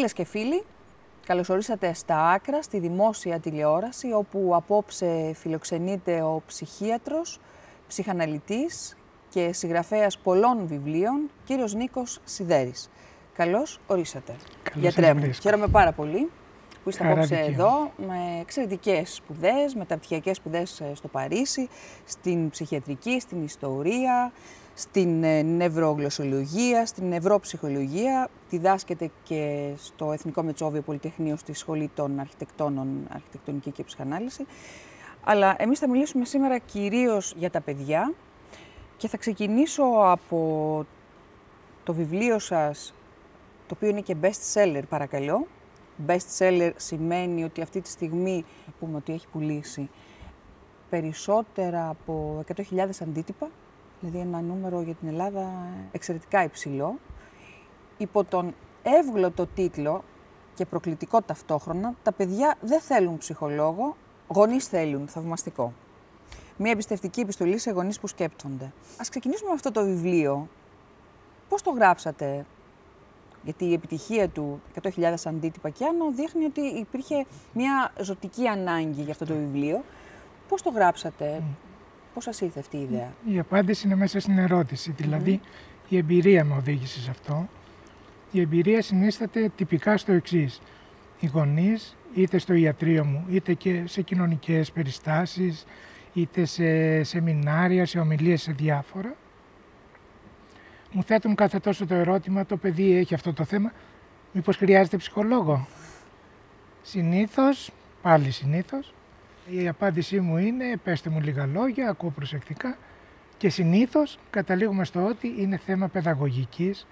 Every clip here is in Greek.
Φίλες και φίλοι, καλώς ορίσατε στα Άκρα, στη δημόσια τηλεόραση, όπου απόψε φιλοξενείται ο ψυχίατρος, ψυχαναλυτής και συγγραφέας πολλών βιβλίων, κύριος Νίκος Σιδέρης. Καλώς ορίσατε. Γιατρέ μου, χαίρομαι πάρα πολύ που είστε απόψε εδώ, με εξαιρετικές σπουδές, μεταπτυχιακές σπουδές στο Παρίσι, στην ψυχιατρική, στην ιστορία, στην νευρογλωσσολογία, στην νευροψυχολογία. Διδάσκεται και στο Εθνικό Μετσόβιο Πολυτεχνείο στη Σχολή των Αρχιτεκτόνων, Αρχιτεκτονική και Ψυχανάλυση. Αλλά εμείς θα μιλήσουμε σήμερα κυρίως για τα παιδιά και θα ξεκινήσω από το βιβλίο σας, το οποίο είναι και best seller, παρακαλώ. Best seller σημαίνει ότι αυτή τη στιγμή, να πούμε ότι έχει πουλήσει περισσότερα από 100.000 αντίτυπα, δηλαδή ένα νούμερο για την Ελλάδα εξαιρετικά υψηλό, υπό τον εύγλωτο τίτλο και προκλητικό ταυτόχρονα, τα παιδιά δεν θέλουν ψυχολόγο, γονείς θέλουν, θαυμαστικό. Μια εμπιστευτική επιστολή σε γονείς που σκέπτονται. Ας ξεκινήσουμε με αυτό το βιβλίο. Πώς το γράψατε? Γιατί η επιτυχία του 100.000 αντίτυπα και άνω δείχνει ότι υπήρχε μια ζωτική ανάγκη για αυτό το βιβλίο. Πώς το γράψατε? Πώς σας ήρθε αυτή η ιδέα? Η απάντηση είναι μέσα στην ερώτηση, δηλαδή η εμπειρία με οδήγησε σε αυτό. Η εμπειρία συνίσταται τυπικά στο εξής. Οι γονείς, είτε στο ιατρείο μου, είτε και σε κοινωνικές περιστάσεις, είτε σε σεμινάρια, σε ομιλίες, σε διάφορα, μου θέτουν κάθε τόσο το ερώτημα, το παιδί έχει αυτό το θέμα, μήπως χρειάζεται ψυχολόγο? Συνήθως, πάλι συνήθως, η απάντησή μου είναι πέστε μου λίγα λόγια, ακούω προσεκτικά και συνήθως καταλήγουμε στο ότι είναι θέμα παιδαγωγικής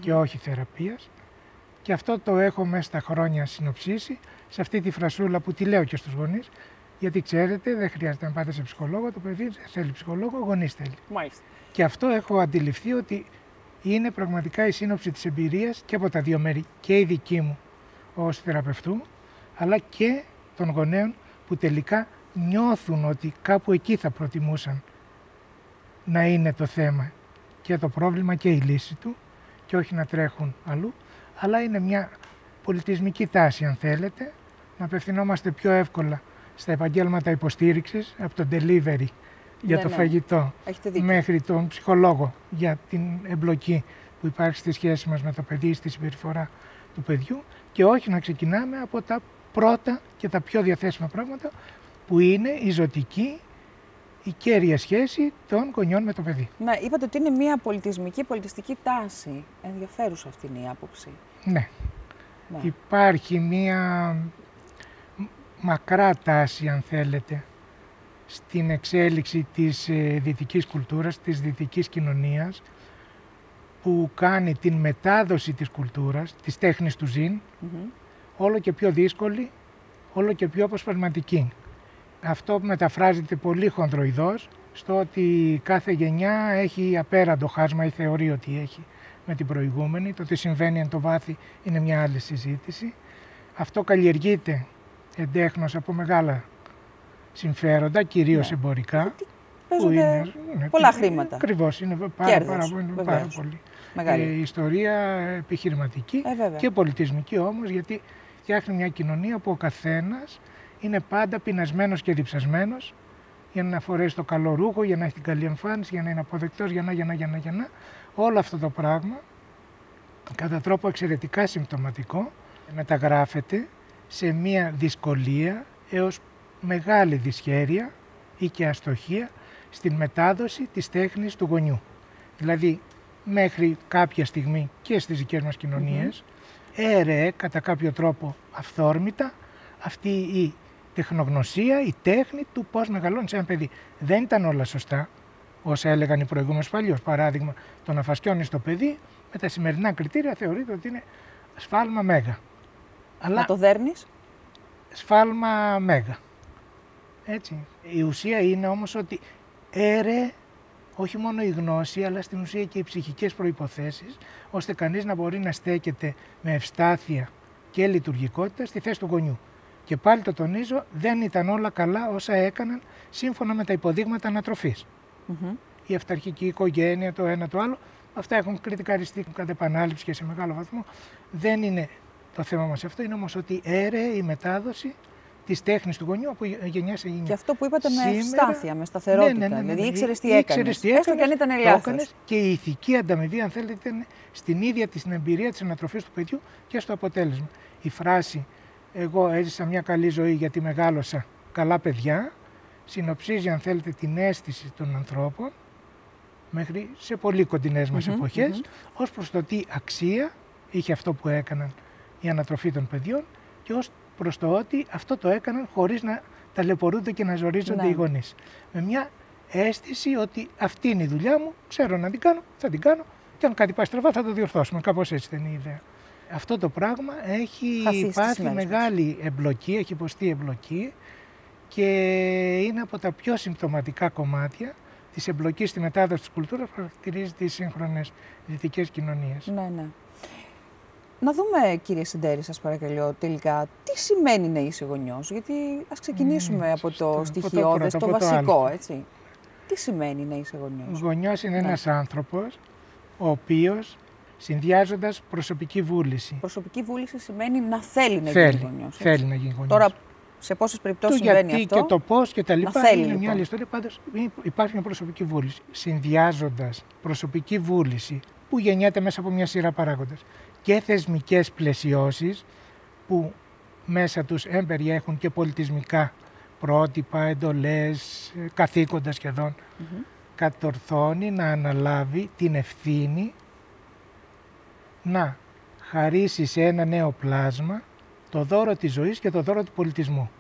και όχι θεραπείας. Και αυτό το έχω μέσα στα χρόνια συνοψίσει σε αυτή τη φρασούλα που τη λέω και στους γονείς, γιατί ξέρετε δεν χρειάζεται να πάτε σε ψυχολόγο, το παιδί δεν θέλει ψυχολόγο, ο γονείς θέλει. Μάλιστα. Και αυτό έχω αντιληφθεί ότι είναι πραγματικά η σύνοψη της εμπειρίας και από τα δύο μέρη, και η δική μου ως θεραπευτού, αλλά και των γονέων που τελικά νιώθουν ότι κάπου εκεί θα προτιμούσαν να είναι το θέμα και το πρόβλημα και η λύση του και όχι να τρέχουν αλλού, αλλά είναι μια πολιτισμική τάση, αν θέλετε, να απευθυνόμαστε πιο εύκολα στα επαγγέλματα υποστήριξης από το delivery για το φαγητό μέχρι τον ψυχολόγο για την εμπλοκή που υπάρχει στη σχέση μας με το παιδί, στη συμπεριφορά του παιδιού, και όχι να ξεκινάμε από τα πρώτα και τα πιο διαθέσιμα πράγματα που είναι η ζωτική, η κέρια σχέση των γονιών με το παιδί. Ναι, είπατε ότι είναι μια πολιτιστική τάση. Ενδιαφέρουσα αυτή είναι η άποψη. Ναι. Υπάρχει μια μακρά τάση, αν θέλετε, στην εξέλιξη της δυτικής κουλτούρας, της δυτικής κοινωνίας, που κάνει την μετάδοση της κουλτούρας, της τέχνης του ζήν, όλο και πιο δύσκολη, όλο και πιο αποσπασματική. Αυτό μεταφράζεται πολύ χονδροειδώς στο ότι κάθε γενιά έχει απέραντο χάσμα ή θεωρεί ότι έχει με την προηγούμενη. Το τι συμβαίνει εν το βάθη είναι μια άλλη συζήτηση. Αυτό καλλιεργείται εντέχνως από μεγάλα συμφέροντα, κυρίως εμπορικά. Παίζονται πολλά χρήματα. Ακριβώς, είναι πάρα πολύ. Η ιστορία επιχειρηματική και πολιτισμική όμως, γιατί φτιάχνει μια κοινωνία που ο καθένας είναι πάντα πεινασμένος και διψασμένος για να φορέσει το καλό ρούχο, για να έχει την καλή εμφάνιση, για να είναι αποδεκτός, για να. Όλο αυτό το πράγμα, κατά τρόπο εξαιρετικά συμπτωματικό, μεταγράφεται σε μια δυσκολία έως μεγάλη δυσχέρεια ή και αστοχία στην μετάδοση της τέχνης του γονιού. Δηλαδή, μέχρι κάποια στιγμή και στις δικές μας κοινωνίες, έρεε κατά κάποιο τρόπο αυθόρμητα αυτή η τεχνογνωσία, η τέχνη του πώς μεγαλώνει ένα παιδί. Δεν ήταν όλα σωστά, όσα έλεγαν οι προηγούμενες παλιώς. Παράδειγμα, το να φασκιώνεις το παιδί με τα σημερινά κριτήρια θεωρείται ότι είναι σφάλμα μέγα. Να το δέρνεις? Σφάλμα μέγα. Έτσι. Η ουσία είναι όμως ότι έρεε όχι μόνο η γνώση, αλλά στην ουσία και οι ψυχικές προϋποθέσεις, ώστε κανείς να μπορεί να στέκεται με ευστάθεια και λειτουργικότητα στη θέση του γονιού. Και πάλι το τονίζω, δεν ήταν όλα καλά όσα έκαναν σύμφωνα με τα υποδείγματα ανατροφής. Η αυταρχική οικογένεια, το ένα το άλλο, αυτά έχουν κριτικαριστεί κατ' επανάληψη και σε μεγάλο βαθμό. Δεν είναι το θέμα μας αυτό είναι όμως ότι έρεε η μετάδοση της τέχνης του γονιού από γενιά σε γενιά. Και αυτό που είπατε με ευστάθεια, με σταθερότητα. Ναι. Δηλαδή ήξερες τι έκανες, έστω και αν ήταν λάθος. Και η ηθική ανταμοιβή, αν θέλετε, ήταν στην ίδια την εμπειρία της ανατροφής του παιδιού και στο αποτέλεσμα. Η φράση «εγώ έζησα μια καλή ζωή γιατί μεγάλωσα καλά παιδιά» συνοψίζει, αν θέλετε, την αίσθηση των ανθρώπων μέχρι σε πολύ κοντινές μας εποχές, ως προς το τι αξία είχε αυτό που έκαναν η ανατροφή των παιδιών και ως προς το ότι αυτό το έκαναν χωρίς να ταλαιπωρούνται και να ζορίζονται οι γονείς. Με μια αίσθηση ότι αυτή είναι η δουλειά μου, ξέρω να την κάνω, θα την κάνω και αν κάτι πάει στραβά θα το διορθώσουμε. Κάπως έτσι ήταν η ιδέα. Αυτό το πράγμα έχει πάθει μεγάλη εμπλοκή, έχει υποστεί εμπλοκή και είναι από τα πιο συμπτωματικά κομμάτια της εμπλοκής στη μετάδοση της κουλτούρας που χαρακτηρίζει τις σύγχρονες δυτικές κοινωνίες. Ναι. Να δούμε, κύριε Συντέρη, σας παρακαλώ, τελικά, τι σημαίνει να είσαι γονιός, γιατί ας ξεκινήσουμε από το στοιχειώδες, το βασικό, έτσι. Τι σημαίνει να είσαι γονιός? Γονιός είναι ένας άνθρωπος, ο οποίος, συνδυάζοντας προσωπική βούληση. Προσωπική βούληση σημαίνει να θέλει να γίνει γονιός. Θέλει να γίνει γονιός. Τώρα, σε πόσες περιπτώσεις συμβαίνει αυτό? Και το πώς και τα λοιπά είναι λοιπόν μια άλλη ιστορία. Πάντως υπάρχει μια προσωπική βούληση. Συνδυάζοντας προσωπική βούληση που γεννιέται μέσα από μια σειρά παράγοντες και θεσμικές πλαισιώσεις που μέσα τους εμπεριέχουν και πολιτισμικά πρότυπα, εντολές, καθήκοντα σχεδόν, κατορθώνει να αναλάβει την ευθύνη να χαρίσει σε ένα νέο πλάσμα το δώρο της ζωής και το δώρο του πολιτισμού.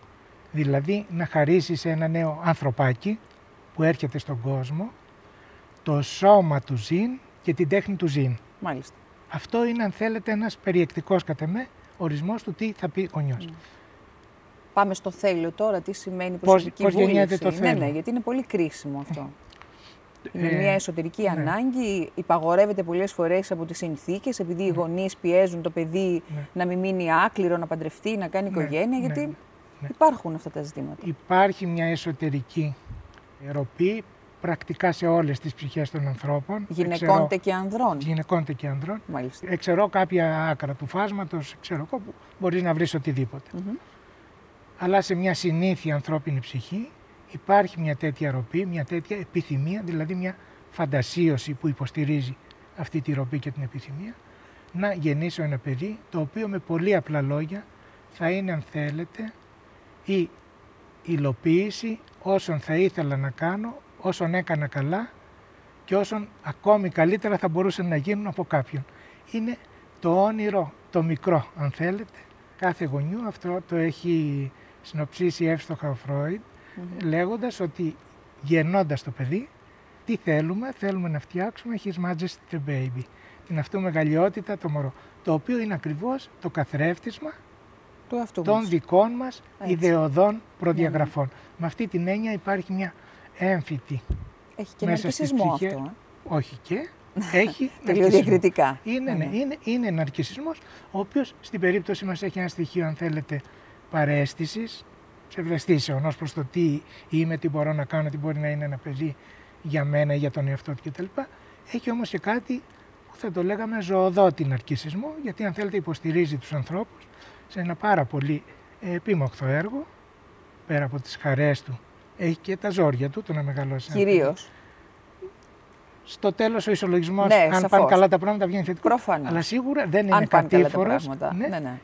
Δηλαδή να χαρίσει σε ένα νέο ανθρωπάκι που έρχεται στον κόσμο το σώμα του ζήν και την τέχνη του ζήν. Μάλιστα. Αυτό είναι, αν θέλετε, ένας περιεκτικός κατ' εμέ ορισμός του τι θα πει γονιός. Πάμε στο θέλω τώρα, τι σημαίνει προσωπική βούληση. Πώς γεννιέται το θέλω. Ναι, γιατί είναι πολύ κρίσιμο αυτό. Είναι μια εσωτερική ανάγκη, υπαγορεύεται πολλές φορές από τις συνθήκες, επειδή οι γονείς πιέζουν το παιδί να μην μείνει άκληρο, να παντρευτεί, να κάνει οικογένεια, γιατί υπάρχουν αυτά τα ζητήματα. Υπάρχει μια εσωτερική ροπή πρακτικά σε όλες τις ψυχές των ανθρώπων. Γυναικών και ανδρών. Γυναικών και ανδρών. Μάλιστα. Εξαιρώ κάποια άκρα του φάσματος, ξέρω εγώ, που μπορείς να βρεις οτιδήποτε. Αλλά σε μια συνήθεια ανθρώπινη ψυχή υπάρχει μια τέτοια ροπή, μια τέτοια επιθυμία, δηλαδή μια φαντασίωση που υποστηρίζει αυτή τη ροπή και την επιθυμία, να γεννήσω ένα παιδί το οποίο με πολύ απλά λόγια θα είναι, αν θέλετε, η υλοποίηση όσων θα ήθελα να κάνω, όσων έκανα καλά και όσων ακόμη καλύτερα θα μπορούσαν να γίνουν από κάποιον. Είναι το όνειρο, το μικρό, αν θέλετε, κάθε γονιού. Αυτό το έχει συνοψίσει εύστοχα ο Φρόιντ, λέγοντας ότι γεννώντας το παιδί, τι θέλουμε? Θέλουμε να φτιάξουμε His Majesty the Baby, την αυτού μεγαλειότητα, το μωρό, το οποίο είναι ακριβώς το καθρέφτισμα των δικών μας ιδεωδών προδιαγραφών. Με αυτή την έννοια υπάρχει μια έμφυτη. Έχει και ναρκισσισμό αυτό. Όχι και. Έχει τελείως διακριτικά. Είναι ναρκισσισμός, ο οποίος στην περίπτωση μας έχει ένα στοιχείο, αν θέλετε, παρέστησης, ψευδαισθήσεων ως προς το τι είμαι, τι μπορώ να κάνω, τι μπορεί να είναι ένα παιδί για μένα ή για τον εαυτό του κτλ. Έχει όμως και κάτι που θα το λέγαμε ζωοδότη ναρκισσισμό, γιατί αν θέλετε υποστηρίζει τους ανθρώπους σε ένα πάρα πολύ επίμοχθο έργο, πέρα από τις χαρές του, έχει και τα ζόρια του, το να μεγαλώσει. Κυρίως. Στο τέλος ο ισολογισμός, αν πάνε καλά τα πράγματα, βγαίνει θετικό. Προφανώς. Αλλά σίγουρα δεν είναι κατήφορος.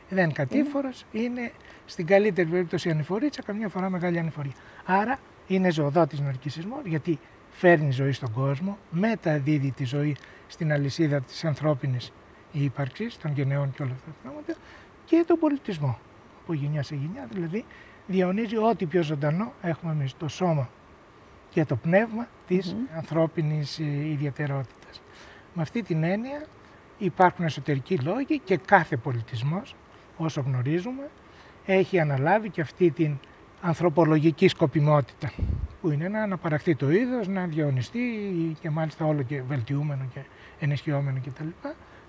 Δεν είναι κατήφορος, είναι στην καλύτερη περίπτωση ανηφορίτσα, καμιά φορά μεγάλη ανηφορία. Άρα είναι ζωοδότης ναρκισσισμός, γιατί φέρνει ζωή στον κόσμο, μεταδίδει τη ζωή στην αλυσίδα της ανθρώπινης ύπαρξης, των γενεών και όλα αυτά τα πράγματα, και τον πολιτισμό. Από γενιά σε γενιά, δηλαδή διαονίζει ό,τι πιο ζωντανό έχουμε εμείς, το σώμα και το πνεύμα της ανθρώπινης ιδιαιτερότητας. Με αυτή την έννοια υπάρχουν εσωτερικοί λόγοι και κάθε πολιτισμός, όσο γνωρίζουμε, έχει αναλάβει και αυτή την ανθρωπολογική σκοπιμότητα, που είναι να αναπαραχθεί το είδος, να διαονιστεί και μάλιστα όλο και βελτιούμενο και ενισχυόμενο κτλ.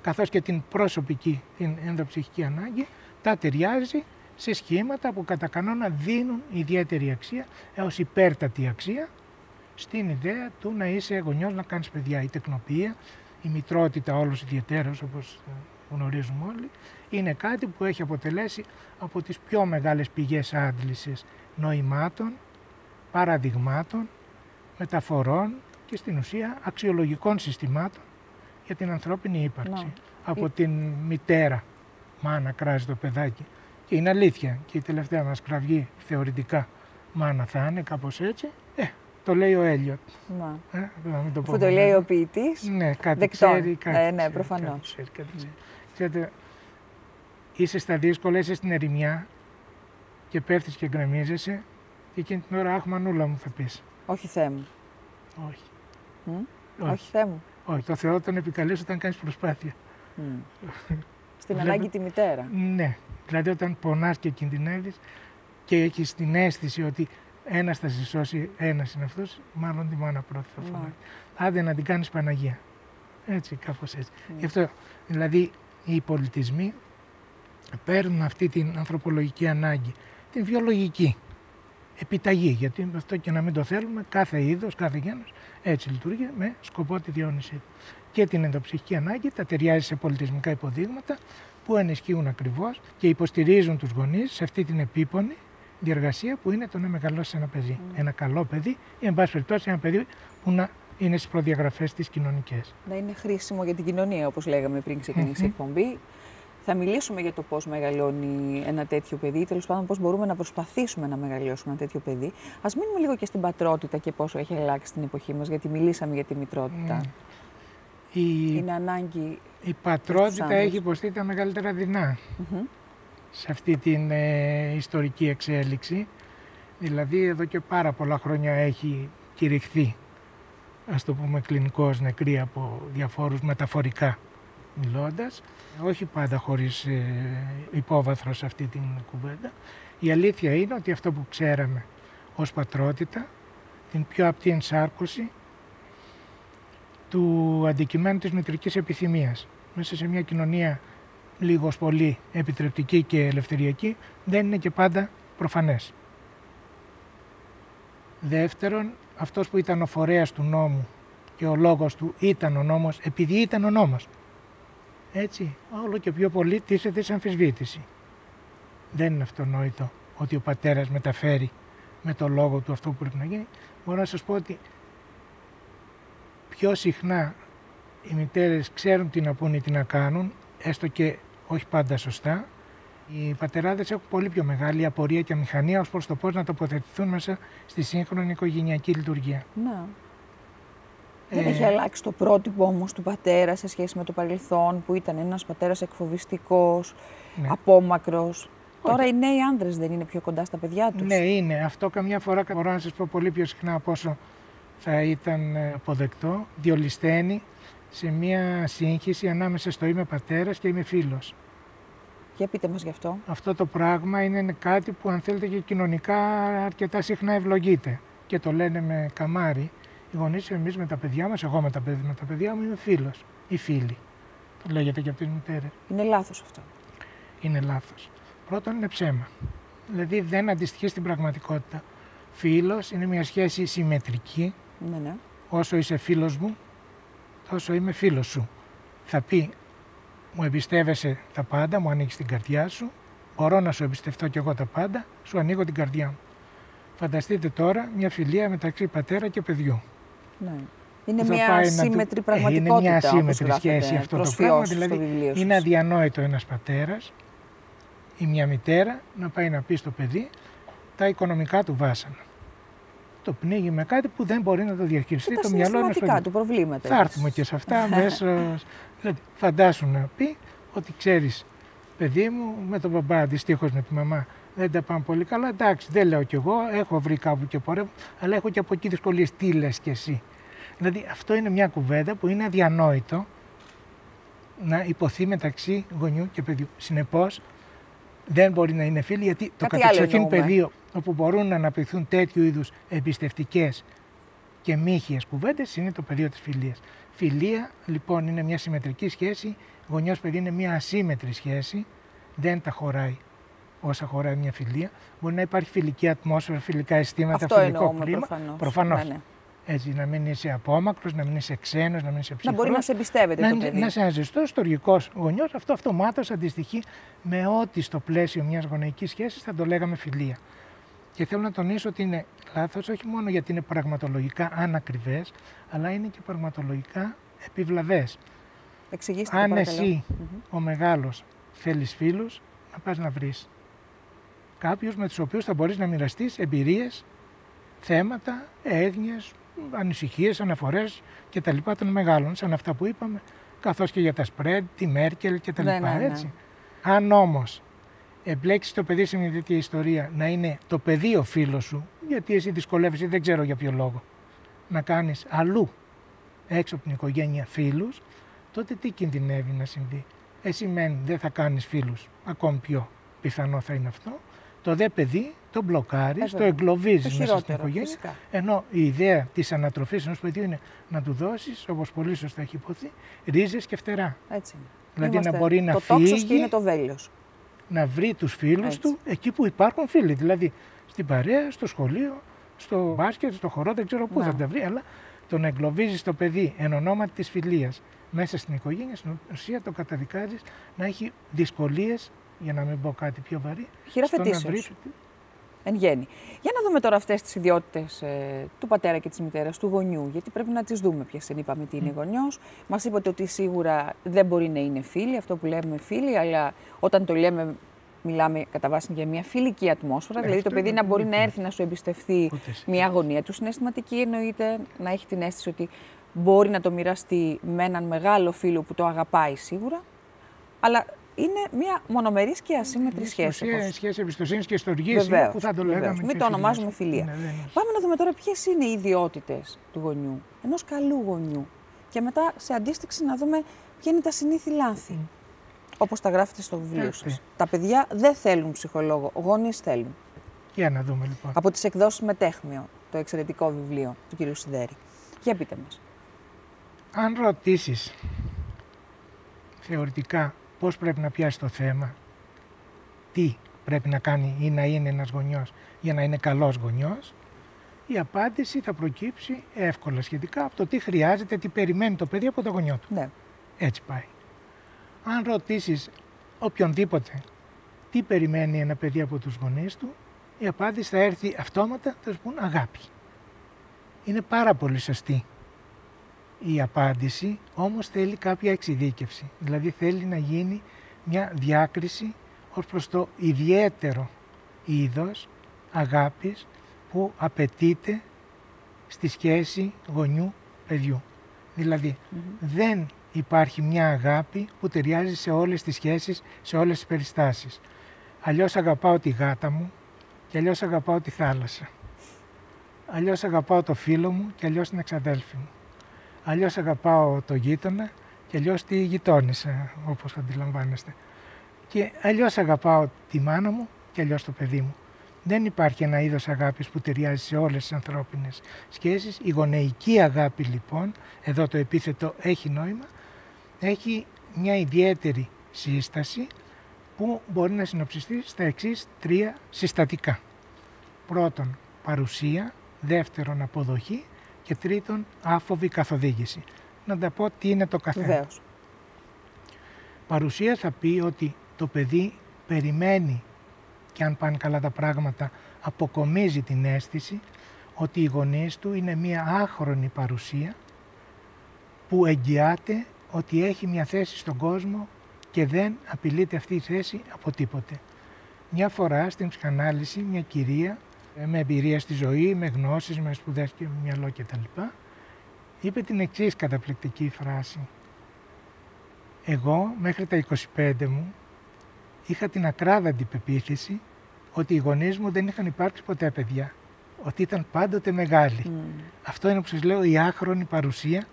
Καθώς και την προσωπική, την ενδοψυχική ανάγκη, τα ταιριάζει σε σχήματα που κατά κανόνα δίνουν ιδιαίτερη αξία έως υπέρτατη αξία στην ιδέα του να είσαι γονιός, να κάνεις παιδιά. Η τεκνοποιία, η μητρότητα όλος ιδιαιτέρως, όπως γνωρίζουμε όλοι, είναι κάτι που έχει αποτελέσει από τις πιο μεγάλες πηγές άντλησης νοημάτων, παραδειγμάτων, μεταφορών και στην ουσία αξιολογικών συστημάτων για την ανθρώπινη ύπαρξη. Από την μητέρα, μάνα κράζει το παιδάκι. Και είναι αλήθεια, και η τελευταία μας κραυγή θεωρητικά μάνα θα είναι κάπως έτσι. Το λέει ο Έλιοτ. Αφού το λέει ο ποιητής, ναι, κάτι δεκτών. Ξέρει, κάτι ναι, προφανώς. Ξέρετε, είσαι στα δύσκολα, είσαι στην ερημιά και πέφτεις και γκρεμίζεσαι και εκείνη την ώρα, αχ μανούλα μου, θα πεις. Όχι Θεέ μου. Όχι. Όχι Θεέ μου. Όχι, το Θεό τον επικαλείς όταν κάνεις προσπάθεια. Στην ανάγκη τη μητέρα. Ναι, δηλαδή όταν πονάς και κινδυνεύεις και έχεις την αίσθηση ότι ένας θα σε σώσει, ένας είναι αυτός, μάλλον τη μάνα πρώτη θα φωνάζει. Άντε να την κάνεις Παναγία. Έτσι, κάπως έτσι. Γι' αυτό, δηλαδή, οι πολιτισμοί παίρνουν αυτή την ανθρωπολογική ανάγκη, την βιολογική επιταγή, γιατί αυτό και να μην το θέλουμε, κάθε είδος, κάθε γένος έτσι λειτουργεί με σκοπό τη διόνυσή του. Και την ενδοψυχική ανάγκη τα ταιριάζει σε πολιτισμικά υποδείγματα που ενισχύουν ακριβώς και υποστηρίζουν τους γονείς σε αυτή την επίπονη διεργασία που είναι το να μεγαλώσει ένα παιδί. Ένα καλό παιδί ή, εν πάση περιπτώσει, ένα παιδί που να είναι στις προδιαγραφές της κοινωνικές. Να είναι χρήσιμο για την κοινωνία, όπως λέγαμε πριν ξεκινήσει η εκπομπή. Θα μιλήσουμε για το πώς μεγαλώνει ένα τέτοιο παιδί, τέλος πάντων πώς μπορούμε να προσπαθήσουμε να μεγαλώσουμε ένα τέτοιο παιδί. Ας μείνουμε λίγο και στην πατρότητα και πόσο έχει αλλάξει την εποχή μας, γιατί μιλήσαμε για τη μητρότητα. Είναι ανάγκη. Η πατρότητα έχει υποστεί τα μεγαλύτερα δεινά σε αυτή την ιστορική εξέλιξη. Δηλαδή εδώ και πάρα πολλά χρόνια έχει κηρυχθεί, ας το πούμε κλινικώς, νεκρή από διαφόρους μεταφορικά μιλώντας, όχι πάντα χωρίς υπόβαθρο σε αυτή την κουβέντα. Η αλήθεια είναι ότι αυτό που ξέραμε ως πατρότητα, την πιο απτή ενσάρκωση του αντικειμένου της μητρικής επιθυμίας. Μέσα σε μια κοινωνία λίγος πολύ επιτρεπτική και ελευθεριακή δεν είναι και πάντα προφανές. Δεύτερον, αυτός που ήταν ο φορέας του νόμου και ο λόγος του ήταν ο νόμος επειδή ήταν ο νόμος. Έτσι, όλο και πιο πολύ τίθεται σε αμφισβήτηση. Δεν είναι αυτονόητο ότι ο πατέρας μεταφέρει με το λόγο του αυτό που πρέπει να γίνει. Μπορώ να σας πω ότι πιο συχνά οι μητέρες ξέρουν τι να πούν ή τι να κάνουν, έστω και όχι πάντα σωστά. Οι πατεράδες έχουν πολύ πιο μεγάλη απορία και αμηχανία ως προς το πώς να τοποθετηθούν μέσα στη σύγχρονη οικογενειακή λειτουργία. Να. Δεν έχει αλλάξει το πρότυπο όμως του πατέρα σε σχέση με το παρελθόν, που ήταν ένας πατέρας εκφοβιστικός, απόμακρος. Τώρα οι νέοι άντρες δεν είναι πιο κοντά στα παιδιά τους. Ναι, είναι. Αυτό καμιά φορά μπορώ να σας πω πολύ πιο συχνά από όσο θα ήταν αποδεκτό. Διολυσθένει σε μια σύγχυση ανάμεσα στο είμαι πατέρας και είμαι φίλος. Για πείτε μας γι' αυτό. Αυτό το πράγμα είναι κάτι που, αν θέλετε, και κοινωνικά αρκετά συχνά ευλογείται. Και το λένε με καμάρι. Οι γονείς, εμείς με τα παιδιά μας, εγώ με τα παιδιά μου είμαι φίλος ή φίλοι. Το λέγεται και από τις μητέρες. Είναι λάθος αυτό. Είναι λάθος. Πρώτον, είναι ψέμα. Δηλαδή δεν αντιστοιχεί στην πραγματικότητα. Φίλος είναι μια σχέση συμμετρική. Ναι. Όσο είσαι φίλος μου, τόσο είμαι φίλος σου. Θα πει, μου εμπιστεύεσαι τα πάντα, μου ανοίγεις την καρδιά σου, μπορώ να σου εμπιστευτώ κι εγώ τα πάντα, σου ανοίγω την καρδιά μου. Φανταστείτε τώρα μια φιλία μεταξύ πατέρα και παιδιού. Ναι. Είναι μια ασύμμετρη πραγματικότητα. Είναι μια ασύμμετρη σχέση αυτό το πράγμα. Δηλαδή είναι αδιανόητο ένας πατέρας ή μια μητέρα να πάει να πει στο παιδί τα οικονομικά του βάσανα. Το πνίγει με κάτι που δεν μπορεί να το διαχειριστεί το μυαλό ενός παιδιού. Του προβλήματα. Θα έρθουμε και σε αυτά αμέσως. Δηλαδή, φαντάσου να πει ότι ξέρεις, παιδί μου, με τον μπαμπά αντιστοίχως με τη μαμά δεν τα πάνε πολύ καλά. Εντάξει, δεν λέω κι εγώ, έχω βρει κάπου και πορεύω, αλλά έχω και από εκεί δυσκολίες. Τι λες κι εσύ? Δηλαδή, αυτό είναι μια κουβέντα που είναι αδιανόητο να υποθεί μεταξύ γονιού και παιδιού. Συνεπώς, δεν μπορεί να είναι φίλοι, γιατί το κατεξοχήν πεδίο όπου μπορούν να αναπτυχθούν τέτοιου είδους εμπιστευτικές και μύχιες κουβέντες είναι το πεδίο της φιλίας. Φιλία, λοιπόν, είναι μια συμμετρική σχέση, γονιός-παιδί είναι μια ασύμμετρη σχέση, δεν τα χωράει όσα χωράει μια φιλία. Μπορεί να υπάρχει φιλική ατμόσφαιρα, φιλικά αισθήματα, φιλικό κλίμα. Προφανώς. Ναι. Έτσι, να μην είσαι απόμακρος, να μην είσαι ξένος, να μην είσαι ψυχρός. Να μπορεί να σε εμπιστεύεται το παιδί. Να είσαι ένας ζεστός, στοργικός γονιός. Αυτό αυτομάτως αντιστοιχεί με ό,τι στο πλαίσιο μιας γονεϊκής σχέσης θα το λέγαμε φιλία. Και θέλω να τονίσω ότι είναι λάθος όχι μόνο γιατί είναι πραγματολογικά ανακριβές, αλλά είναι και πραγματολογικά επιβλαβές. Εξηγήστε αν εσύ, ο μεγάλος, θέλεις φίλους, να πας να βρεις κάποιους με τους οποίους θα μπορείς να μοιραστείς εμπειρίες, θέματα, έγνοιες, ανησυχίες, αναφορές κτλ. Των μεγάλων, σαν αυτά που είπαμε, καθώς και για τα Σπρέντ, τη Μέρκελ κτλ. Έτσι. Αν όμως εμπλέξεις το παιδί σε μια τέτοια ιστορία, να είναι το παιδί ο φίλος σου, γιατί εσύ δυσκολεύεσαι, δεν ξέρω για ποιο λόγο, να κάνεις αλλού έξω από την οικογένεια φίλους, τότε τι κινδυνεύει να συμβεί? Εσύ δεν θα κάνεις φίλους, ακόμη πιο πιθανό θα είναι αυτό. Το δε παιδί το μπλοκάρεις, το εγκλωβίζεις μέσα στην οικογένεια. Φυσικά. Ενώ η ιδέα της ανατροφής ενός παιδιού είναι να του δώσεις, όπως πολύ σωστά έχει υποθεί, ρίζες και φτερά. Έτσι είναι. Δηλαδή να μπορεί να φύγει. Το τόξος και είναι το βέλιος. Να βρει τους φίλους του εκεί που υπάρχουν φίλοι. Δηλαδή στην παρέα, στο σχολείο, στο μπάσκετ, στο χορό, δεν ξέρω πού θα τα βρει, αλλά το να εγκλωβίζεις το παιδί εν ονόματι της φιλίας μέσα στην οικογένεια, στην ουσία το καταδικάζεις να έχει δυσκολίες, για να μην πω κάτι πιο βαρύ, χειραφετήσεως. Εν γέννη. Για να δούμε τώρα αυτές τις ιδιότητες του πατέρα και της μητέρας, του γονιού, γιατί πρέπει να τις δούμε ποιες είναι. Είπαμε τι είναι γονιός. Μας είπατε ότι σίγουρα δεν μπορεί να είναι φίλοι, αυτό που λέμε φίλοι, αλλά όταν το λέμε, μιλάμε κατά βάση για μια φιλική ατμόσφαιρα. Δηλαδή το παιδί να μπορεί να έρθει να σου εμπιστευτεί μια αγωνία του συναισθηματική, εννοείται, να έχει την αίσθηση ότι μπορεί να το μοιραστεί με έναν μεγάλο φίλο που το αγαπάει σίγουρα, αλλά είναι μια μονομερής και ασύμμετρη σχέση. Σχέση εμπιστοσύνης και στοργής που θα το λέγαμε. Μην το ονομάζουμε φιλία. Πάμε να δούμε τώρα ποιες είναι οι ιδιότητες του γονιού, ενός καλού γονιού. Και μετά σε αντίστοιξη να δούμε ποια είναι τα συνήθη λάθη. Όπως τα γράφετε στο βιβλίο σας. Τα παιδιά δεν θέλουν ψυχολόγο, γονείς θέλουν. Για να δούμε λοιπόν. Από τις εκδόσεις Μετέχμιο, το εξαιρετικό βιβλίο του κ. Σιδέρη. Για πείτε μας. Αν ρωτήσεις θεωρητικά πώς πρέπει να πιάσει το θέμα, τι πρέπει να κάνει ή να είναι ένας γονιός για να είναι καλός γονιός, η απάντηση θα προκύψει εύκολα σχετικά από το τι χρειάζεται, τι περιμένει το παιδί από το γονιό του. Ναι. Έτσι πάει. Αν ρωτήσεις οποιονδήποτε τι περιμένει ένα παιδί από τους γονείς του, η απάντηση θα έρθει αυτόματα, θα σου πούν αγάπη. Είναι πάρα πολύ σωστή η απάντηση, όμως θέλει κάποια εξειδίκευση. Δηλαδή θέλει να γίνει μια διάκριση ως προς το ιδιαίτερο είδος αγάπης που απαιτείται στη σχέση γονιού-παιδιού. Δηλαδή δεν υπάρχει μια αγάπη που ταιριάζει σε όλες τις σχέσεις, σε όλες τις περιστάσεις. Αλλιώς αγαπάω τη γάτα μου και αλλιώς αγαπάω τη θάλασσα. Αλλιώς αγαπάω το φίλο μου και αλλιώς την εξαδέλφη μου. Αλλιώς αγαπάω το γείτονα και αλλιώς τη γειτόνισσα, όπως αντιλαμβάνεστε. Και αλλιώς αγαπάω τη μάνα μου και αλλιώς το παιδί μου. Δεν υπάρχει ένα είδος αγάπης που ταιριάζει σε όλες τις ανθρώπινες σχέσεις. Η γονεϊκή αγάπη λοιπόν, εδώ το επίθετο έχει νόημα, έχει μια ιδιαίτερη σύσταση που μπορεί να συνοψιστεί στα εξής 3 συστατικά. Πρώτον, παρουσία. Δεύτερον, αποδοχή. Και τρίτον, άφοβη καθοδήγηση. Να τα πω τι είναι το καθένα. Βεβαίως. Παρουσία θα πει ότι το παιδί περιμένει και αν πάνε καλά τα πράγματα αποκομίζει την αίσθηση ότι οι γονείς του είναι μια άχρονη παρουσία που εγγυάται ότι έχει μια θέση στον κόσμο και δεν απειλείται αυτή η θέση από τίποτε. Μια φορά στην ψυχανάλυση μια κυρία με εμπειρία στη ζωή, με γνώσεις, με σπουδές και μυαλό κτλ. Είπε την εξής καταπληκτική φράση. Εγώ μέχρι τα 25 μου είχα την ακράδαντη πεποίθηση ότι οι γονείς μου δεν είχαν υπάρξει ποτέ παιδιά. Ότι ήταν πάντοτε μεγάλοι. Αυτό είναι που σας λέω, η άχρονη παρουσία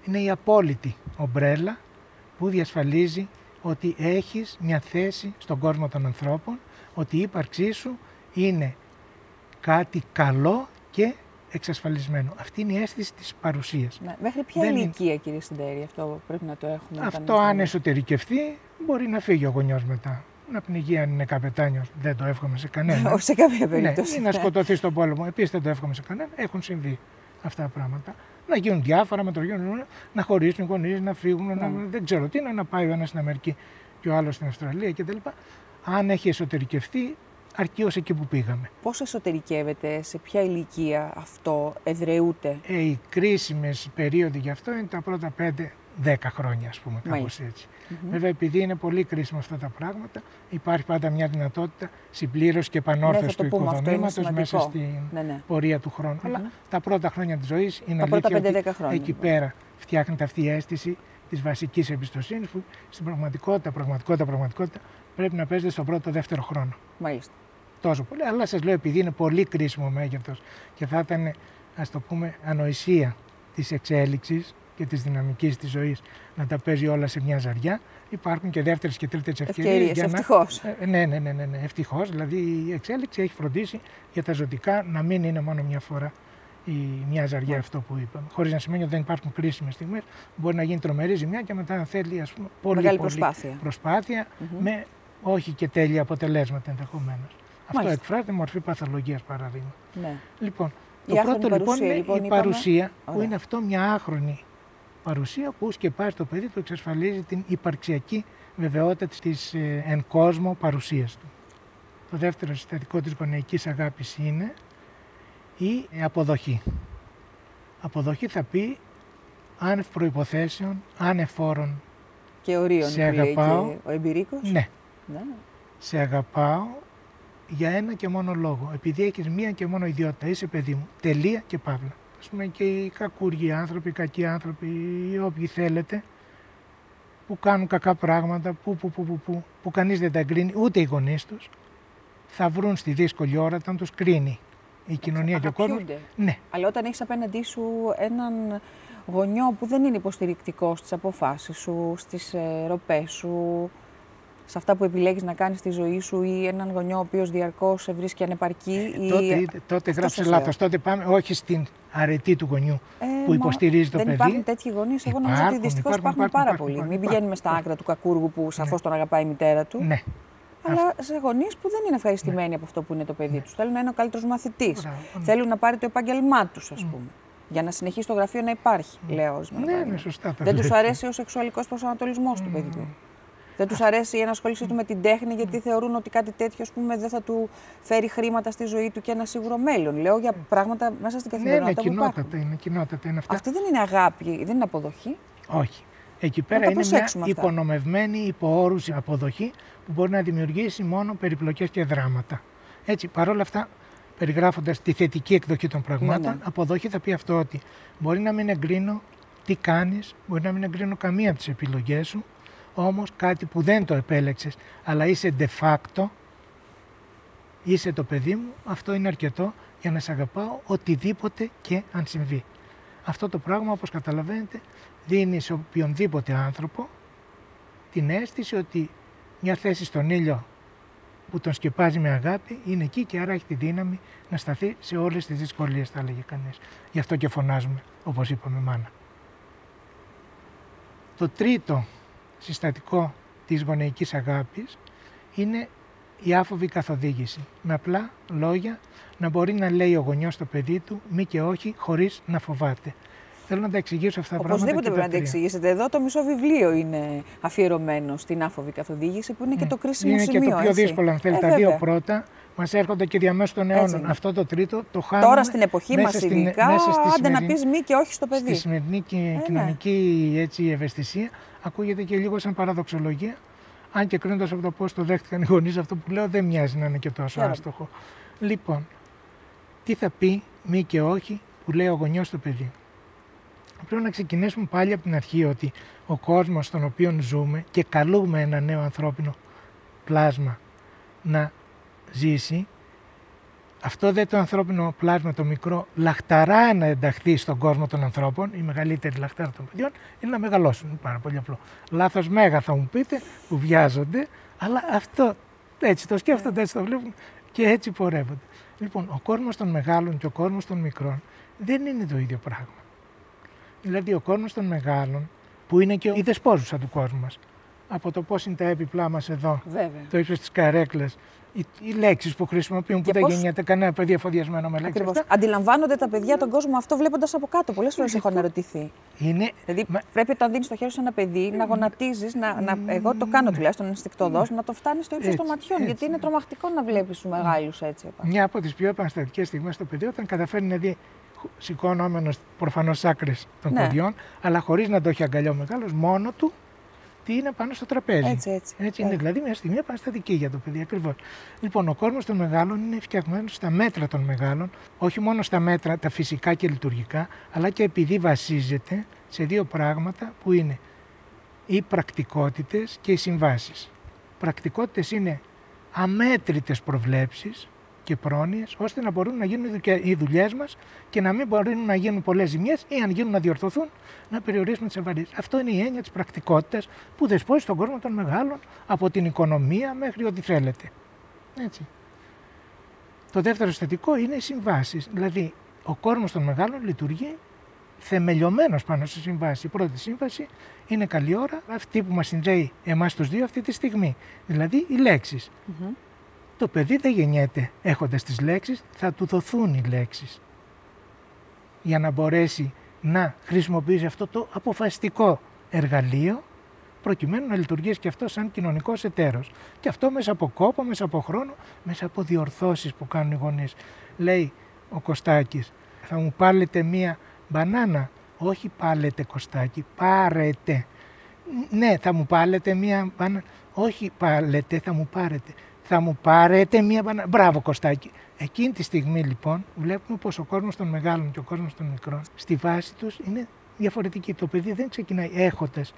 είναι η απόλυτη ομπρέλα που διασφαλίζει ότι έχεις μια θέση στον κόσμο των ανθρώπων, ότι η ύπαρξή σου είναι κάτι καλό και εξασφαλισμένο. Αυτή είναι η αίσθηση της παρουσίας. Ναι. Μέχρι ποια ηλικία, κύριε Σιδέρη, αυτό πρέπει να το έχουμε? Αυτό αν εσωτερικευτεί μπορεί να φύγει ο γονιός μετά. Να πνιγεί αν είναι καπετάνιος, δεν το εύχομαι σε κανένα. Όχι σε κάποια περίπτωση. Ναι, ή να σκοτωθεί στον πόλεμο, επίσης δεν το εύχομαι σε κανένα. Έχουν συμβεί αυτά τα πράγματα. Να γίνουν διάφορα, να χωρίσουν οι γονείς, να φύγουν, δεν ξέρω τι, να πάει ο ένας στην Αμερική και ο άλλος στην Αυστραλία κτλ. Αν έχει εσωτερικευτεί, αρκεί ως εκεί που πήγαμε. Πώς εσωτερικεύεται, σε ποια ηλικία αυτό εδραιούται? Οι κρίσιμες περίοδοι γι' αυτό είναι τα πρώτα 5-10 χρόνια, ας πούμε, κάπως έτσι. Βέβαια, επειδή είναι πολύ κρίσιμα αυτά τα πράγματα, υπάρχει πάντα μια δυνατότητα συμπλήρωση και επανόρθωση του οικοδομήματος μέσα στην πορεία του χρόνου. Αλλά τα πρώτα χρόνια της ζωής είναι αλήθεια ότι εκεί πέρα φτιάχνεται αυτή η αίσθηση της βασικής εμπιστοσύνης που στην πραγματικότητα πρέπει να παίζεται στον πρώτο-δεύτερο χρόνο. Μάλιστα. Τόσο πολύ. Αλλά σας λέω, επειδή είναι πολύ κρίσιμο μέγεθος και θα ήταν, ας το πούμε, ανοησία της εξέλιξης και της δυναμικής της ζωής να τα παίζει όλα σε μια ζαριά, υπάρχουν και δεύτερες και τρίτες ευκαιρίες. Ευτυχώς. Ναι, ευτυχώς. Δηλαδή η εξέλιξη έχει φροντίσει για τα ζωτικά να μην είναι μόνο μια φορά μια ζαριά αυτό που είπαμε. Χωρίς να σημαίνει ότι δεν υπάρχουν κρίσιμες στιγμές. Μπορεί να γίνει τρομερή ζημιά και μετά να θέλει, ας πούμε, πολύ προσπάθεια με όχι και τέλεια αποτελέσματα ενδεχομένως. Αυτό εκφράζεται μορφή παθολογίας, παράδειγμα. Ναι. Λοιπόν, το πρώτο λοιπόν είναι η παρουσία, που είναι αυτό μια άχρονη παρουσία που σκεπάζει το παιδί, του εξασφαλίζει την υπαρξιακή βεβαιότητα της εν κόσμο παρουσίας του. Το δεύτερο συστατικό της γονεϊκής αγάπης είναι η αποδοχή. Αποδοχή θα πει άνευ προϋποθέσεων, άνευ όρων. Και ορίων, σε αγαπάω. Και ο εμπειρίκος. Ναι. Σε αγαπάω για ένα και μόνο λόγο. Επειδή έχεις μία και μόνο ιδιότητα, είσαι παιδί μου. Τελεία και παύλα. Ας πούμε και οι κακούργοι άνθρωποι, οι κακοί άνθρωποι, οι όποιοι θέλετε, που κάνουν κακά πράγματα, που κανείς δεν τα κρίνει, ούτε οι γονείς τους, θα βρουν στη δύσκολη ώρα όταν τους κρίνει η κοινωνία και ο κόσμος. Ναι. Αλλά όταν έχεις απέναντί σου έναν γονιό που δεν είναι υποστηρικτικός στις αποφάσεις σου, στις ροπές σου, σε αυτά που επιλέγεις να κάνεις στη ζωή σου, ή έναν γονιό ο οποίος διαρκώς σε βρίσκει ανεπαρκή. Τότε γράψε λάθος. Τότε πάμε όχι στην αρετή του γονιού που υποστηρίζει το παιδί. Δεν υπάρχουν τέτοιοι γονείς. Εγώ νομίζω ότι δυστυχώς υπάρχουν πάρα πολλοί. Μην πηγαίνουμε στα άκρα του κακούργου που σαφώς τον αγαπάει η μητέρα του. Ναι. Αλλά σε γονείς που δεν είναι ευχαριστημένοι από αυτό που είναι το παιδί τους. Θέλουν να είναι ο καλύτερος μαθητής. Θέλουν να πάρει το επάγγελμά τους, ας πούμε. Για να συνεχίσει το γραφείο να υπάρχει, λέω ορισμένα. Ναι, σωστά. Δεν τους αρέσει ο σεξουαλικός προσανατολισμός του παιδιού. Δεν τους αρέσει η ενασχόλησή του με την τέχνη, γιατί θεωρούν ότι κάτι τέτοιο, ας πούμε, δεν θα του φέρει χρήματα στη ζωή του και ένα σίγουρο μέλλον. Λέω για πράγματα μέσα στην καθημερινότητα. Είναι κοινότατα είναι αυτά. Αυτό δεν είναι αγάπη, δεν είναι αποδοχή. Όχι. Εκεί πέρα είναι μια υπονομευμένη, υπό όρους αποδοχή που μπορεί να δημιουργήσει μόνο περιπλοκές και δράματα. Έτσι, παρόλα αυτά, περιγράφοντας τη θετική εκδοχή των πραγμάτων, αποδοχή θα πει αυτό ότι μπορεί να μην εγκρίνω τι κάνεις, μπορεί να μην εγκρίνω καμία από τις επιλογές σου, όμως κάτι που δεν το επέλεξες, αλλά είσαι de facto, είσαι το παιδί μου, αυτό είναι αρκετό για να σε αγαπάω οτιδήποτε και αν συμβεί. Αυτό το πράγμα, όπως καταλαβαίνετε, δίνει σε οποιονδήποτε άνθρωπο την αίσθηση ότι μια θέση στον ήλιο που τον σκεπάζει με αγάπη είναι εκεί και άρα έχει τη δύναμη να σταθεί σε όλες τις δυσκολίες, θα έλεγε κανείς. Γι' αυτό και φωνάζουμε, όπως είπαμε, μάνα. Το τρίτο συστατικό της γονεϊκής αγάπης είναι η άφοβη καθοδήγηση. Με απλά λόγια να μπορεί να λέει ο γονιός στο παιδί του μη και όχι χωρίς να φοβάται. Θέλω να τα εξηγήσω αυτά τα πράγματα. Οπωσδήποτε πρέπει να τα εξηγήσετε. Εδώ το μισό βιβλίο είναι αφιερωμένο στην άφοβη καθοδήγηση, που είναι και το κρίσιμο σημείο. Είναι και το πιο δύσκολο, αν θέλετε. Τα δύο πρώτα μας έρχονται και διαμέσου των αιώνων. Αυτό το τρίτο το χάνουμε. Τώρα στην εποχή μας, ειδικά, άντε να πεις μη και όχι στο παιδί. Στη σημερινή κοινωνική ευαισθησία ακούγεται και λίγο σαν παραδοξολογία. Αν και κρίνοντας από το πώς το δέχτηκαν οι γονείς, αυτό που λέω δεν μοιάζει να είναι και τόσο άστοχο. Λοιπόν, τι θα πει μη και όχι που λέει ο γονιός στο παιδί. Πρέπει να ξεκινήσουμε πάλι από την αρχή ότι ο κόσμος στον οποίο ζούμε και καλούμε ένα νέο ανθρώπινο πλάσμα να ζήσει, αυτό το ανθρώπινο πλάσμα το μικρό λαχταρά να ενταχθεί στον κόσμο των ανθρώπων, η μεγαλύτερη λαχτάρα των παιδιών είναι να μεγαλώσουν. Είναι πάρα πολύ απλό. Λάθος μέγα θα μου πείτε, που βιάζονται, αλλά αυτό έτσι το σκέφτονται, έτσι το βλέπουν και έτσι πορεύονται. Λοιπόν, ο κόσμος των μεγάλων και ο κόσμος των μικρών δεν είναι το ίδιο πράγμα. Δηλαδή ο κόσμος των μεγάλων, που είναι και η δεσπόζουσα του κόσμου μας, από το πώς είναι τα έπιπλά μας εδώ, Βέβαια. το ύψος της καρέκλας, οι λέξεις που χρησιμοποιούν, που δεν γεννιέται κανένα παιδί εφοδιασμένο με λέξεις. Ακριβώς. Αντιλαμβάνονται τα παιδιά τον κόσμο αυτό βλέποντας από κάτω. Πολλές φορές έχω αναρωτηθεί. Δηλαδή, πρέπει όταν δίνεις το χέρι σου ένα παιδί να γονατίζεις, εγώ το κάνω τουλάχιστον ενστικτωδώς, να το φτάνεις στο ύψος των ματιών. Γιατί είναι τρομακτικό να βλέπεις τους μεγάλους έτσι. Μια από τις πιο επαναστατικές στιγμές στο παιδί, όταν καταφέρει να δει σηκώνομενος προφανώς άκρες των ποδιών, αλλά χωρίς να το έχει αγκαλιό μεγάλος, μόνο του. Τι είναι πάνω στο τραπέζι. Έτσι είναι δηλαδή μια στιγμή επαναστατική για το παιδί, ακριβώς. Λοιπόν, ο κόσμος των μεγάλων είναι φτιαγμένος στα μέτρα των μεγάλων, όχι μόνο στα μέτρα τα φυσικά και λειτουργικά, αλλά και επειδή βασίζεται σε δύο πράγματα που είναι οι πρακτικότητες και οι συμβάσεις. Πρακτικότητες είναι αμέτρητες προβλέψεις και πρόνοιες, ώστε να μπορούν να γίνουν οι δουλειές μας και να μην μπορούν να γίνουν πολλές ζημιές ή αν γίνουν να διορθωθούν, να περιορίσουμε τις avaries. Αυτό είναι η έννοια της πρακτικότητας που δεσπόζει στον κόσμο των μεγάλων, από την οικονομία μέχρι ό,τι θέλετε. Έτσι. Το δεύτερο συστατικό είναι οι συμβάσεις. Δηλαδή, ο κόσμος των μεγάλων λειτουργεί θεμελιωμένος πάνω στη συμβάση. Η πρώτη σύμβαση είναι καλή ώρα, αυτή που μας συνδέει εμάς τους δύο αυτή τη στιγμή. Δηλαδή, οι λέξεις. Το παιδί δεν γεννιέται έχοντας τις λέξεις, θα του δοθούν οι λέξεις για να μπορέσει να χρησιμοποιήσει αυτό το αποφασιστικό εργαλείο προκειμένου να λειτουργήσει και αυτό σαν κοινωνικός εταίρος. Και αυτό μέσα από κόπο, μέσα από χρόνο, μέσα από διορθώσεις που κάνουν οι γονείς. Λέει ο Κωστάκης, θα μου πάρετε μία μπανάνα. Όχι πάλετε Κωστάκη, πάρετε. Ναι, θα μου πάρετε μία μπανάνα. Όχι πάλετε, θα μου πάρετε. Θα μου πάρετε μία μπανάνα. Μπράβο Κωστάκη. Εκείνη τη στιγμή λοιπόν βλέπουμε πως ο κόσμος των μεγάλων και ο κόσμος των μικρών στη βάση τους είναι διαφορετική. Το παιδί δεν ξεκινάει έχοντας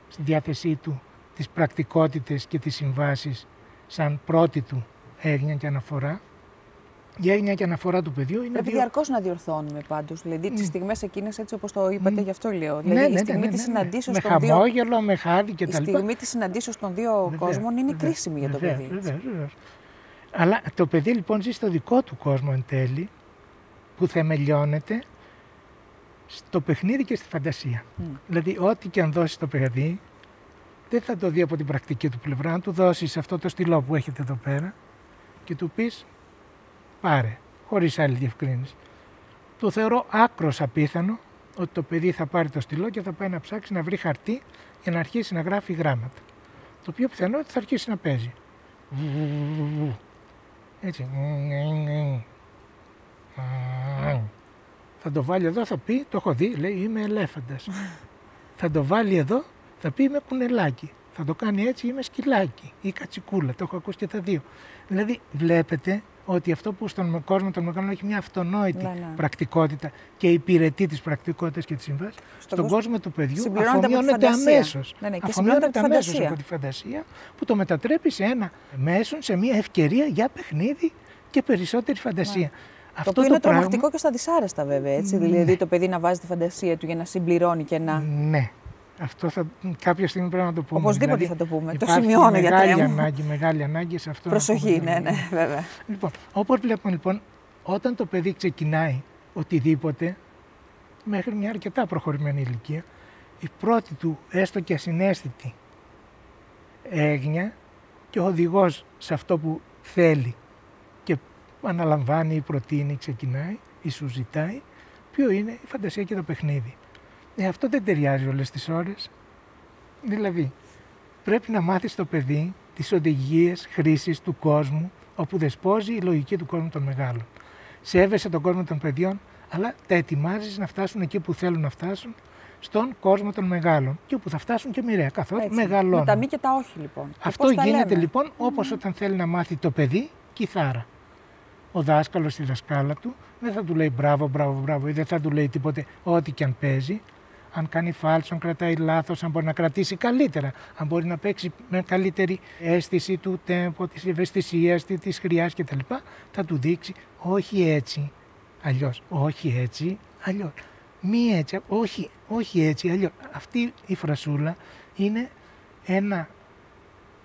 στη διάθεσή του τις πρακτικότητες και τις συμβάσεις σαν πρώτη του έγνοια και αναφορά. Η έγνοια και αναφορά του παιδιού είναι. Πρέπει διαρκώς να διορθώνουμε πάντως. Δηλαδή τις στιγμές εκείνες, έτσι όπως το είπατε, γι' αυτό λέω. Δηλαδή η στιγμή της συναντήσεως των δύο. Με χαμόγελο, με χάδι κτλ. Η στιγμή της συναντήσεως των δύο κόσμων είναι κρίσιμη για το παιδί. Βεβαίως. Αλλά το παιδί λοιπόν ζει στο δικό του κόσμο εν τέλει, που θεμελιώνεται στο παιχνίδι και στη φαντασία. Δηλαδή, ό,τι και αν δώσει το παιδί, δεν θα το δει από την πρακτική του πλευρά. Αν του δώσεις αυτό το στυλό που έχετε εδώ πέρα και του πεις πάρε, χωρίς άλλη διευκρίνηση. Το θεωρώ άκρος απίθανο ότι το παιδί θα πάρει το στυλό και θα πάει να ψάξει να βρει χαρτί για να αρχίσει να γράφει γράμματα. Το πιο πιθανό είναι ότι θα αρχίσει να παίζει. Έτσι. Θα το βάλει εδώ, θα πει, το έχω δει, λέει είμαι ελέφαντας. Θα το βάλει εδώ, θα πει είμαι κουνελάκι. Θα το κάνει έτσι, είμαι σκυλάκι ή κατσικούλα. Το έχω ακούσει και τα δύο. Δηλαδή βλέπετε ότι αυτό που στον κόσμο των μεγάλων έχει μια αυτονόητη πρακτικότητα και υπηρετεί τις πρακτικότητες και τις συμβάσεις, στον κόσμο του παιδιού αφομοιώνεται αμέσως. Αφομοιώνεται αμέσως από τη φαντασία που το μετατρέπει σε ένα μέσον, σε μια ευκαιρία για παιχνίδι και περισσότερη φαντασία. Αυτό το οποίο είναι τρομακτικό και στα δυσάρεστα βέβαια, έτσι. Δηλαδή το παιδί να βάζει τη φαντασία του για να συμπληρώνει κενά. Ναι. Αυτό κάποια στιγμή πρέπει να το πούμε. Οπωσδήποτε δηλαδή, θα το πούμε. Το σημειώνω για μεγάλη ανάγκη σε αυτό. Προσοχή, ναι, βέβαια. Λοιπόν, όπως βλέπουμε λοιπόν, όταν το παιδί ξεκινάει οτιδήποτε, μέχρι μια αρκετά προχωρημένη ηλικία, η πρώτη του, έστω και ασυναίσθητη έγνοια και ο οδηγός σε αυτό που θέλει και αναλαμβάνει ή προτείνει, ξεκινάει ή σου ζητάει, ποιο είναι η φαντασία και το παιχνίδι. Αυτό δεν ταιριάζει όλες τις ώρες. Δηλαδή, πρέπει να μάθεις το παιδί τις οδηγίες χρήσης του κόσμου, όπου δεσπόζει η λογική του κόσμου των μεγάλων. Σέβεσαι τον κόσμο των παιδιών, αλλά τα ετοιμάζεις να φτάσουν εκεί που θέλουν να φτάσουν, στον κόσμο των μεγάλων. Και όπου θα φτάσουν και μοιραία, καθώς μεγαλώνουν. Με τα μη και τα όχι, λοιπόν. Αυτό γίνεται λοιπόν όπως όταν θέλει να μάθει το παιδί κιθάρα. Ο δάσκαλος στη δασκάλα του δεν θα του λέει μπράβο ή δεν θα του λέει τίποτε ό,τι και αν παίζει. Αν κάνει φάλτσο, αν κρατάει λάθος, αν μπορεί να κρατήσει καλύτερα, αν μπορεί να παίξει με καλύτερη αίσθηση του τέμπο, της ευαισθησίας, της χρειάς κτλ. Θα του δείξει όχι έτσι, αλλιώς, όχι έτσι, αλλιώς. Μη έτσι, όχι έτσι, αλλιώς. Αυτή η φρασούλα είναι ένα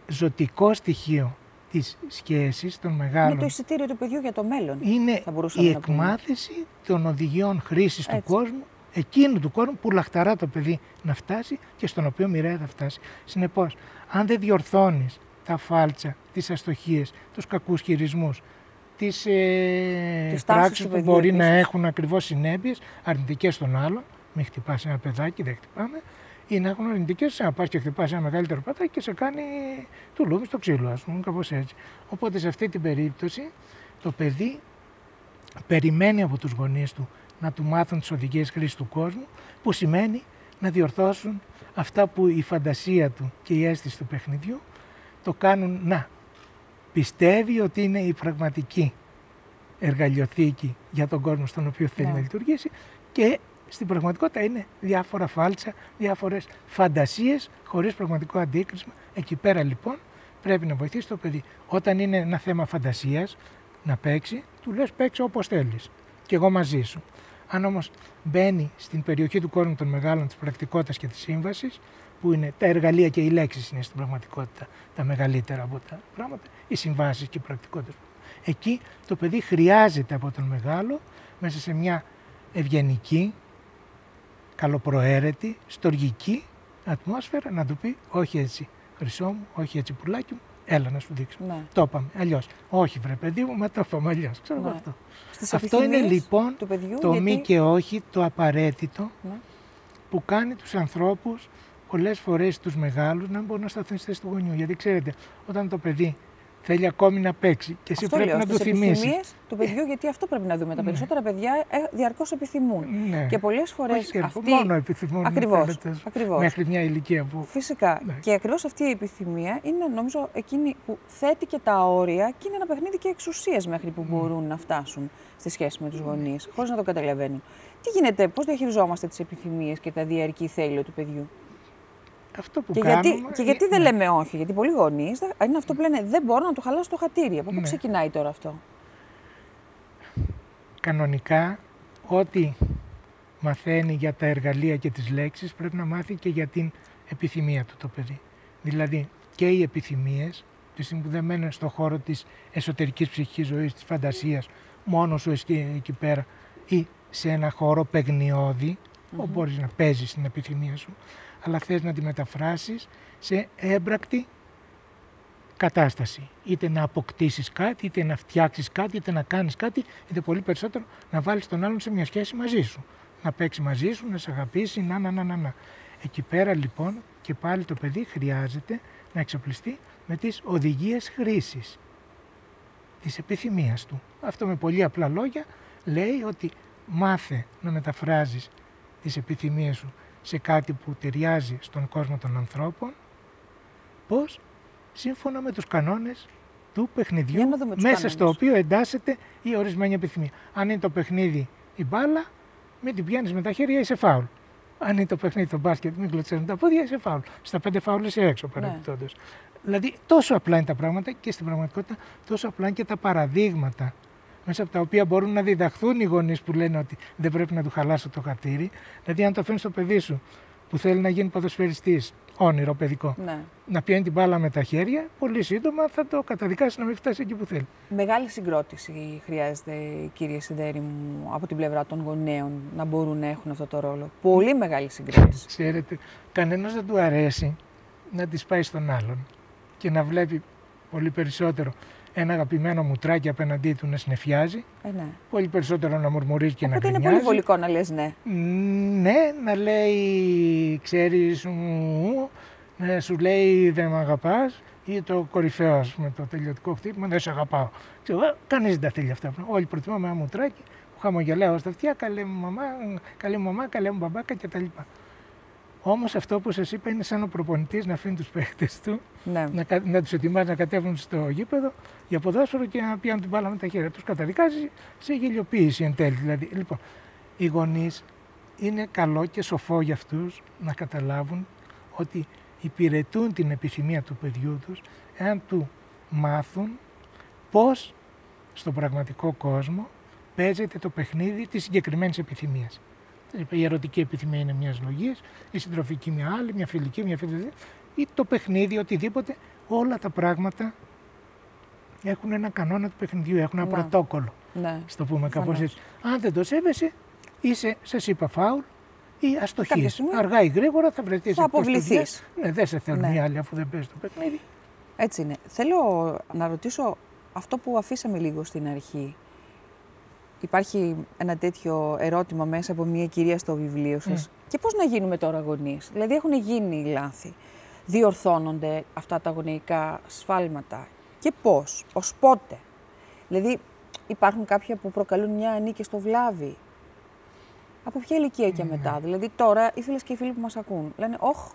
ζωτικό στοιχείο της σχέσης των μεγάλων. Είναι το εισιτήριο του παιδιού για το μέλλον. Είναι η εκμάθηση των οδηγιών χρήσης του κόσμου εκείνου του κόσμου που λαχταρά το παιδί να φτάσει και στον οποίο μοιραία θα φτάσει. Συνεπώς, αν δεν διορθώνεις τα φάλτσα, τις αστοχίες, τους κακούς χειρισμούς, τις πράξεις που μπορεί να έχουν ακριβώς συνέπειες αρνητικές στον άλλον, μην χτυπάς ένα παιδάκι, δεν χτυπάμε, ή να έχουν αρνητικές, να πας και χτυπάς ένα μεγαλύτερο πατάκι και σε κάνει τουλούμι στο ξύλο, ας πούμε, κάπως έτσι. Οπότε σε αυτή την περίπτωση το παιδί περιμένει από τους γονείς του να του μάθουν τις οδηγίες χρήσης του κόσμου, που σημαίνει να διορθώσουν αυτά που η φαντασία του και η αίσθηση του παιχνιδιού το κάνουν να πιστεύει ότι είναι η πραγματική εργαλειοθήκη για τον κόσμο στον οποίο θέλει να λειτουργήσει, και στην πραγματικότητα είναι διάφορα φάλτσα, διάφορες φαντασίες χωρίς πραγματικό αντίκρισμα. Εκεί πέρα λοιπόν πρέπει να βοηθήσει το παιδί. Όταν είναι ένα θέμα φαντασίας να παίξει, του λες παίξε όπως θέλεις και εγώ μαζί σου. Αν όμως μπαίνει στην περιοχή του κόσμου των μεγάλων, της πρακτικότητας και της σύμβασης, που είναι τα εργαλεία και οι λέξεις είναι στην πραγματικότητα τα μεγαλύτερα από τα πράγματα, οι συμβάσεις και οι πρακτικότητες. Εκεί το παιδί χρειάζεται από τον μεγάλο μέσα σε μια ευγενική, καλοπροαίρετη, στοργική ατμόσφαιρα να του πει όχι έτσι χρυσό μου, όχι έτσι πουλάκι μου, έλα να σου δείξω. Ναι. Το είπαμε αλλιώς. Όχι βρε παιδί μου, μα το είπαμε αλλιώς. Ξέρω αυτό. Αυτό είναι λοιπόν το μη και όχι, το απαραίτητο που κάνει τους ανθρώπους πολλές φορές τους μεγάλους να μπορούν να σταθούν στη θέση του γονιού. Γιατί ξέρετε, όταν το παιδί θέλει ακόμη να παίξει και εσύ πρέπει να του θυμίσεις. Επιθυμίες του παιδιού, γιατί αυτό πρέπει να δούμε. Τα περισσότερα παιδιά διαρκώς επιθυμούν. Ναι. Και πολλές φορές. Μόνο επιθυμούν. Ακριβώς. Μέχρι μια ηλικία που. Φυσικά. Ναι. Και ακριβώς αυτή η επιθυμία είναι, νομίζω, εκείνη που θέτει και τα όρια και είναι ένα παιχνίδι και εξουσίας μέχρι που μπορούν να φτάσουν στη σχέση με τους γονείς, χωρίς να το καταλαβαίνουν. Τι γίνεται, πώς διαχειριζόμαστε τις επιθυμίες και τα διαρκή θέλη του παιδιού? Αυτό που κάνουμε, γιατί δεν λέμε όχι, γιατί πολλοί γονείς είναι αυτό που λένε δεν μπορώ να του χαλάσω το χατήρι. Από πού ξεκινάει τώρα αυτό? Κανονικά, ό,τι μαθαίνει για τα εργαλεία και τις λέξεις πρέπει να μάθει και για την επιθυμία του το παιδί. Δηλαδή και οι επιθυμίες, τη στιγμή που δεν μένουν στον χώρο της εσωτερικής ψυχικής ζωής, της φαντασίας, μόνο σου εκεί πέρα ή σε ένα χώρο παιγνιώδη, όπου μπορείς να παίζεις την επιθυμία σου, αλλά θες να τη μεταφράσεις σε έμπρακτη κατάσταση. Είτε να αποκτήσεις κάτι, είτε να φτιάξεις κάτι, είτε να κάνεις κάτι, είτε πολύ περισσότερο να βάλεις τον άλλον σε μια σχέση μαζί σου. Να παίξει μαζί σου, να σε αγαπήσει, να. Εκεί πέρα λοιπόν και πάλι το παιδί χρειάζεται να εξοπλιστεί με τις οδηγίες χρήσης της επιθυμίας του. Αυτό με πολύ απλά λόγια λέει ότι μάθε να μεταφράζεις τις επιθυμίες σου σε κάτι που ταιριάζει στον κόσμο των ανθρώπων, πώς? Σύμφωνα με τους κανόνες του παιχνιδιού, μέσα στο οποίο εντάσσεται η ορισμένη επιθυμία. Αν είναι το παιχνίδι η μπάλα, μην την πιάνεις με τα χέρια, είσαι φάουλ. Αν είναι το παιχνίδι το μπάσκετ, μην κλωτσές με τα πόδια, είσαι φάουλ. Στα 5 φάουλ είσαι έξω παρεμπιπτόντως. Δηλαδή τόσο απλά είναι τα πράγματα και στην πραγματικότητα τόσο απλά είναι και τα παραδείγματα μέσα από τα οποία μπορούν να διδαχθούν οι γονείς που λένε ότι δεν πρέπει να του χαλάσω το χατήρι. Δηλαδή, αν το αφήνεις στο παιδί σου που θέλει να γίνει ποδοσφαιριστής, όνειρο παιδικό, να πιάνει την μπάλα με τα χέρια, πολύ σύντομα θα το καταδικάσει να μην φτάσει εκεί που θέλει. Μεγάλη συγκρότηση χρειάζεται, κύριε Σιδέρη μου, από την πλευρά των γονέων να μπορούν να έχουν αυτό το ρόλο. Πολύ μεγάλη συγκρότηση. Ξέρετε, κανένας δεν του αρέσει να τις πάει στον άλλον και να βλέπει πολύ περισσότερο ένα αγαπημένο μουτράκι απέναντί του να συννεφιάζει, πολύ περισσότερο να μουρμουρίζει και να γκρινιάζει. Είναι πολύ βολικό να λες ναι. Ναι, να λέει, ξέρεις, σου λέει δεν με αγαπάς, ή το κορυφαίο, ας πούμε, το τελειωτικό χτύπημα, δεν σε αγαπάω. Κανείς δεν τα θέλει αυτά. Όλοι προτιμάμε ένα μουτράκι που χαμογελάω στα αυτιά, καλέ μου μαμά, καλέ μου μπαμπάκα κτλ. Όμως αυτό που σας είπα είναι σαν ο προπονητής να αφήνει τους παίχτες του, να τους ετοιμάζει να κατέβουν στο γήπεδο για ποδόσφαιρο και να πιάνουν την μπάλα με τα χέρια. Τους καταδικάζει σε γελιοποίηση εν τέλει. Δηλαδή, λοιπόν, οι γονείς είναι καλό και σοφό για αυτούς να καταλάβουν ότι υπηρετούν την επιθυμία του παιδιού τους εάν του μάθουν πώς στον πραγματικό κόσμο παίζεται το παιχνίδι της συγκεκριμένης επιθυμίας. Η ερωτική επιθυμία είναι μια λογή, η συντροφική μια άλλη, μια φιλική, μια φιλική, ή το παιχνίδι, οτιδήποτε. Όλα τα πράγματα έχουν ένα κανόνα του παιχνιδιού, έχουν ένα πρωτόκολλο. Στο πούμε κάπως έτσι. Αν δεν το σέβεσαι, σας είπα φάουλ, ή αστοχείς. Αργά ή γρήγορα θα βρεθείς. Θα αποβληθείς. Ναι, δεν σε θέλουν οι άλλοι αφού δεν παίζεις το παιχνίδι. Έτσι είναι. Θέλω να ρωτήσω αυτό που αφήσαμε λίγο στην αρχή. Υπάρχει ένα τέτοιο ερώτημα μέσα από μια κυρία στο βιβλίο σας. Και πώς να γίνουμε τώρα γονείς? Δηλαδή έχουν γίνει λάθη. Διορθώνονται αυτά τα γονεϊκά σφάλματα. Και πώς, ως πότε? Δηλαδή υπάρχουν κάποια που προκαλούν μια ανίκη στο βλάβη. Από ποια ηλικία και μετά? Δηλαδή τώρα οι φίλες και οι φίλοι που μας ακούν λένε «Ωχ,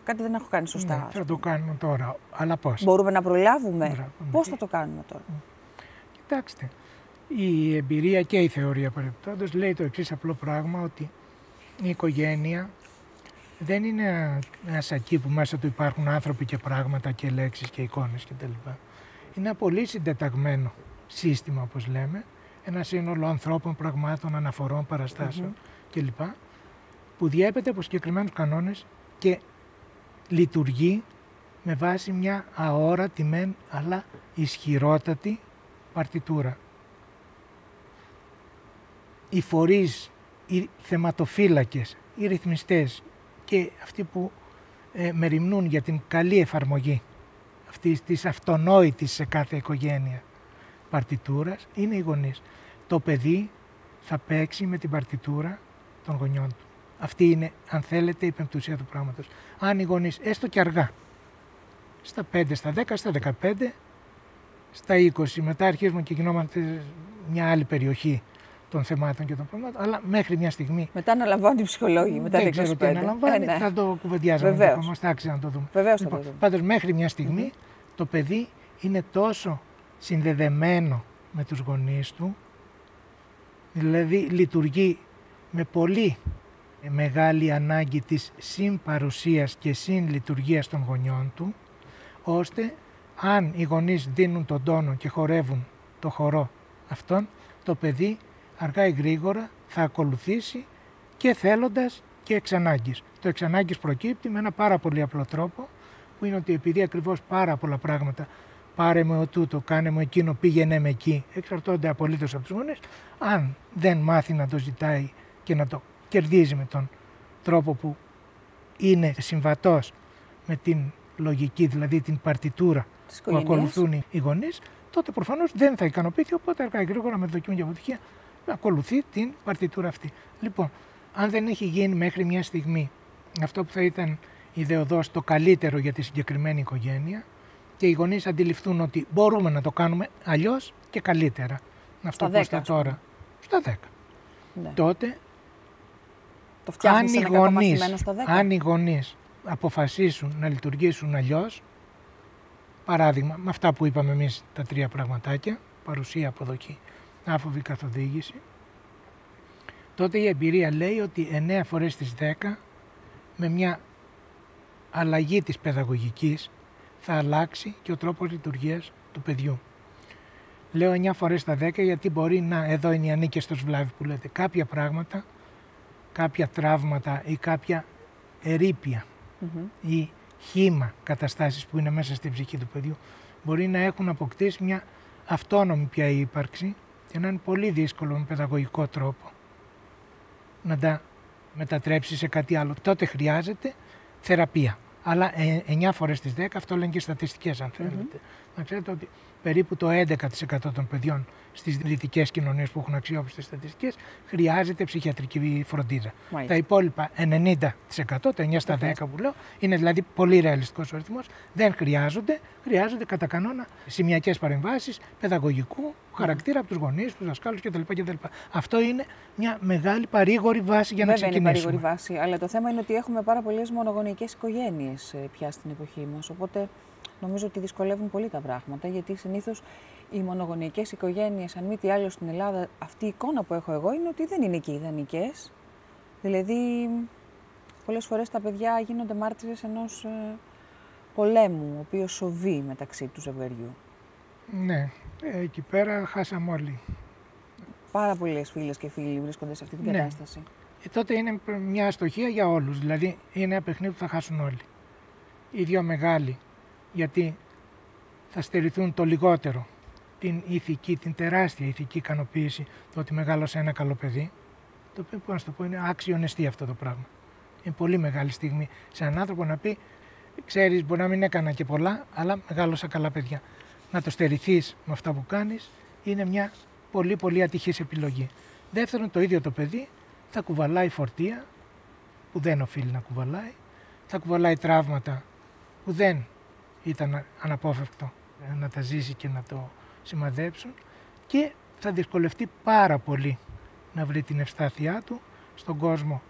κάτι δεν έχω κάνει σωστά». Ναι, θα το κάνουμε τώρα, αλλά πώς? Μπορούμε να προλάβουμε? Πώς θα το κάνουμε τώρα? Κοιτάξτε, η εμπειρία και η θεωρία παρεπτόντως λέει το εξής απλό πράγμα, ότι η οικογένεια δεν είναι ένα σακί που μέσα του υπάρχουν άνθρωποι και πράγματα και λέξεις και εικόνες κτλ. Είναι ένα πολύ συντεταγμένο σύστημα, όπως λέμε, ένα σύνολο ανθρώπων, πραγμάτων, αναφορών, παραστάσεων κλπ. Που διέπεται από συγκεκριμένους κανόνες και λειτουργεί με βάση μια αόρατη μεν αλλά ισχυρότατη παρτιτούρα. Οι φορείς, οι θεματοφύλακες, οι ρυθμιστές και αυτοί που μεριμνούν για την καλή εφαρμογή αυτής της αυτονόητης σε κάθε οικογένεια παρτιτούρας είναι οι γονείς. Το παιδί θα παίξει με την παρτιτούρα των γονιών του. Αυτή είναι, αν θέλετε, η πεμπτουσία του πράγματος. Αν οι γονείς, έστω και αργά, στα 5, στα 10, στα 15, στα 20, μετά αρχίζουμε και γινόμαστε μια άλλη περιοχή των θεμάτων και των πραγμάτων, αλλά μέχρι μια στιγμή. Μετά αναλαμβάνουν οι ψυχολόγοι, μετά δεν ξέρω τι αναλαμβάνει, θα το κουβεντιάζουμε όμως, θα άξιζε να το δούμε. Βεβαίως θα το δούμε. Πάντως μέχρι μια στιγμή το παιδί είναι τόσο συνδεδεμένο με τους γονείς του, δηλαδή λειτουργεί με πολύ μεγάλη ανάγκη της συμπαρουσίας και συλλειτουργίας των γονιών του, ώστε αν οι γονείς δίνουν τον τόνο και χορεύουν το χορό αυτόν, το παιδί αργά ή γρήγορα θα ακολουθήσει και θέλοντας και εξ ανάγκης. Το εξ ανάγκης προκύπτει με ένα πάρα πολύ απλό τρόπο, που είναι ότι επειδή ακριβώς πάρα πολλά πράγματα, πάρε με ο τούτο, κάνε μου εκείνο, πήγαινε με εκεί, εξαρτώνται απολύτως από τους γονείς, αν δεν μάθει να το ζητάει και να το κερδίζει με τον τρόπο που είναι συμβατός με την λογική, δηλαδή την παρτιτούρα που ακολουθούν οι γονείς, τότε προφανώς δεν θα ικανοποιηθεί, οπότε αργά ή γρήγορα με δοκιμή και αποτυχία ακολουθεί την παρτιτούρα αυτή. Λοιπόν, αν δεν έχει γίνει μέχρι μια στιγμή αυτό που θα ήταν ιδεωδώς το καλύτερο για τη συγκεκριμένη οικογένεια και οι γονείς αντιληφθούν ότι μπορούμε να το κάνουμε αλλιώς και καλύτερα, αυτό που είστε τώρα, στα 10, ναι. Τότε το αν οι γονείς αποφασίσουν να λειτουργήσουν αλλιώς, παράδειγμα με αυτά που είπαμε εμείς τα 3 πραγματάκια, παρουσία, αποδοχή, άφοβη καθοδήγηση, τότε η εμπειρία λέει ότι 9 φορές στις 10 με μια αλλαγή της παιδαγωγικής θα αλλάξει και ο τρόπος λειτουργίας του παιδιού. Λέω 9 φορές στα 10 γιατί μπορεί να, εδώ είναι η ανίκη στο σβλάβι που λέτε, κάποια πράγματα, κάποια τραύματα ή κάποια ερείπια ή χύμα καταστάσεις που είναι μέσα στην ψυχή του παιδιού μπορεί να έχουν αποκτήσει μια αυτόνομη πια ύπαρξη και να είναι πολύ δύσκολο με παιδαγωγικό τρόπο να τα μετατρέψει σε κάτι άλλο. Τότε χρειάζεται θεραπεία. Αλλά 9 φορές στις 10, αυτό λένε και οι στατιστικές αν θέλετε. Να ξέρετε ότι περίπου το 11% των παιδιών στις δυτικές κοινωνίες που έχουν αξιόπιστες στατιστικές χρειάζεται ψυχιατρική φροντίδα. Τα υπόλοιπα 90%, τα 9 στα 10 που λέω, είναι δηλαδή πολύ ρεαλιστικός ο αριθμός, δεν χρειάζονται, χρειάζονται κατά κανόνα σημειακές παρεμβάσεις παιδαγωγικού χαρακτήρα από τους γονείς, τους δασκάλους κτλ. Αυτό είναι μια μεγάλη παρήγορη βάση για να ξεκινήσουμε. Είναι παρήγορη βάση, αλλά το θέμα είναι ότι έχουμε πάρα πολλές μονογονεϊκές οικογένειες πια στην εποχή μας. Οπότε νομίζω ότι δυσκολεύουν πολύ τα πράγματα, γιατί συνήθως οι μονογονεϊκές οικογένειες, αν μη τι άλλο στην Ελλάδα, αυτή η εικόνα που έχω εγώ είναι ότι δεν είναι και ιδανικές. Δηλαδή, πολλές φορές τα παιδιά γίνονται μάρτυρες ενός πολέμου, ο οποίος σοβεί μεταξύ του ζευγαριού. Ναι, εκεί πέρα χάσαμε όλοι. Πάρα πολλές φίλες και φίλοι βρίσκονται σε αυτή την κατάσταση. Τότε είναι μια αστοχία για όλους, δηλαδή είναι ένα παιχνίδι που θα χάσουν όλοι. Οι δύο μεγάλοι, γιατί θα στερηθούν το λιγότερο, την ηθική, την τεράστια ηθική ικανοποίηση, το ότι μεγάλωσε ένα καλό παιδί, το οποίο, πώς να το πω, είναι άξιο νεστή αυτό το πράγμα. Είναι πολύ μεγάλη στιγμή σε έναν άνθρωπο να πει, ξέρεις, μπορεί να μην έκανα και πολλά, αλλά μεγάλωσα καλά παιδιά. Να το στερηθείς με αυτά που κάνεις είναι μια πολύ πολύ ατυχής επιλογή. Δεύτερον, το ίδιο το παιδί θα κουβαλάει φορτία που δεν οφείλει να κουβαλάει, θα κουβαλάει τραύματα που δεν ήταν αναπόφευκτο να τα ζήσει και να το σημαδέψουν και θα δυσκολευτεί πάρα πολύ να βρει την ευστάθειά του στον κόσμο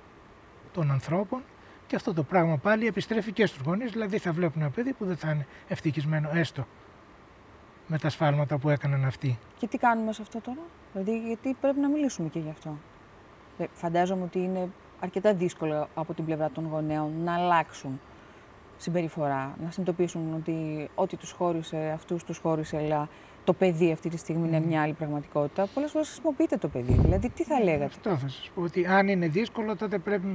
των ανθρώπων και αυτό το πράγμα πάλι επιστρέφει και στους γονείς, δηλαδή θα βλέπουν ένα παιδί που δεν θα είναι ευτυχισμένο έστω με τα σφάλματα που έκαναν αυτοί. Και τι κάνουμε σε αυτό τώρα, δηλαδή γιατί πρέπει να μιλήσουμε και γι' αυτό. Φαντάζομαι ότι είναι αρκετά δύσκολο από την πλευρά των γονέων να αλλάξουν συμπεριφορά, να συνειδητοποιήσουν ότι ό,τι τους χώρισε, αυτούς τους χώρισε, αλλά το παιδί αυτή τη στιγμή είναι μια άλλη πραγματικότητα. Πολλές φορές χρησιμοποιείτε το παιδί. Δηλαδή, τι θα λέγατε? Αυτό θα σας πω, ότι αν είναι δύσκολο, τότε πρέπει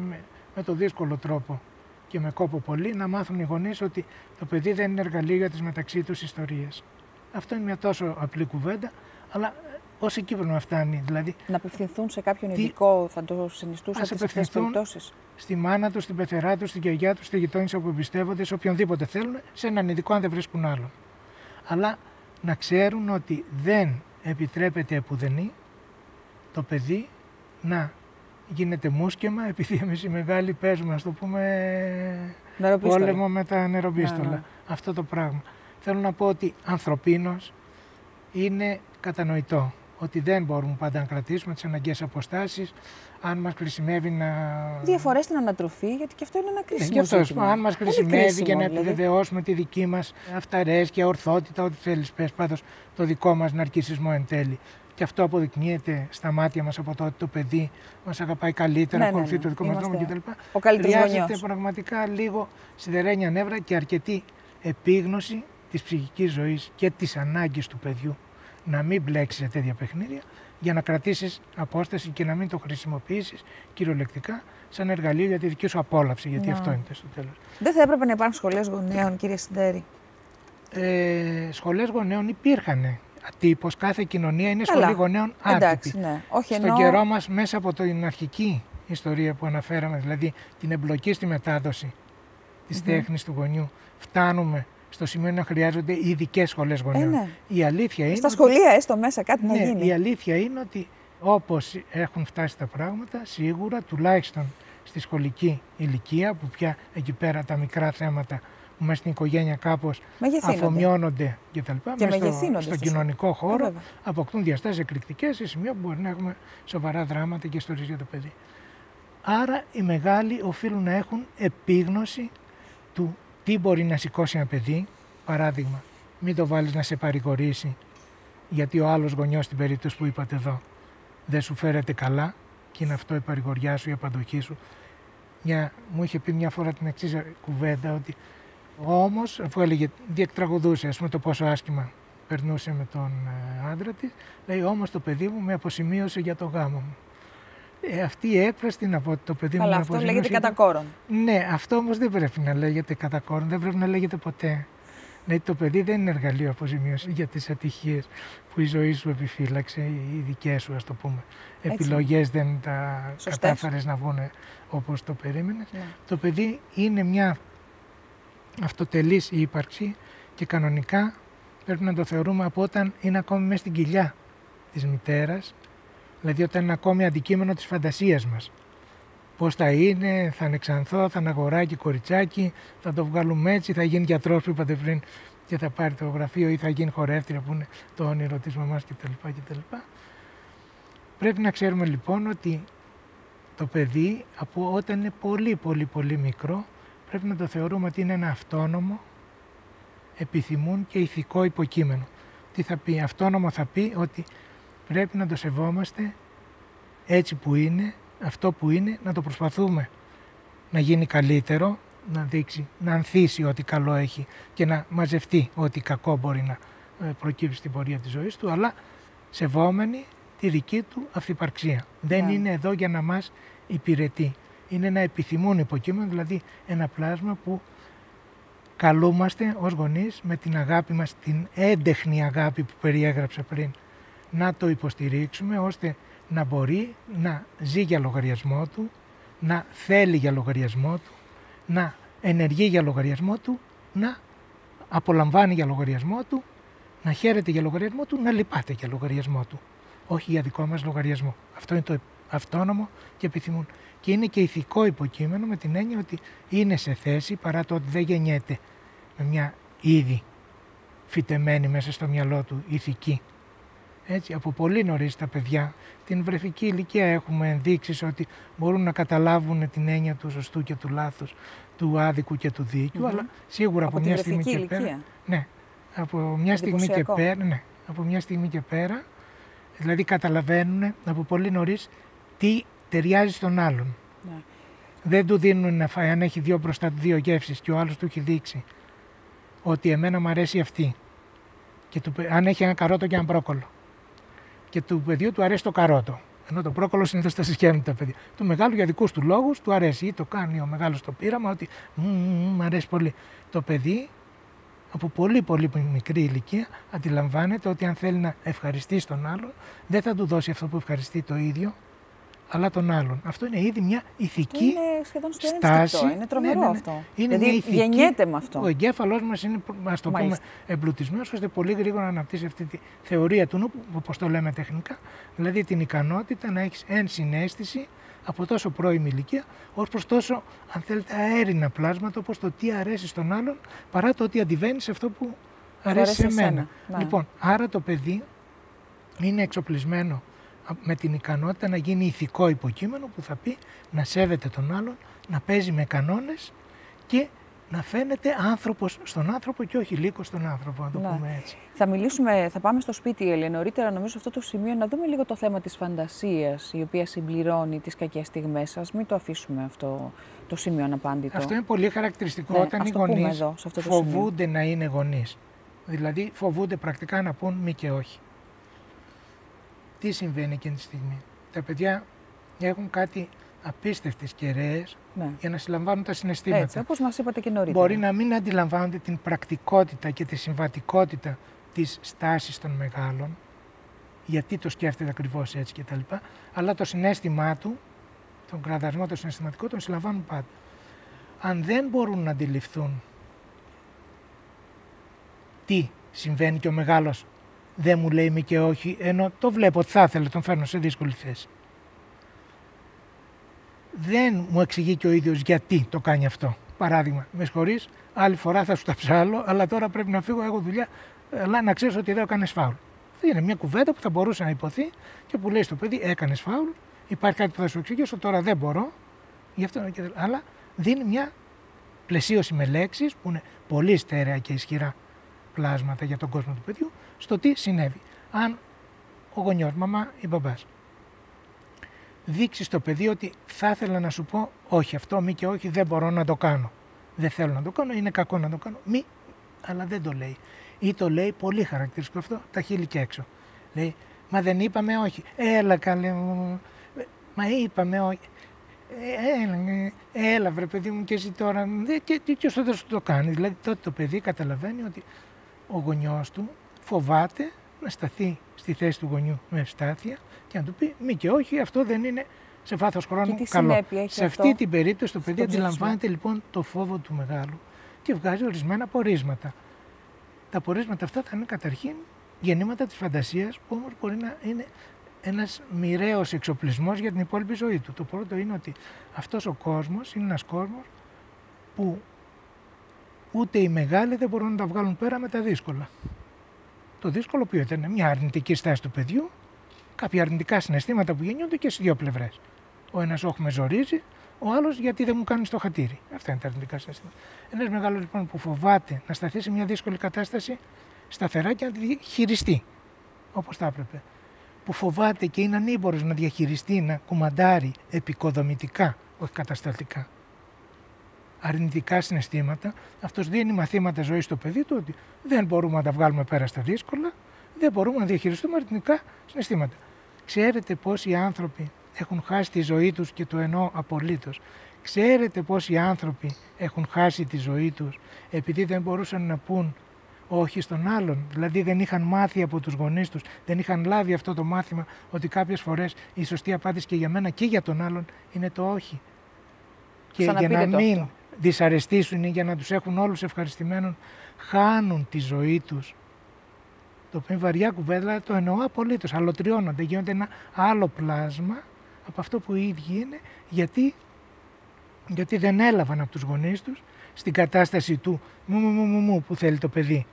με το δύσκολο τρόπο και με κόπο πολύ να μάθουν οι γονείς ότι το παιδί δεν είναι εργαλείο για τις μεταξύ τους ιστορίες. Αυτό είναι μια τόσο απλή κουβέντα, αλλά ως εκεί πρέπει να φτάνει. Δηλαδή, να απευθυνθούν σε κάποιον ειδικό, θα το συνιστούσατε σε αυτές τις περιπτώσεις? Στη μάνα του, στην πεθερά του, στην γιαγιά του, στη γειτόνισσα που εμπιστεύονται, σε οποιονδήποτε θέλουν, σε έναν ειδικό αν δεν βρίσκουν άλλον. Αλλά να ξέρουν ότι δεν επιτρέπεται επουδενή το παιδί να γίνεται μουσκεμα, επειδή εμείς οι μεγάλοι παίζουμε, ας το πούμε, πόλεμο με τα νεροπίστολα. Ναι. Αυτό το πράγμα. Θέλω να πω ότι ανθρωπίνως είναι κατανοητό ότι δεν μπορούμε πάντα να κρατήσουμε τις αναγκαίες αποστάσεις, αν μας χρησιμεύει να... Διαφορές στην ανατροφή, γιατί και αυτό είναι ένα κρίσιμο γι' αυτό, αν μας χρησιμεύει για να επιβεβαιώσουμε τη δική μας αυταρέσκεια, ορθότητα, ό,τι θέλεις πες, πάντως το δικό μας ναρκισσισμό εν τέλει. Και αυτό αποδεικνύεται στα μάτια μας από το ότι το παιδί μας αγαπάει καλύτερα, ακολουθεί το δικό μας δρόμο κτλ. Χρειάζεται πραγματικά λίγο σιδερένια νεύρα και αρκετή επίγνωση της ψυχικής ζωής και της ανάγκης του παιδιού να μην μπλέξεις σε τέτοια παιχνίδια για να κρατήσεις απόσταση και να μην το χρησιμοποιήσεις κυριολεκτικά σαν εργαλείο για τη δική σου απόλαυση, γιατί αυτό είναι στο τέλος. Δεν θα έπρεπε να υπάρχουν σχολές γονέων, κύριε Συντέρη? Σχολές γονέων υπήρχαν. Ατύπως, κάθε κοινωνία είναι σχολή γονέων άτυπη. Εντάξει, ναι. Όχι, στον καιρό μας, μέσα από την αρχική ιστορία που αναφέραμε, δηλαδή την εμπλοκή στη μετάδοση της τέχνης του γονιού, φτάνουμε στο σημείο να χρειάζονται ειδικές σχολές γονέων. Ναι. Η αλήθεια είναι στα σχολεία έστω μέσα κάτι να γίνει. Η αλήθεια είναι ότι όπως έχουν φτάσει τα πράγματα, σίγουρα τουλάχιστον στη σχολική ηλικία, που πια εκεί πέρα τα μικρά θέματα που μέσα στην οικογένεια κάπως αφομοιώνονται κτλ. Στον κοινωνικό χώρο αποκτούν διαστάσεις εκρηκτικές σε σημείο που μπορεί να έχουμε σοβαρά δράματα και ιστορίες για το παιδί. Άρα οι μεγάλοι οφείλουν να έχουν επίγνωση του τι μπορεί να σηκώσει ένα παιδί. Παράδειγμα, μην το βάλεις να σε παρηγορήσει γιατί ο άλλος γονιός, στην περίπτωση που είπατε εδώ, δεν σου φέρεται καλά και είναι αυτό η παρηγοριά σου, η απαντοχή σου. Μου είχε πει μια φορά την εξής κουβέντα, ότι όμως, αφού έλεγε, διεκτραγωδούσε ας πούμε το πόσο άσχημα περνούσε με τον άντρα της, λέει όμως το παιδί μου με αποσημείωσε για το γάμο μου. Αυτή η έκφραση, τι να πω, το παιδί μου με αποσημείωσε. Αυτό λέγεται κατά κόρον. Ναι, αυτό όμως δεν πρέπει να λέγεται κατά κόρον, δεν πρέπει να λέγεται ποτέ. Ναι, το παιδί δεν είναι εργαλείο αποζημίωση για τις ατυχίες που η ζωή σου επιφύλαξε, οι δικές σου, ας το πούμε. Επιλογές δεν τα κατάφερες να βγουν όπως το περίμενες. Ναι. Το παιδί είναι μια αυτοτελής ύπαρξη και κανονικά πρέπει να το θεωρούμε από όταν είναι ακόμη μέσα στην κοιλιά της μητέρας, δηλαδή όταν είναι ακόμη αντικείμενο της φαντασίας μας. Πώς θα είναι, θα είναι ξανθό, θα είναι αγοράκι, κοριτσάκι, θα το βγάλουμε έτσι, θα γίνει γιατρός που είπατε πριν και θα πάρει το γραφείο ή θα γίνει χορεύτρια που είναι το όνειρο της μαμάς κτλ. Πρέπει να ξέρουμε λοιπόν ότι το παιδί από όταν είναι πολύ μικρό πρέπει να το θεωρούμε ότι είναι ένα αυτόνομο, επιθυμούν και ηθικό υποκείμενο. Τι θα πει? Αυτόνομο θα πει ότι πρέπει να το σεβόμαστε έτσι που είναι, αυτό που είναι, να το προσπαθούμε να γίνει καλύτερο, να δείξει, να ανθίσει ό,τι καλό έχει και να μαζευτεί ό,τι κακό μπορεί να προκύψει στην πορεία της ζωής του, αλλά σεβόμενοι τη δική του αυθυπαρξία. Δεν είναι εδώ για να μας υπηρετεί. Είναι ένα επιθυμούν υποκείμενο, δηλαδή ένα πλάσμα που καλούμαστε ως γονείς με την αγάπη μας, την έντεχνη αγάπη που περιέγραψα πριν, να το υποστηρίξουμε ώστε να μπορεί να ζει για λογαριασμό του, να θέλει για λογαριασμό του, να ενεργεί για λογαριασμό του, να απολαμβάνει για λογαριασμό του, να χαίρεται για λογαριασμό του, να λυπάται για λογαριασμό του. Όχι για δικό μας λογαριασμό. Αυτό είναι το αυτόνομο και επιθυμούν. Και είναι και ηθικό υποκείμενο με την έννοια ότι είναι σε θέση, παρά το ότι δεν γεννιέται με μια ήδη φυτεμένη μέσα στο μυαλό του ηθική. Έτσι, από πολύ νωρίς τα παιδιά, την βρεφική ηλικία έχουμε ενδείξεις ότι μπορούν να καταλάβουν την έννοια του σωστού και του λάθους, του άδικου και του δίκαιου, αλλά σίγουρα από μια στιγμή και πέρα. Ναι, από μια στιγμή και πέρα, ναι, από μια στιγμή και πέρα, δηλαδή καταλαβαίνουν από πολύ νωρίς τι ταιριάζει στον άλλον. Ναι. Δεν του δίνουν να φάει, αν έχει μπροστά του δύο γεύσεις και ο άλλος του έχει δείξει ότι εμένα μου αρέσει αυτή. Και αν έχει ένα καρότο και ένα μπρόκολο. Και του παιδιού του αρέσει το καρότο. Ενώ το μπρόκολο συνήθως τα συγχαίρουν τα παιδιά. Του μεγάλου για δικούς του λόγους του αρέσει. Ή το κάνει ο μεγάλος το πείραμα ότι μου αρέσει πολύ. Το παιδί από πολύ μικρή ηλικία αντιλαμβάνεται ότι αν θέλει να ευχαριστήσει τον άλλον, δεν θα του δώσει αυτό που ευχαριστεί το ίδιο, αλλά τον άλλον. Αυτό είναι ήδη μια ηθική είναι σχεδόν στο στάση. Είναι τρομερό αυτό. Είναι δηλαδή ηθική, γεννιέται με αυτό. Ο εγκέφαλός μας είναι, ας το πούμε, εμπλουτισμένος ώστε πολύ γρήγορα να αναπτύσσει αυτή τη θεωρία του νου, όπως το λέμε τεχνικά, δηλαδή την ικανότητα να έχεις ενσυναίσθηση από τόσο πρώιμη ηλικία, ως προς τόσο, αν θέλετε, αέρινα πλάσματα, όπως το τι αρέσει στον άλλον, παρά το ότι αντιβαίνει σε αυτό που αρέσει σε μένα. Ναι. Λοιπόν, άρα το παιδί είναι εξοπλισμένο με την ικανότητα να γίνει ηθικό υποκείμενο που θα πει να σέβεται τον άλλον, να παίζει με κανόνες και να φαίνεται άνθρωπος στον άνθρωπο και όχι λύκος στον άνθρωπο, να το πούμε έτσι. Θα πάμε στο σπίτι, Έλλη, νωρίτερα νομίζω σε αυτό το σημείο να δούμε λίγο το θέμα της φαντασίας, η οποία συμπληρώνει τις κακές στιγμές σας. Μην το αφήσουμε αυτό το σημείο αναπάντητο. Αυτό είναι πολύ χαρακτηριστικό όταν οι γονείς φοβούνται να είναι γονείς. Δηλαδή φοβούνται πρακτικά να πούν μη και όχι. Τι συμβαίνει εκείνη τη στιγμή? Τα παιδιά έχουν κάτι απίστευτες κεραίες για να συλλαμβάνουν τα συναισθήματα. Έτσι, όπως μας είπατε και νωρίτερα. Μπορεί να μην αντιλαμβάνονται την πρακτικότητα και τη συμβατικότητα της στάσης των μεγάλων, γιατί το σκέφτεται ακριβώς έτσι κτλ. Αλλά το συναίσθημά του, τον κραδασμό, το συναισθηματικό, τον συλλαμβάνουν πάντα. Αν δεν μπορούν να αντιληφθούν τι συμβαίνει και ο μεγάλος δεν μου λέει μη και όχι, ενώ το βλέπω ότι θα ήθελε, τον φέρνω σε δύσκολη θέση. Δεν μου εξηγεί και ο ίδιος γιατί το κάνει αυτό. Παράδειγμα, με συγχωρείς, άλλη φορά θα σου τα ψάλω, αλλά τώρα πρέπει να φύγω, έχω δουλειά, αλλά να ξέρεις ότι εδώ έκανες φάουλ. Αυτή είναι μια κουβέντα που θα μπορούσε να υποθεί και που λέει στο παιδί, έκανες φάουλ, υπάρχει κάτι που θα σου εξηγήσω, τώρα δεν μπορώ, γι' αυτό, αλλά δίνει μια πλαισίωση με λέξεις που είναι πολύ στέρεα και ισχυρά πλάσματα για τον κόσμο του παιδιού, στο τι συνέβη. Αν ο γονιός, μαμά ή μπαμπάς, δείξει στο παιδί ότι θα ήθελα να σου πω όχι, αυτό μη και όχι, δεν μπορώ να το κάνω. Δεν θέλω να το κάνω, είναι κακό να το κάνω. Μη, αλλά δεν το λέει. Ή το λέει πολύ χαρακτηριστικό αυτό, τα χείλη και έξω. Λέει, μα δεν είπαμε όχι. Έλα καλέ μου, μα είπαμε όχι. Έλα βρε παιδί μου και εσύ τώρα. Και όσο δεν σου το κάνει. Δηλαδή τότε το παιδί καταλαβαίνει ότι ο γονιός του φοβάται να σταθεί στη θέση του γονιού με ευστάθεια και να του πει μη και όχι, αυτό δεν είναι σε βάθος χρόνου καλό. Σε αυτή την περίπτωση το παιδί αντιλαμβάνεται λοιπόν το φόβο του μεγάλου και βγάζει ορισμένα πορίσματα. Τα πορίσματα αυτά θα είναι καταρχήν γεννήματα της φαντασίας που όμως μπορεί να είναι ένας μοιραίος εξοπλισμός για την υπόλοιπη ζωή του. Το πρώτο είναι ότι αυτός ο κόσμος είναι ένας κόσμος που ούτε οι μεγάλοι δεν μπορούν να τα βγάλουν πέρα με τα δύσκολα. Το δύσκολο ποιο ήταν? Μια αρνητική στάση του παιδιού, κάποια αρνητικά συναισθήματα που γεννιούνται και στις δύο πλευρές. Ο ένας όχι με ζορίζει, ο άλλος γιατί δεν μου κάνει το χατήρι. Αυτά είναι τα αρνητικά συναισθήματα. Ένας μεγάλος λοιπόν που φοβάται να σταθεί σε μια δύσκολη κατάσταση σταθερά και να τη χειριστεί όπως θα έπρεπε. Που φοβάται και είναι ανήμπορος να διαχειριστεί, να κουμαντάρει επικοδομητικά, όχι κατασταλτικά, αρνητικά συναισθήματα, αυτός δίνει μαθήματα ζωής στο παιδί του ότι δεν μπορούμε να τα βγάλουμε πέρα στα δύσκολα, δεν μπορούμε να διαχειριστούμε αρνητικά συναισθήματα. Ξέρετε πόσοι άνθρωποι έχουν χάσει τη ζωή τους, και το εννοώ απολύτως. Ξέρετε πόσοι άνθρωποι έχουν χάσει τη ζωή τους επειδή δεν μπορούσαν να πούν όχι στον άλλον. Δηλαδή δεν είχαν μάθει από τους γονείς τους, δεν είχαν λάβει αυτό το μάθημα ότι κάποιες φορές η σωστή απάντηση και για μένα και για τον άλλον είναι το όχι. Και για να μην δυσαρεστήσουν ή για να τους έχουν όλους ευχαριστημένους, χάνουν τη ζωή τους. Το οποίο είναι βαριά κουβέντα, το εννοώ απολύτως. Αλωτριώνονται, γίνονται ένα άλλο πλάσμα από αυτό που οι ίδιοι είναι, γιατί δεν έλαβαν από τους γονείς τους στην κατάσταση του μου που θέλει το παιδί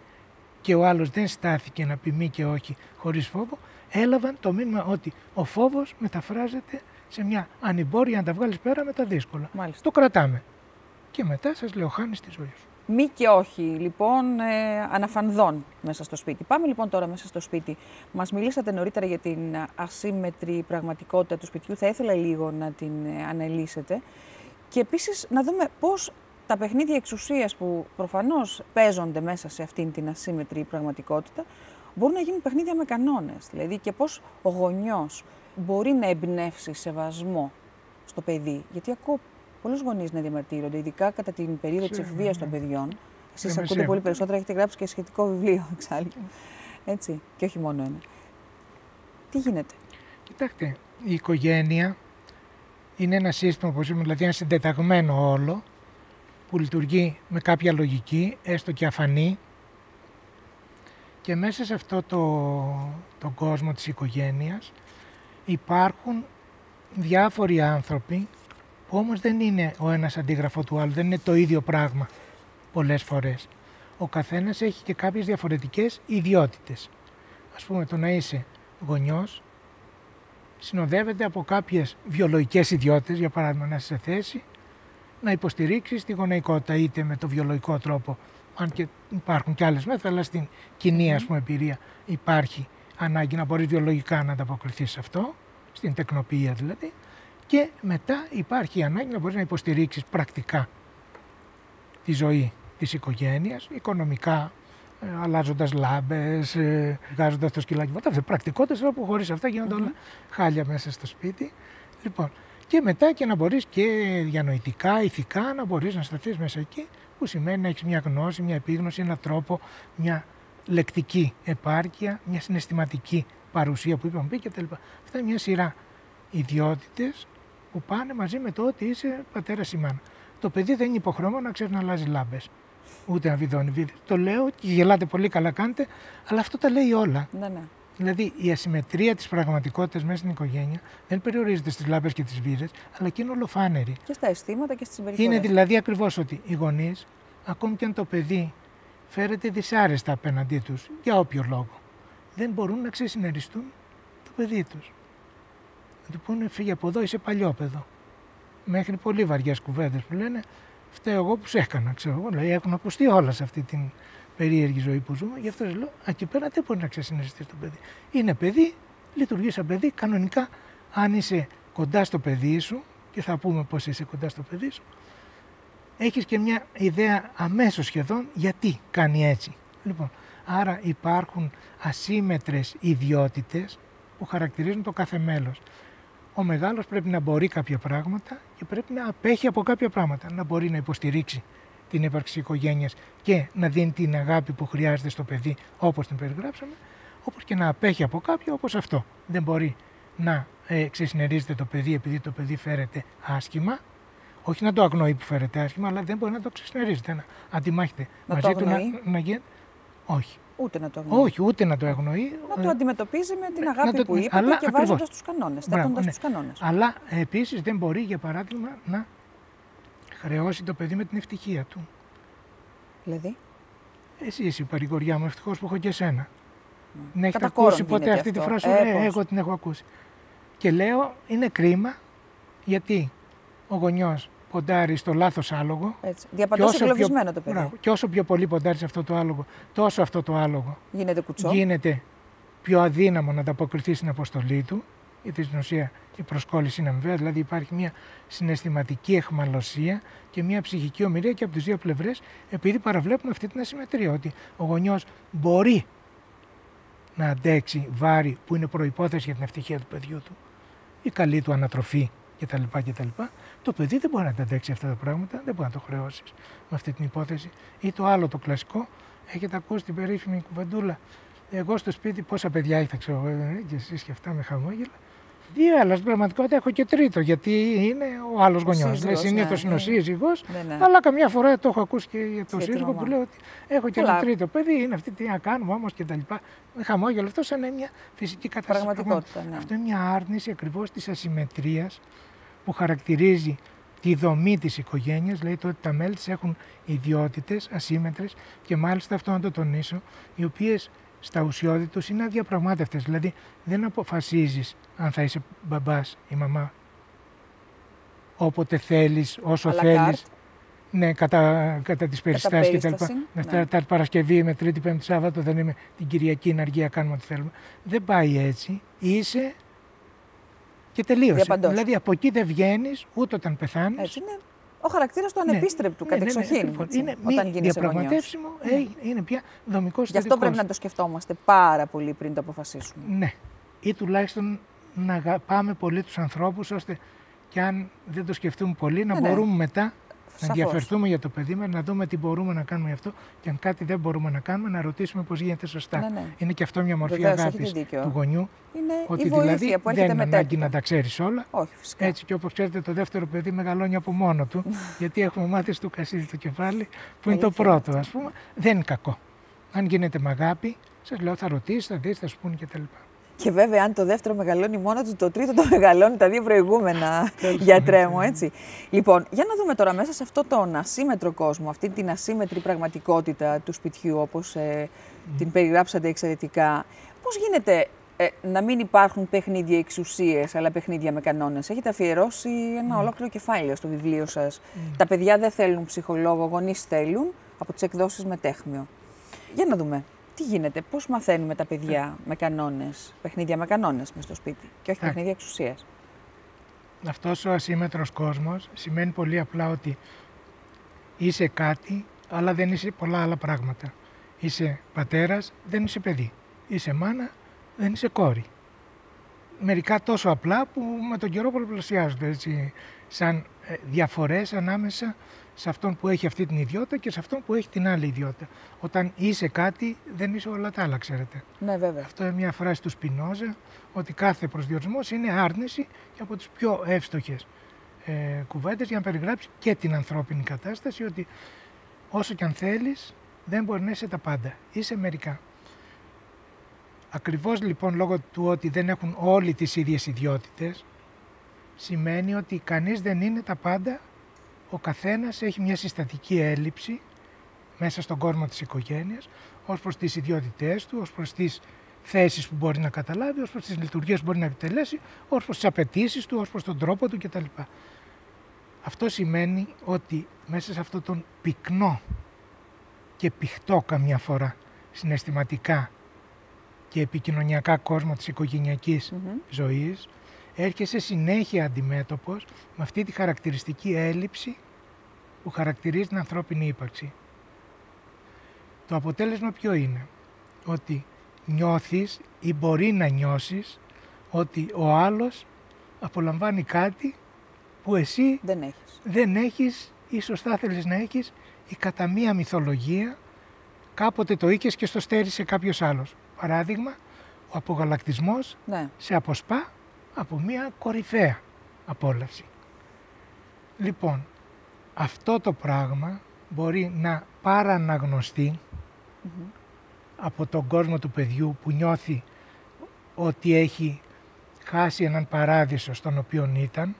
και ο άλλος δεν στάθηκε να πει μη και όχι χωρίς φόβο, έλαβαν το μήνυμα ότι ο φόβος μεταφράζεται σε μια ανημπόρια να τα βγάλεις πέρα με τα δύσκολα. Μάλιστα. Το κρατάμε. Και μετά σας λέω χάνεις τη ζωή σου. Μη και όχι, λοιπόν, αναφανδόν μέσα στο σπίτι. Πάμε λοιπόν τώρα μέσα στο σπίτι. Μας μιλήσατε νωρίτερα για την ασύμμετρη πραγματικότητα του σπιτιού. Θα ήθελα λίγο να την αναλύσετε. Και επίσης να δούμε πώς τα παιχνίδια εξουσίας που προφανώς παίζονται μέσα σε αυτήν την ασύμμετρη πραγματικότητα μπορούν να γίνουν παιχνίδια με κανόνες. Δηλαδή και πώς ο γονιός μπορεί να εμπνεύσει σεβασμό στο παιδί. Γιατί ακούω πολλούς γονείς να διαμαρτύρονται, ειδικά κατά την περίοδο της εφηβείας των παιδιών. Εσείς ακούτε πολύ περισσότερα, έχετε γράψει και σχετικό βιβλίο εξάλλου. Έτσι, και όχι μόνο ένα. Τι γίνεται? Κοιτάξτε, η οικογένεια είναι ένα σύστημα, όπως είπαμε, δηλαδή ένα συντεταγμένο όλο, που λειτουργεί με κάποια λογική, έστω και αφανή. Και μέσα σε αυτό τον κόσμο της οικογένειας υπάρχουν διάφοροι άνθρωποι που όμως δεν είναι ο ένας αντίγραφο του άλλου, δεν είναι το ίδιο πράγμα πολλές φορές. Ο καθένας έχει και κάποιες διαφορετικές ιδιότητες. Ας πούμε, το να είσαι γονιός συνοδεύεται από κάποιες βιολογικές ιδιότητες, για παράδειγμα να είσαι σε θέση να υποστηρίξεις τη γονεϊκότητα είτε με το βιολογικό τρόπο, αν και υπάρχουν και άλλες μέθοδοι, αλλά στην κοινή ας πούμε, εμπειρία υπάρχει ανάγκη να μπορείς βιολογικά να ανταποκριθείς σε αυτό, στην τεκνοποιία δηλαδή, και μετά υπάρχει η ανάγκη να μπορείς να υποστηρίξεις πρακτικά τη ζωή της οικογένειας, οικονομικά, αλλάζοντας λάμπες, βγάζοντας το σκυλάκι. Αυτά πρακτικότητες όπου χωρίς αυτά γίνονται όλα χάλια μέσα στο σπίτι. Λοιπόν, και μετά και να μπορείς και διανοητικά, ηθικά να μπορείς να σταθείς μέσα εκεί, που σημαίνει να έχεις μια γνώση, μια επίγνωση, έναν τρόπο, μια λεκτική επάρκεια, μια συναισθηματική παρουσία που είπαμε πει κτλ. Αυτά είναι μια σειρά ιδιότητες που πάνε μαζί με το ότι είσαι πατέρας ή μάνα. Το παιδί δεν είναι υποχρεωμένο να ξέρει να αλλάζει λάμπες, ούτε να βιδώνει βίδες. Το λέω και γελάτε πολύ, καλά κάνετε, αλλά αυτό τα λέει όλα. Ναι. Δηλαδή η ασυμμετρία της πραγματικότητας μέσα στην οικογένεια δεν περιορίζεται στις λάμπες και τις βίδες, αλλά και είναι ολοφάνερη. Και στα αισθήματα και στις συμπεριφορές. Είναι δηλαδή ακριβώς ότι οι γονείς, ακόμη και αν το παιδί φέρεται δυσάρεστα απέναντί τους, για όποιο λόγο, δεν μπορούν να ξεσυνεριστούν το παιδί τους. Να του πούνε φύγε από εδώ, είσαι παλιόπαιδο. Μέχρι πολύ βαριές κουβέντες που λένε φταίω εγώ που σε έκανα, ξέρω εγώ. Δηλαδή έχουν ακουστεί όλα σε αυτή την περίεργη ζωή που ζούμε. Γι' αυτό σας λέω, εκεί πέρα δεν μπορεί να ξεσυναισθείς το παιδί. Είναι παιδί, λειτουργεί σαν παιδί. Κανονικά, αν είσαι κοντά στο παιδί σου, και θα πούμε πώς είσαι κοντά στο παιδί σου, έχεις και μια ιδέα αμέσως σχεδόν γιατί κάνει έτσι. Λοιπόν, άρα υπάρχουν ασύμμετρες ιδιότητες που χαρακτηρίζουν το κάθε μέλος. Ο μεγάλος πρέπει να μπορεί κάποια πράγματα και πρέπει να απέχει από κάποια πράγματα. Να μπορεί να υποστηρίξει την ύπαρξη οικογένειας και να δίνει την αγάπη που χρειάζεται στο παιδί όπως την περιγράψαμε, όπως και να απέχει από κάποιο όπως αυτό. Δεν μπορεί να ξεσυνερίζεται το παιδί επειδή το παιδί φέρεται άσχημα, όχι να το αγνοεί που φέρεται άσχημα, αλλά δεν μπορεί να το ξεσυνερίζεται, να αντιμάχεται μαζί του να γίνεται. Όχι. Ούτε να το αγνοεί. Όχι, ούτε να το αγνοεί. Να το αντιμετωπίζει με την αγάπη που είπατε και βάζοντας τους κανόνες, θέτοντας τους κανόνες. Αλλά επίσης δεν μπορεί, για παράδειγμα, να χρεώσει το παιδί με την ευτυχία του. Δηλαδή? Εσύ είσαι η παρηγοριά μου, ευτυχώς που έχω και εσένα. Δεν έχετε ακούσει ποτέ αυτή τη φράση? Εγώ την έχω ακούσει. Και λέω, είναι κρίμα, γιατί ο γονιός ποντάρει στο λάθος άλογο. Διαπαντός εγκλωβισμένο το παιδί. Μπράβο, και όσο πιο πολύ ποντάρει σε αυτό το άλογο, τόσο αυτό το άλογο γίνεται κουτσό. Γίνεται πιο αδύναμο να ανταποκριθεί στην αποστολή του, γιατί στην ουσία η προσκόλληση είναι αμοιβαία, δηλαδή υπάρχει μια συναισθηματική αιχμαλωσία και μια ψυχική ομοιρία και από τις δύο πλευρές, επειδή παραβλέπουν αυτή την ασυμμετρία, ότι ο γονιός μπορεί να αντέξει βάρη που είναι προϋπόθεση για την ευτυχία του παιδιού του, η καλή του ανατροφή κτλ. Το παιδί δεν μπορεί να τα αντέξει αυτά τα πράγματα, δεν μπορεί να το χρεώσει με αυτή την υπόθεση. Ή το άλλο το κλασικό, Έχετε ακούσει την περίφημη κουβεντούλα? Εγώ στο σπίτι πόσα παιδιά είχα, ξέρω εγώ, και εσείς και αυτά με χαμόγελα. Δύο, αλλά στην πραγματικότητα έχω και τρίτο, γιατί είναι ο άλλος γονιός. Συνήθως είναι ο σύζυγος, αλλά καμιά φορά το έχω ακούσει και για τον σύζυγο που λέει ότι έχω και ένα τρίτο παιδί, είναι αυτή τι να κάνουμε όμως και τα λοιπά. Με χαμόγελο, αυτό σαν είναι μια φυσική κατάσταση. Αυτό είναι μια άρνηση ακριβώς της ασυμμετρίας που χαρακτηρίζει τη δομή της οικογένειας, δηλαδή το ότι τα μέλη της έχουν ιδιότητες ασύμμετρες και μάλιστα αυτό να το τονίσω, οι οποίες στα ουσιώδη τους είναι αδιαπραγμάτευτες. Δηλαδή δεν αποφασίζεις αν θα είσαι μπαμπάς ή μαμά όποτε θέλεις, όσο θέλεις. Ναι, κατά τις περιστάσεις κτλ. Δευτέρα, Παρασκευή με Τρίτη, Πέμπτη, Σάββατο δεν είμαι την Κυριακή είναι αργία, κάνουμε ό,τι θέλουμε. Δεν πάει έτσι. Είσαι και τελείωσε. Δηλαδή από εκεί δεν βγαίνεις ούτε όταν πεθάνεις. Είναι ο χαρακτήρας του ανεπίστρεπτου, κατεξοχήν. Είναι μη διαπραγματεύσιμο, είναι πια δομικός. Γι' αυτό πρέπει να το σκεφτόμαστε πάρα πολύ πριν το αποφασίσουμε. Ναι. Ή τουλάχιστον να αγαπάμε πολύ τους ανθρώπους, ώστε και αν δεν το σκεφτούμε πολύ, να μπορούμε μετά να ενδιαφερθούμε για το παιδί μας, να δούμε τι μπορούμε να κάνουμε γι' αυτό και αν κάτι δεν μπορούμε να κάνουμε, να ρωτήσουμε πώς γίνεται σωστά. Είναι και αυτό μια μορφή αγάπης του γονιού. Είναι ότι η βοήθεια δηλαδή που δεν είναι ανάγκη να τα ξέρεις όλα. Όχι, φυσικά. Έτσι και όπως ξέρετε, το δεύτερο παιδί μεγαλώνει από μόνο του, γιατί έχουμε μάθει στο κασίδι το κεφάλι, που είναι το πρώτο, ας πούμε. Δεν είναι κακό. Αν γίνεται με αγάπη, σας λέω, θα ρωτήσεις, θα δεις, θα σου πούνε κτλ. Και βέβαια, αν το δεύτερο μεγαλώνει μόνο του, το τρίτο το μεγαλώνει τα δύο προηγούμενα, γιατρέ μου, έτσι. Λοιπόν, για να δούμε τώρα μέσα σε αυτόν τον ασύμετρο κόσμο, αυτή την ασύμετρη πραγματικότητα του σπιτιού, όπως την περιγράψατε εξαιρετικά, πώς γίνεται να μην υπάρχουν παιχνίδια εξουσίες, αλλά παιχνίδια με κανόνες? Έχετε αφιερώσει ένα ολόκληρο κεφάλαιο στο βιβλίο σας. Τα παιδιά δεν θέλουν ψυχολόγο, γονείς θέλουν, από τις εκδόσεις Μετέχμιο. Για να δούμε. Τι γίνεται, πώς μαθαίνουμε τα παιδιά με κανόνες, παιχνίδια με κανόνες μες στο σπίτι και όχι παιχνίδια εξουσίας? Αυτός ο ασύμετρος κόσμος σημαίνει πολύ απλά ότι είσαι κάτι, αλλά δεν είσαι πολλά άλλα πράγματα. Είσαι πατέρας, δεν είσαι παιδί. Είσαι μάνα, δεν είσαι κόρη. Μερικά τόσο απλά που με τον καιρό πολλαπλασιάζονται, έτσι, σαν διαφορές ανάμεσα σε αυτόν που έχει αυτή την ιδιότητα και σε αυτόν που έχει την άλλη ιδιότητα. Όταν είσαι κάτι, δεν είσαι όλα τα άλλα, ξέρετε. Ναι, βέβαια. Αυτό είναι μια φράση του Σπινόζα, ότι κάθε προσδιορισμός είναι άρνηση και από τις πιο εύστοχες κουβέντες για να περιγράψει και την ανθρώπινη κατάσταση, ότι όσο κι αν θέλεις, δεν μπορεί να είσαι τα πάντα. Είσαι μερικά. Ακριβώς λοιπόν λόγω του ότι δεν έχουν όλοι τις ίδιες ιδιότητες, σημαίνει ότι κανείς δεν είναι τα πάντα. Ο καθένας έχει μια συστατική έλλειψη μέσα στον κόσμο της οικογένειας, ως προς τις ιδιότητές του, ως προς τις θέσεις που μπορεί να καταλάβει, ως προς τις λειτουργίες που μπορεί να επιτελέσει, ως προς τις απαιτήσεις του, ως προς τον τρόπο του κτλ. Αυτό σημαίνει ότι μέσα σε αυτόν τον πυκνό και πηχτό καμιά φορά συναισθηματικά και επικοινωνιακά κόσμο της οικογενειακής ζωής, έρχεσαι συνέχεια αντιμέτωπος με αυτή τη χαρακτηριστική έλλειψη που χαρακτηρίζει την ανθρώπινη ύπαρξη. Το αποτέλεσμα ποιο είναι? Ότι νιώθεις ή μπορεί να νιώσεις ότι ο άλλος απολαμβάνει κάτι που εσύ δεν έχεις ή σωστά θέλεις να έχεις, ή κατά μία μυθολογία κάποτε το είχες και στο στέρισε κάποιος άλλος. Παράδειγμα, ο απογαλακτισμός σε αποσπά από μία κορυφαία απόλαυση. Λοιπόν, αυτό το πράγμα μπορεί να παραναγνωστεί από τον κόσμο του παιδιού που νιώθει ότι έχει χάσει έναν παράδεισο στον οποίο ήταν.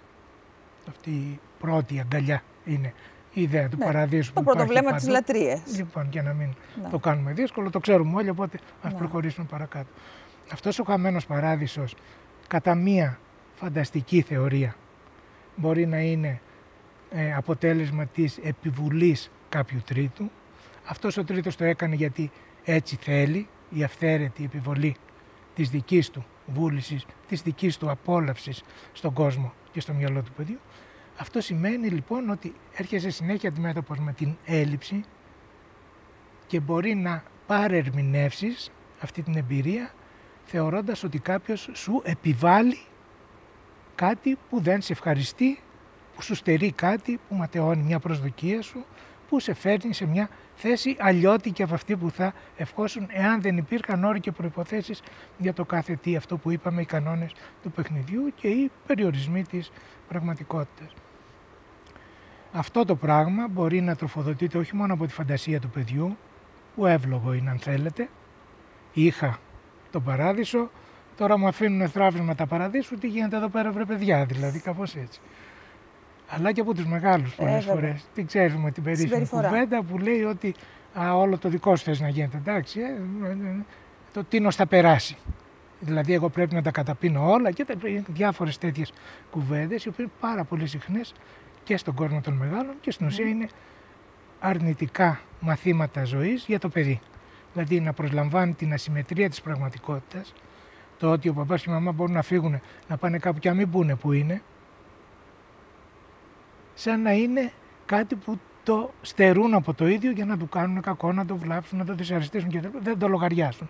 Αυτή η πρώτη αγκαλιά είναι η ιδέα του παραδείσου. Το πρώτο βλέμμα της λατρείας. Λοιπόν, για να μην το κάνουμε δύσκολο, το ξέρουμε όλοι, οπότε ας προχωρήσουμε παρακάτω. Αυτός ο χαμένος παράδεισος, κατά μία φανταστική θεωρία, μπορεί να είναι αποτέλεσμα της επιβουλής κάποιου τρίτου. Αυτός ο τρίτος το έκανε γιατί έτσι θέλει, η αυθαίρετη επιβολή της δικής του βούλησης, της δικής του απόλαυσης στον κόσμο και στο μυαλό του παιδιού. Αυτό σημαίνει λοιπόν ότι έρχεσαι συνέχεια αντιμέτωπος με την έλλειψη και μπορεί να παρερμηνεύσεις αυτή την εμπειρία θεωρώντας ότι κάποιος σου επιβάλλει κάτι που δεν σε ευχαριστεί, που σου στερεί κάτι, που ματαιώνει μια προσδοκία σου, που σε φέρνει σε μια θέση αλλιώτικη από αυτή που θα ευχόσουν εάν δεν υπήρχαν όροι και προϋποθέσεις για το κάθε τι, αυτό που είπαμε, οι κανόνες του παιχνιδιού και οι περιορισμοί της πραγματικότητας. Αυτό το πράγμα μπορεί να τροφοδοτείται όχι μόνο από τη φαντασία του παιδιού, που εύλογο είναι αν θέλετε. Είχα τον παράδεισο, τώρα μου αφήνουν θράψματα παραδείσου, τι γίνεται εδώ πέρα βρε παιδιά, δηλαδή κάπως έτσι. Αλλά και από τους μεγάλους πολλές φορές. Τι ξέρουμε την περίφημη κουβέντα που λέει ότι όλο το δικό σου θες να γίνεται, εντάξει, το τίνος θα περάσει. Δηλαδή εγώ πρέπει να τα καταπίνω όλα και διάφορες τέτοιες κουβέντες, οι οποίες είναι πάρα πολύ συχνές και στον κόσμο των μεγάλων και στην ουσία είναι αρνητικά μαθήματα ζωής για το παιδί. Δηλαδή να προσλαμβάνει την ασυμμετρία της πραγματικότητας, το ότι ο παπάς και η μαμά μπορούν να φύγουν, να πάνε κάπου και να μην πούνε που είναι, σαν να είναι κάτι που το στερούν από το ίδιο για να του κάνουν κακό, να το βλάψουν, να το δυσαρεστήσουν και δεν το λογαριάσουν.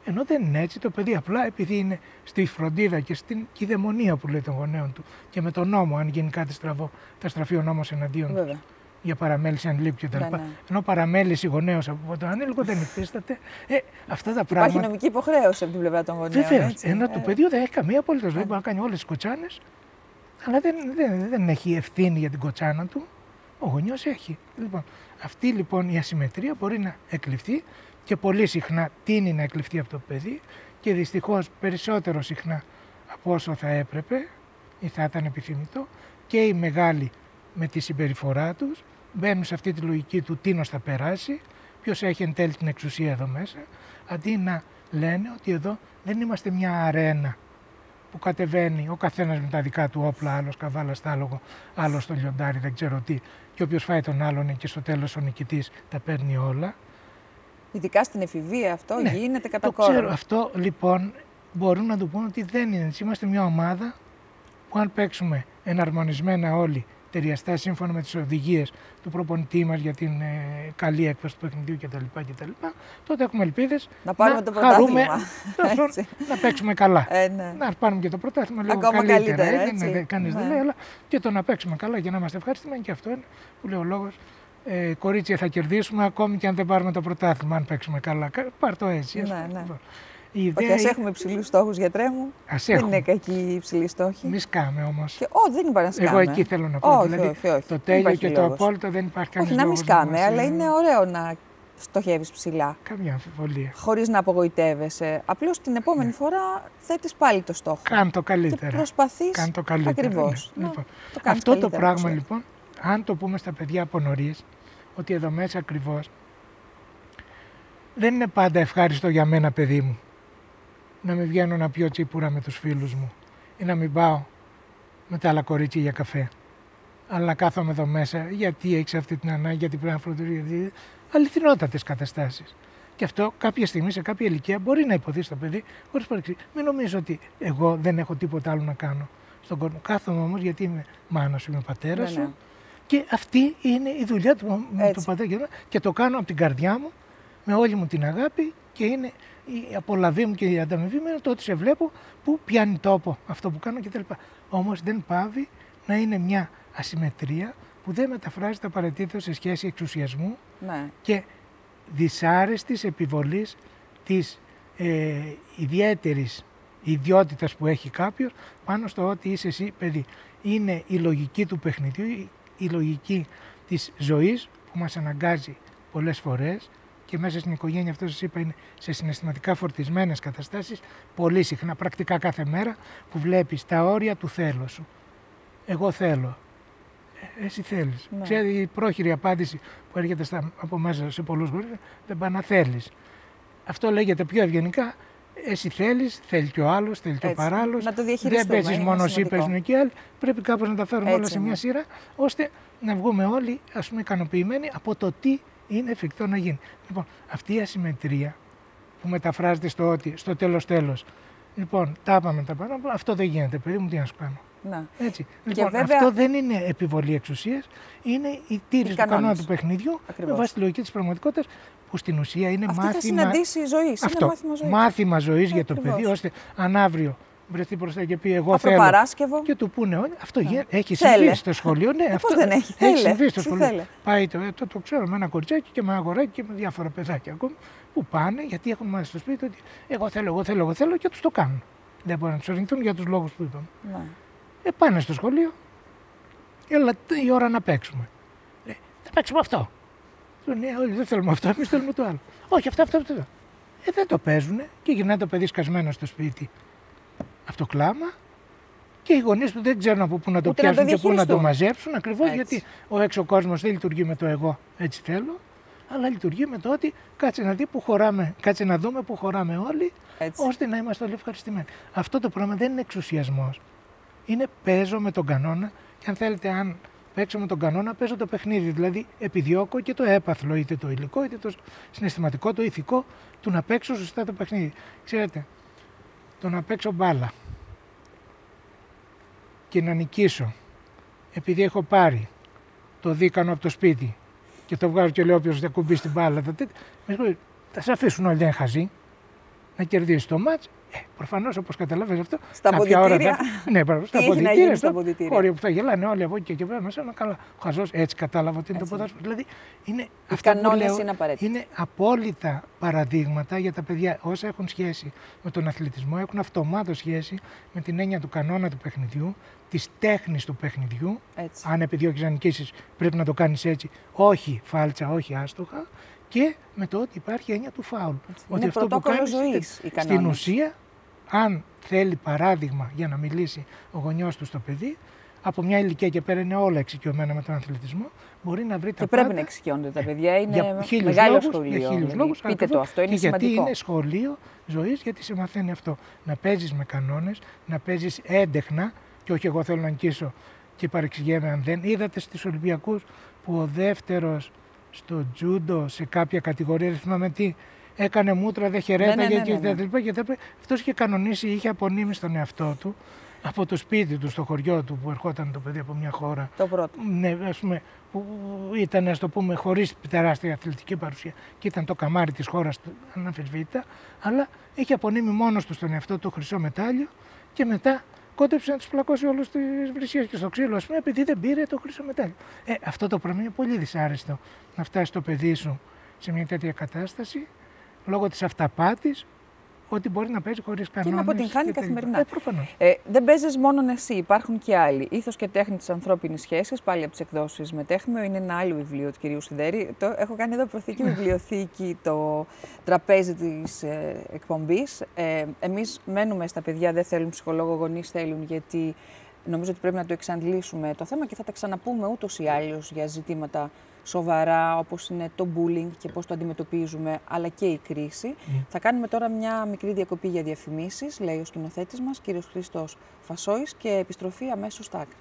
Ενώ δεν είναι έτσι, το παιδί απλά επειδή είναι στη φροντίδα και στην κυδαιμονία που λέει των γονέων του και με τον νόμο, αν γίνει κάτι στραβό, θα στραφεί ο νόμος εναντίον του για παραμέληση ανηλίκου κτλ. Ναι. Ενώ παραμέληση γονέως από τον ανήλικο δεν υφίσταται. Αυτά τα πράγματα. Υπάρχει νομική υποχρέωση από την πλευρά των γονέων. Βεβαίως. Ενώ το παιδί δεν έχει καμία απολύτως ζωή, μπορεί να κάνει όλες τις κοτσάνες, αλλά δεν έχει ευθύνη για την κοτσάνα του. Ο γονιός έχει. Λοιπόν, αυτή λοιπόν η ασυμμετρία μπορεί να εκλειφθεί και πολύ συχνά τείνει να εκλειφθεί από το παιδί και δυστυχώς περισσότερο συχνά από όσο θα έπρεπε ή θα ήταν επιθυμητό και οι μεγάλοι με τη συμπεριφορά τους μπαίνουν σε αυτή τη λογική του τίνος θα περάσει, ποιος έχει εν τέλει την εξουσία εδώ μέσα, αντί να λένε ότι εδώ δεν είμαστε μια αρένα που κατεβαίνει ο καθένας με τα δικά του όπλα, άλλος καβάλα στα άλογο, άλλος στο λιοντάρι, δεν ξέρω τι, και όποιος φάει τον άλλον και στο τέλος ο νικητής τα παίρνει όλα. Ειδικά στην εφηβεία αυτό γίνεται κατά κόρον. Ξέρω, αυτό λοιπόν μπορούν να του πούνε ότι δεν είναι. Είμαστε μια ομάδα που αν παίξουμε εναρμονισμένα όλοι, ταιριαστά σύμφωνα με τις οδηγίες του προπονητή μας για την καλή έκβαση του παιχνιδιού κτλ. Τότε έχουμε ελπίδες να πάρουμε το πρωτάθλημα. Να παίξουμε καλά. Ναι. Να πάρουμε και το πρωτάθλημα λίγο ακόμα καλύτερα. Κανείς δεν λέει, αλλά και το να παίξουμε καλά για να είμαστε ευχαριστημένοι, και αυτό είναι που λέει ο λόγος. Κορίτσια, θα κερδίσουμε ακόμη και αν δεν πάρουμε το πρωτάθλημα, αν παίξουμε καλά. Πάρ' το έτσι. Ναι. Όχι, ας έχουμε υψηλούς στόχους, γιατρέ μου. Δεν είναι κακή η υψηλή στόχη. Μη σκάμε όμως. Δεν υπάρχει να σκάμε. Εγώ εκεί θέλω να πω. Όχι. Το τέλειο και το απόλυτο δεν υπάρχει κανένα λόγος. Όχι, να μη σκάμε, αλλά είναι ωραίο να στοχεύεις ψηλά. Καμιά αμφιβολία. Χωρίς να απογοητεύεσαι. Απλώς την επόμενη φορά θέτεις πάλι το στόχο. Κάν το καλύτερα. Και προσπαθείς ακριβώς. Ναι. Λοιπόν, αυτό το πράγμα λοιπόν, αν το πούμε στα παιδιά από νωρίς, ότι εδώ μέσα ακριβώς δεν είναι πάντα ευχάριστο για μένα, παιδί μου, να μην βγαίνω να πιω τσίπουρα με τους φίλους μου ή να μην πάω με τα άλλα κορίτσια για καφέ. Αλλά να κάθομαι εδώ μέσα γιατί έχεις αυτή την ανάγκη, γιατί πρέπει να φροντίσεις. Αληθινότατες καταστάσεις. Και αυτό κάποια στιγμή, σε κάποια ηλικία, μπορεί να υποθεί το παιδί χωρίς παρεξήγηση. Μην νομίζω ότι εγώ δεν έχω τίποτα άλλο να κάνω στον κόσμο. Κάθομαι όμως γιατί είμαι μάνα σου, είμαι πατέρα σου. Και αυτή είναι η δουλειά του πατέρα και το κάνω από την καρδιά μου, με όλη μου την αγάπη, και είναι η απολαβή μου και η ανταμοιβή μου είναι το ότι σε βλέπω που πιάνει τόπο αυτό που κάνω κτλ. Όμως δεν πάβει να είναι μια ασυμμετρία που δεν μεταφράζεται απαραίτητα σε σχέση εξουσιασμού και δυσάρεστης επιβολής της ιδιαίτερης ιδιότητας που έχει κάποιος πάνω στο ότι είσαι εσύ παιδί. Είναι η λογική του παιχνιδιού, η λογική της ζωής που μας αναγκάζει πολλές φορές, και μέσα στην οικογένεια, αυτό σας είπα, είναι σε συναισθηματικά φορτισμένες καταστάσεις, πολύ συχνά, πρακτικά κάθε μέρα, που βλέπεις τα όρια του θέλω σου. Εγώ θέλω. Εσύ θέλεις. Ξέρετε, η πρόχειρη απάντηση που έρχεται από μέσα σε πολλούς γονείς, δεν πάει να θέλεις. Αυτό λέγεται πιο ευγενικά. Εσύ θέλεις, θέλει και ο άλλος, θέλει και ο παράλληλος. Δεν παίζεις μόνο εσύ, παίζουν και άλλοι. Πρέπει κάπως να τα φέρουμε όλα σε μια σειρά, ώστε να βγούμε όλοι, ας πούμε, ικανοποιημένοι από το τι είναι εφικτό να γίνει. Λοιπόν, αυτή η ασυμμετρία που μεταφράζεται στο ότι στο τέλος. Λοιπόν, τα είπαμε τα πάνω, αυτό δεν γίνεται, παιδί μου, τι να σου κάνω. Έτσι. Λοιπόν, βέβαια, αυτό δεν είναι επιβολή εξουσίας, είναι η τήρηση του κανόνα του παιχνιδιού με βάση τη λογική της πραγματικότητας, που στην ουσία είναι μάθημα ζωής. Αυτό, μάθημα ζωής για το παιδί, ώστε αν αύριο βρεθεί μπροστά και πει εγώ θέλω και του πούνε όλοι, αυτό έχει συμβεί στο σχολείο. Ναι, αυτό δεν έχει. Έχει συμβεί στο σχολείο. Πάει το ξέρω με ένα κοριτσάκι και με ένα αγοράκι και με διάφορα παιδάκια ακόμη που πάνε γιατί έχουν μάθει στο σπίτι ότι εγώ θέλω και τους το κάνουν. Δεν μπορούν να τους αρνηθούν για τους λόγους που είπαμε. Ναι. Πάνε στο σχολείο, έλα η ώρα να παίξουμε. Θα παίξουμε αυτό. Ναι, όλοι δεν θέλουμε αυτό, εμείς θέλουμε το άλλο. Όχι, αυτό. Δεν το παίζουν και γυρνάει το παιδί σκασμένο στο σπίτι από το κλάμα και οι γονείς του δεν ξέρουν από πού να το πιάσουν και πού να το μαζέψουν. Ακριβώς γιατί ο έξω κόσμος δεν λειτουργεί με το εγώ, έτσι θέλω, αλλά λειτουργεί με το ότι κάτσε να δει που χωράμε, κάτσε να δούμε που χωράμε όλοι, ώστε να είμαστε όλοι ευχαριστημένοι. Αυτό το πράγμα δεν είναι εξουσιασμός. Είναι παίζω με τον κανόνα και αν θέλετε, αν παίξω με τον κανόνα, παίζω το παιχνίδι. Δηλαδή, επιδιώκω και το έπαθλο, είτε το υλικό, είτε το συναισθηματικό, το ηθικό, του να παίξω σωστά το παιχνίδι. Ξέρετε, το να παίξω μπάλα και να νικήσω, επειδή έχω πάρει το δίκανο από το σπίτι και το βγάζω και λέω όποιος δεν κουμπίσει την μπάλα, θα σε αφήσουν όλοι, δεν χαζοί, να κερδίσει το μάτς. Προφανώς, όπως καταλαβαίνεις αυτό, στα αποδυτήρια. Ναι, στα αποδυτήρια. Όρια που θα γελάνε όλοι από εκεί και πέρα μέσα. Καλά, ο χαζός έτσι κατάλαβε ότι είναι το ποδόσφαιρο. Δηλαδή, οι κανόνες είναι απαραίτητοι. Είναι απόλυτα παραδείγματα για τα παιδιά. Όσα έχουν σχέση με τον αθλητισμό, έχουν αυτομάτως σχέση με την έννοια του κανόνα του παιχνιδιού, της τέχνης του παιχνιδιού. Έτσι. Αν επιδιώκεις να νικήσεις, πρέπει να το κάνεις έτσι. Όχι φάλτσα, όχι άστοχα. Και με το ότι υπάρχει έννοια του φάουλ. Ότι είναι αυτό που κάνεις ζωής, στην ουσία, αν θέλει παράδειγμα για να μιλήσει ο γονιός του στο παιδί, από μια ηλικία και πέρα είναι όλα εξοικειωμένα με τον αθλητισμό, μπορεί να βρει τα πάντα. Και πρέπει να εξοικειώνονται τα παιδιά, είναι μεγάλο σχολείο. Για χίλιους λόγους, πείτε το, αυτό είναι σημαντικό. Γιατί είναι σχολείο ζωής, γιατί σε μαθαίνει αυτό. Να παίζεις με κανόνες, να παίζεις έντεχνα, και όχι εγώ θέλω να νικήσω και παρεξηγέμαι αν δεν. Είδατε στους Ολυμπιακούς που ο δεύτερος στο τζούντο, σε κάποια κατηγορία, δεν θυμάμαι τι, έκανε μούτρα, δεν χαιρέταγε και αυτός είχε κανονίσει, είχε απονείμει στον εαυτό του από το σπίτι του, στο χωριό του που ερχόταν το παιδί από μια χώρα. Το πρώτο. Ναι, ας πούμε, που ήταν, ας το πούμε, χωρίς τεράστια αθλητική παρουσία και ήταν το καμάρι της χώρας του, αναμφισβήτητα, αλλά είχε απονείμει μόνος του στον εαυτό του χρυσό μετάλλιο και μετά κόντεψε να τους πλακώσει όλους τις βρυσίες και στο ξύλο, ας πούμε, επειδή δεν πήρε το χρυσό μετάλλιο. Αυτό το πράγμα είναι πολύ δυσάρεστο να φτάσει το παιδί σου σε μια τέτοια κατάσταση λόγω της αυταπάτης, ότι μπορεί να παίζει χωρίς κανόνες. Και να αποτυγχάνει καθημερινά. Προφανώς. Δεν παίζεις μόνον εσύ, υπάρχουν και άλλοι. Ήθος και τέχνη της ανθρώπινης σχέσης, πάλι από τις εκδόσεις Μετέχμιο, είναι ένα άλλο βιβλίο του κυρίου Σιδέρη. Έχω κάνει εδώ προθήκη βιβλιοθήκη, το τραπέζι της εκπομπής. Εμείς μένουμε στα παιδιά, δεν θέλουν ψυχολόγο, γονείς θέλουν, γιατί νομίζω ότι πρέπει να το εξαντλήσουμε το θέμα και θα τα ξαναπούμε ούτως ή άλλως για ζητήματα σοβαρά, όπως είναι το bullying και πώς το αντιμετωπίζουμε, αλλά και η κρίση. Θα κάνουμε τώρα μια μικρή διακοπή για διαφημίσεις, λέει ο σκηνοθέτης μας, κύριος Χρήστος Φασόης, και επιστροφή αμέσως στα άκρα.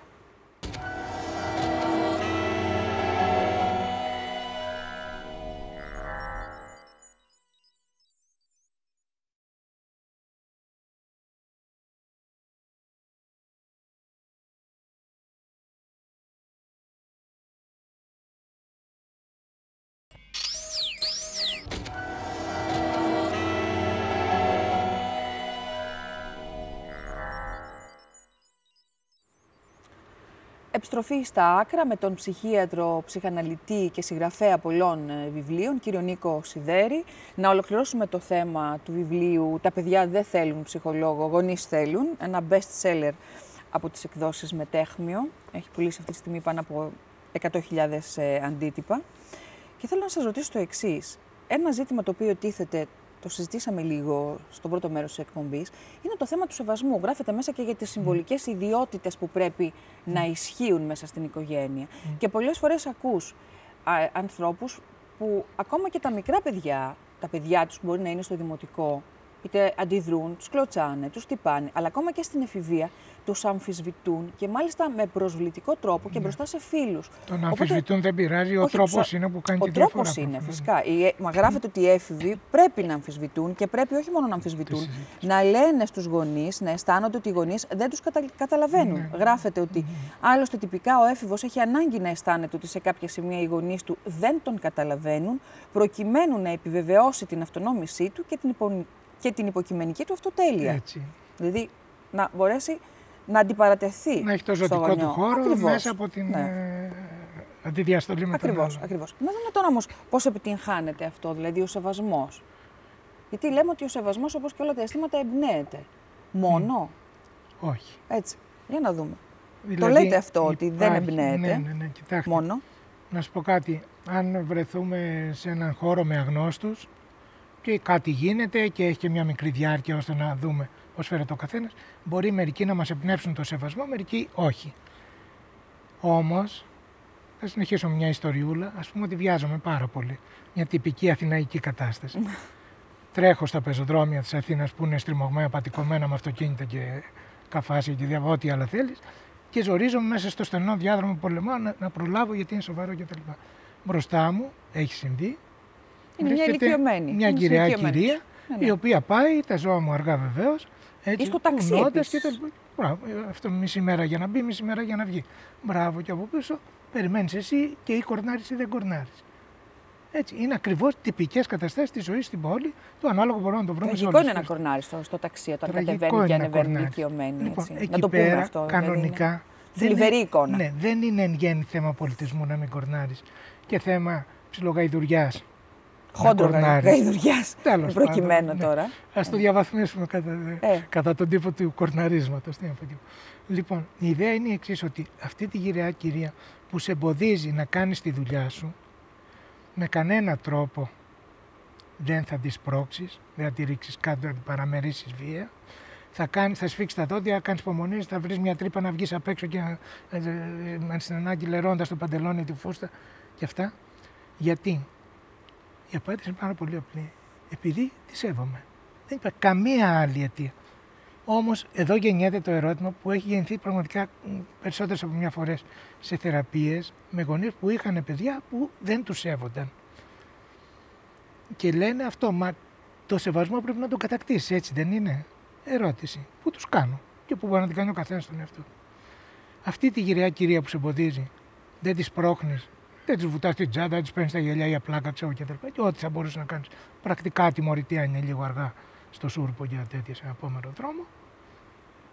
Επιστροφή στα άκρα με τον ψυχίατρο, ψυχαναλυτή και συγγραφέα πολλών βιβλίων, κύριο Νίκο Σιδέρη. Να ολοκληρώσουμε το θέμα του βιβλίου «Τα παιδιά δεν θέλουν ψυχολόγο, γονείς θέλουν». Ένα best seller από τις εκδόσεις Μετέχμιο. Έχει πουλήσει αυτή τη στιγμή πάνω από 100.000 αντίτυπα. Και θέλω να σας ρωτήσω το εξής. Ένα ζήτημα το οποίο τίθεται, το συζητήσαμε λίγο στο πρώτο μέρος της εκπομπής, είναι το θέμα του σεβασμού. Γράφεται μέσα και για τις συμβολικές ιδιότητες που πρέπει να ισχύουν μέσα στην οικογένεια. Και πολλές φορές ακούς ανθρώπους που ακόμα και τα μικρά παιδιά, τα παιδιά τους μπορεί να είναι στο δημοτικό, είτε αντιδρούν, τους κλωτσάνε, τους τυπάνε, αλλά ακόμα και στην εφηβεία τους αμφισβητούν και μάλιστα με προσβλητικό τρόπο και μπροστά σε φίλους. Τον αμφισβητούν δεν πειράζει, ο τρόπος είναι που κάνει τη διαφορά. Ο τρόπος είναι, φυσικά. Μα γράφεται ότι οι έφηβοι πρέπει να αμφισβητούν και πρέπει όχι μόνο να αμφισβητούν, να λένε στους γονείς, να αισθάνονται ότι οι γονείς δεν τους καταλαβαίνουν. Γράφεται ότι άλλωστε τυπικά ο έφηβος έχει ανάγκη να αισθάνεται ότι σε κάποια σημεία οι γονείς του δεν τον καταλαβαίνουν, προκειμένου να επιβεβαιώσει την αυτονόμησή του και την υποκειμενική του αυτοτέλεια. Έτσι. Δηλαδή, να μπορέσει να αντιπαρατεθεί. Να έχει το ζωτικό του χώρο. Ακριβώς. Μέσα από την αντιδιαστολή με τον άλλο. Ακριβώς. Να δούμε τώρα όμως πώς επιτυγχάνεται αυτό, δηλαδή ο σεβασμός. Γιατί λέμε ότι ο σεβασμός, όπως και όλα τα αισθήματα, εμπνέεται. Μόνο. Όχι. Έτσι. Για να δούμε. Δηλαδή, το λέτε αυτό, ότι δεν εμπνέεται. Ναι, κοιτάξτε. Μόνο. Να σου πω κάτι. Αν βρεθούμε σε έναν χώρο με αγνώστους και κάτι γίνεται και έχει και μια μικρή διάρκεια ώστε να δούμε πώς φέρεται ο καθένας, μπορεί μερικοί να μας εμπνεύσουν το σεβασμό, μερικοί όχι. Όμως, θα συνεχίσω μια ιστοριούλα. Ας πούμε ότι βιάζομαι πάρα πολύ. Μια τυπική αθηναϊκή κατάσταση. Τρέχω στα πεζοδρόμια της Αθήνας που είναι στριμωγμένα, πατικωμένα με αυτοκίνητα και καφάσια και ό,τι άλλα θέλεις, και ζορίζομαι μέσα στο στενό διάδρομο που πολεμάω να προλάβω γιατί είναι σοβαρό κτλ. Μπροστά μου έχει συμβεί. Είναι μια ηλικιωμένη. Μια κυρία η οποία πάει, τα ζώα μου αργά βεβαίως. Ή στο ταξί της. Μπράβο, αυτό μισή μέρα για να μπει, μισή μέρα για να βγει. Μπράβο, και από πίσω περιμένεις εσύ και ή κορνάρεις ή δεν κορνάρεις. Έτσι, είναι ακριβώς τυπικές καταστάσεις της ζωής στην πόλη, το ανάλογο μπορούμε να το βρούμε σε όλες. Τραγικό είναι να κορνάρεις στο ταξί όταν κατεβαίνει και ανεβαίνει ηλικιωμένη. Λοιπόν, εκεί να το πέρα, πούμε αυτό. κανονικά. Θλιβερή εικόνα. Ναι, δεν είναι εν γέννη θέμα πολιτισμού να μην κορνάρεις και θέμα ψιλογαϊδουριάς. Χόντρο γαϊδουριάς. Τέλος προκειμένου πάντων, τώρα. Ναι. Ας το διαβαθμίσουμε κατά τον τύπο του κορναρίσματος. Λοιπόν, η ιδέα είναι η εξής, ότι αυτή τη γυραιά κυρία που σε εμποδίζει να κάνεις τη δουλειά σου, με κανένα τρόπο δεν θα τη σπρώξεις, δεν θα τη ρίξεις κάτω, να την παραμερίσεις βία. Θα σφίξεις τα δόντια, θα κάνεις υπομονή, θα βρεις μια τρύπα να βγεις απ' έξω και στην ανάγκη λερώντας το παντελόνι, τη φούστα και αυτά. Γιατί? Η απάντηση είναι πάρα πολύ απλή. Επειδή τη σέβομαι. Δεν υπάρχει καμία άλλη αιτία. Όμως εδώ γεννιέται το ερώτημα που έχει γεννηθεί πραγματικά περισσότερες από μια φορές σε θεραπείες με γονείς που είχαν παιδιά που δεν τους σέβονταν. Και λένε αυτό, μα το σεβασμό πρέπει να το κατακτήσεις, έτσι δεν είναι? Ερώτηση. Πού τους κάνω και πού μπορεί να την κάνει ο καθένας στον εαυτό. Αυτή τη γυραιά κυρία που σε εμποδίζει, δεν τη πρόχνεις, δεν τη βουτάς την τσάντα, δεν τη παίρνεις τα γυαλιά για πλάκα, ξέρω και τέτοια. Και ό,τι θα μπορούσε να κάνεις. Πρακτικά τιμωρητή, αν είναι λίγο αργά στο σούρπο για τέτοια σε επόμενο δρόμο.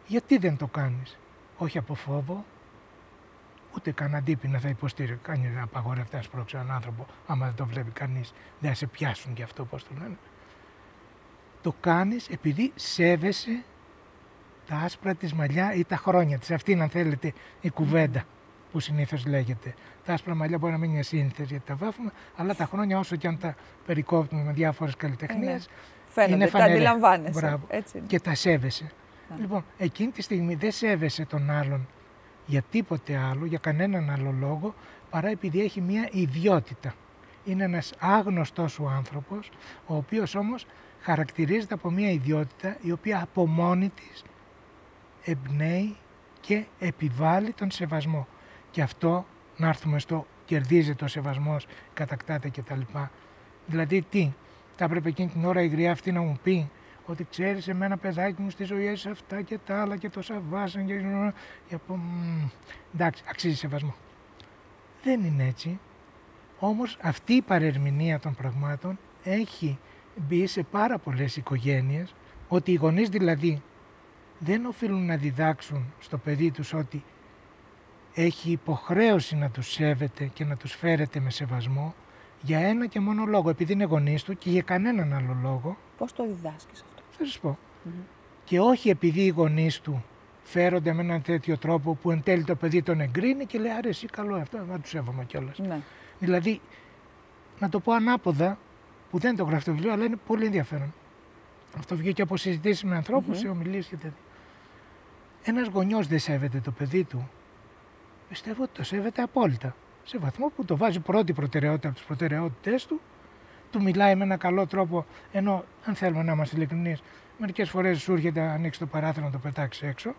Γιατί δεν το κάνεις? Όχι από φόβο, ούτε καν αντίπεινα θα υποστήριζε. Κάνει απαγορευτά να σπρώξει έναν άνθρωπο, άμα δεν το βλέπει κανείς, δεν θα σε πιάσουν γι' αυτό, πώς το λένε. Το κάνεις επειδή σέβεσαι τα άσπρα της μαλλιά ή τα χρόνια της. Αυτή είναι, αν θέλετε, η κουβέντα που συνήθως λέγεται. Τα άσπρα μαλλιά μπορεί να μην είναι σύνηθες γιατί τα βάφουμε, αλλά τα χρόνια, όσο και αν τα περικόπτουμε με διάφορες καλλιτεχνίες, φαίνονται, τα αντιλαμβάνεσαι. Και τα σέβεσαι. Λοιπόν, εκείνη τη στιγμή δεν σέβεσαι τον άλλον για τίποτε άλλο, για κανέναν άλλο λόγο, παρά επειδή έχει μία ιδιότητα. Είναι ένας άγνωστος σου άνθρωπος, ο οποίος όμως χαρακτηρίζεται από μία ιδιότητα η οποία από μόνη της εμπνέει και επιβάλλει τον σεβασμό. Και αυτό, να έρθουμε στο κερδίζεται ο σεβασμός, κατακτάται κτλ. Δηλαδή τι, θα έπρεπε εκείνη την ώρα η γριά αυτή να μου πει ότι ξέρεις, εμένα παιδάκι μου στη ζωή έζησε αυτά και τα άλλα και τόσα βάσαν και από... εντάξει, αξίζει σεβασμό. Δεν είναι έτσι. Όμως αυτή η παρερμηνία των πραγμάτων έχει μπει σε πάρα πολλές οικογένειες, ότι οι γονείς δηλαδή δεν οφείλουν να διδάξουν στο παιδί τους ότι έχει υποχρέωση να τους σέβεται και να τους φέρεται με σεβασμό για ένα και μόνο λόγο, επειδή είναι γονείς του και για κανέναν άλλο λόγο. Πώς το διδάσκεις αυτό? Θα σας πω. Και όχι επειδή οι γονείς του φέρονται με έναν τέτοιο τρόπο που εν τέλει το παιδί τον εγκρίνει και λέει άρε εσύ καλό αυτό, να του σέβομαι κιόλας. Ναι. Δηλαδή, να το πω ανάποδα, που δεν το γράφει το βιβλίο, αλλά είναι πολύ ενδιαφέρον. Αυτό βγήκε από συζητήσεις με ανθρώπους, σε ομιλίες και τέτοια. Ένας γονιός δεν σέβεται το παιδί του. Πιστεύω ότι το σέβεται απόλυτα. Σε βαθμό που το βάζει πρώτη προτεραιότητα από τις προτεραιότητες του, του μιλάει με έναν καλό τρόπο, ενώ αν θέλουμε να είμαστε ειλικρινείς, μερικές φορές σου έρχεται να ανοίξει το παράθυρο να το πετάξει έξω.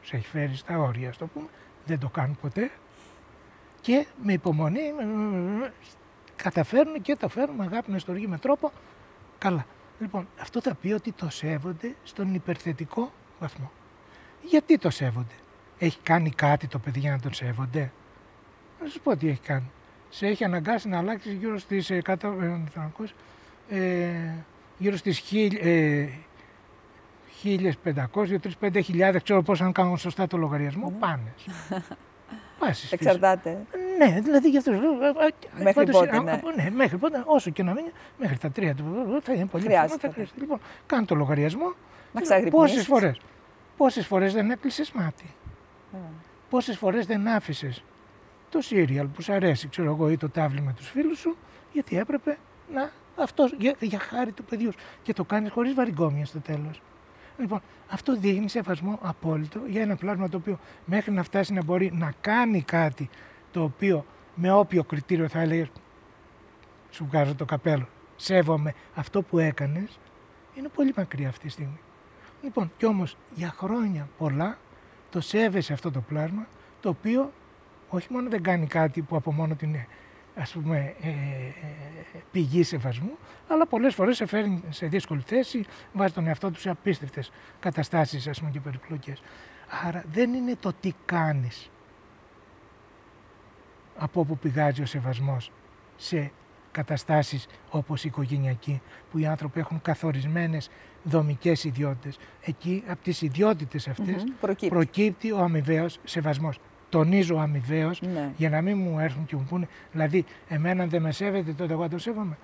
Σε έχει φέρει στα όρια, ας το πούμε. Δεν το κάνουν ποτέ. Και με υπομονή καταφέρνουν και το φέρνουν με αγάπη, με στοργή, με τρόπο. Καλά. Λοιπόν, αυτό θα πει ότι το σέβονται στον υπερθετικό βαθμό. Γιατί το σέβονται? Έχει κάνει κάτι το παιδί για να τον σέβονται? Να σας πω τι έχει κάνει. Σε έχει αναγκάσει να αλλάξει γύρω στις 100, γύρω στις 1.500, 3.000-5.000, ξέρω πώς, αν κάνουν σωστά το λογαριασμό, πάνε. Εξαρτάται. Ναι, δηλαδή γι' αυτό. Μέχρι πότε, ναι, μέχρι πότε, όσο και να μείνει, μέχρι τα 3 του θα είναι πολύ χρειάζεται. Λοιπόν, κάνει το λογαριασμό. Να ξαγρυπνήσεις. Πόσες φορές δεν έκλεισες μάτι. Πόσες φορές δεν άφησες το σύριαλ που σου αρέσει, ξέρω εγώ, ή το τάβλι με τους φίλους σου, γιατί έπρεπε να αυτός, για χάρη του παιδιού σου. Και το κάνεις χωρίς βαριγκόμια στο τέλος. Λοιπόν, αυτό δείχνει σεβασμό απόλυτο για ένα πλάσμα το οποίο μέχρι να φτάσει να μπορεί να κάνει κάτι το οποίο με όποιο κριτήριο θα έλεγες σου βγάζω το καπέλο, σέβομαι αυτό που έκανες, είναι πολύ μακριά αυτή τη στιγμή. Λοιπόν, κι όμως για χρόνια πολλά το σέβεσαι αυτό το πλάσμα, το οποίο όχι μόνο δεν κάνει κάτι που από μόνο την είναι, ας πούμε, πηγή σεβασμού, αλλά πολλές φορές σε φέρνει σε δύσκολη θέση, βάζει τον εαυτό του σε απίστευτες καταστάσεις, ας πούμε, και περιπλοκές. Άρα δεν είναι το τι κάνεις από όπου πηγάζει ο σεβασμός σε καταστάσεις όπως η οικογενειακή, που οι άνθρωποι έχουν καθορισμένες δομικές ιδιότητες. Εκεί, από τις ιδιότητες αυτές, προκύπτει ο αμοιβαίος σεβασμός. Τονίζω αμοιβαίος, για να μην μου έρθουν και μου πούνε, δηλαδή, εμένα δεν με σέβεται, τότε εγώ το σέβομαι.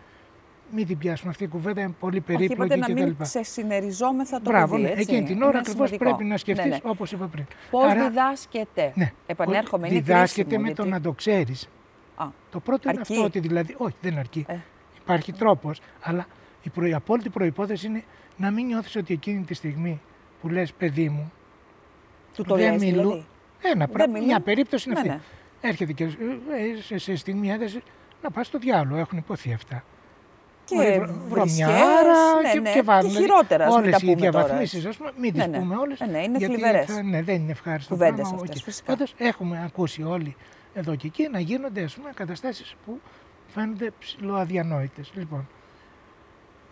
Μην την πιάσουμε, αυτή η κουβέντα είναι πολύ περίπλοκη κτλ. Να μην σε συνεριζόμεθα το παιδί, έτσι. Εκείνη την ώρα ακριβώς πρέπει να σκεφτείς, όπως είπα πριν. Πώς διδάσκεται. Επανέρχομαι, είναι διδάσκεται με το να το ξέρεις. Το πρώτο είναι αυτό, ότι δηλαδή, όχι, δεν αρκεί. Υπάρχει τρόπος, αλλά η απόλυτη προϋπόθεση είναι να μην νιώθεις ότι εκείνη τη στιγμή που λες, παιδί μου, του το λες, δηλαδή. Μια περίπτωση είναι αυτή. Έρχεται και σε στιγμή ένταση να πας στο διάλογο, έχουν υποθεί αυτά. Και βρωμιάρα και βάζουν. Και χειρότερα, όλες οι διαβαθμίσεις, ας πούμε, μην τις πούμε όλες. Είναι θλιβερές. Δεν είναι ευχάριστο κουβέντες αυτές, φυσικά. Πάντως έχουμε ακούσει όλοι εδώ και εκεί να γίνονται, ας πούμε, καταστάσεις που φαίνονται ψιλοαδιανόητες. Λοιπόν,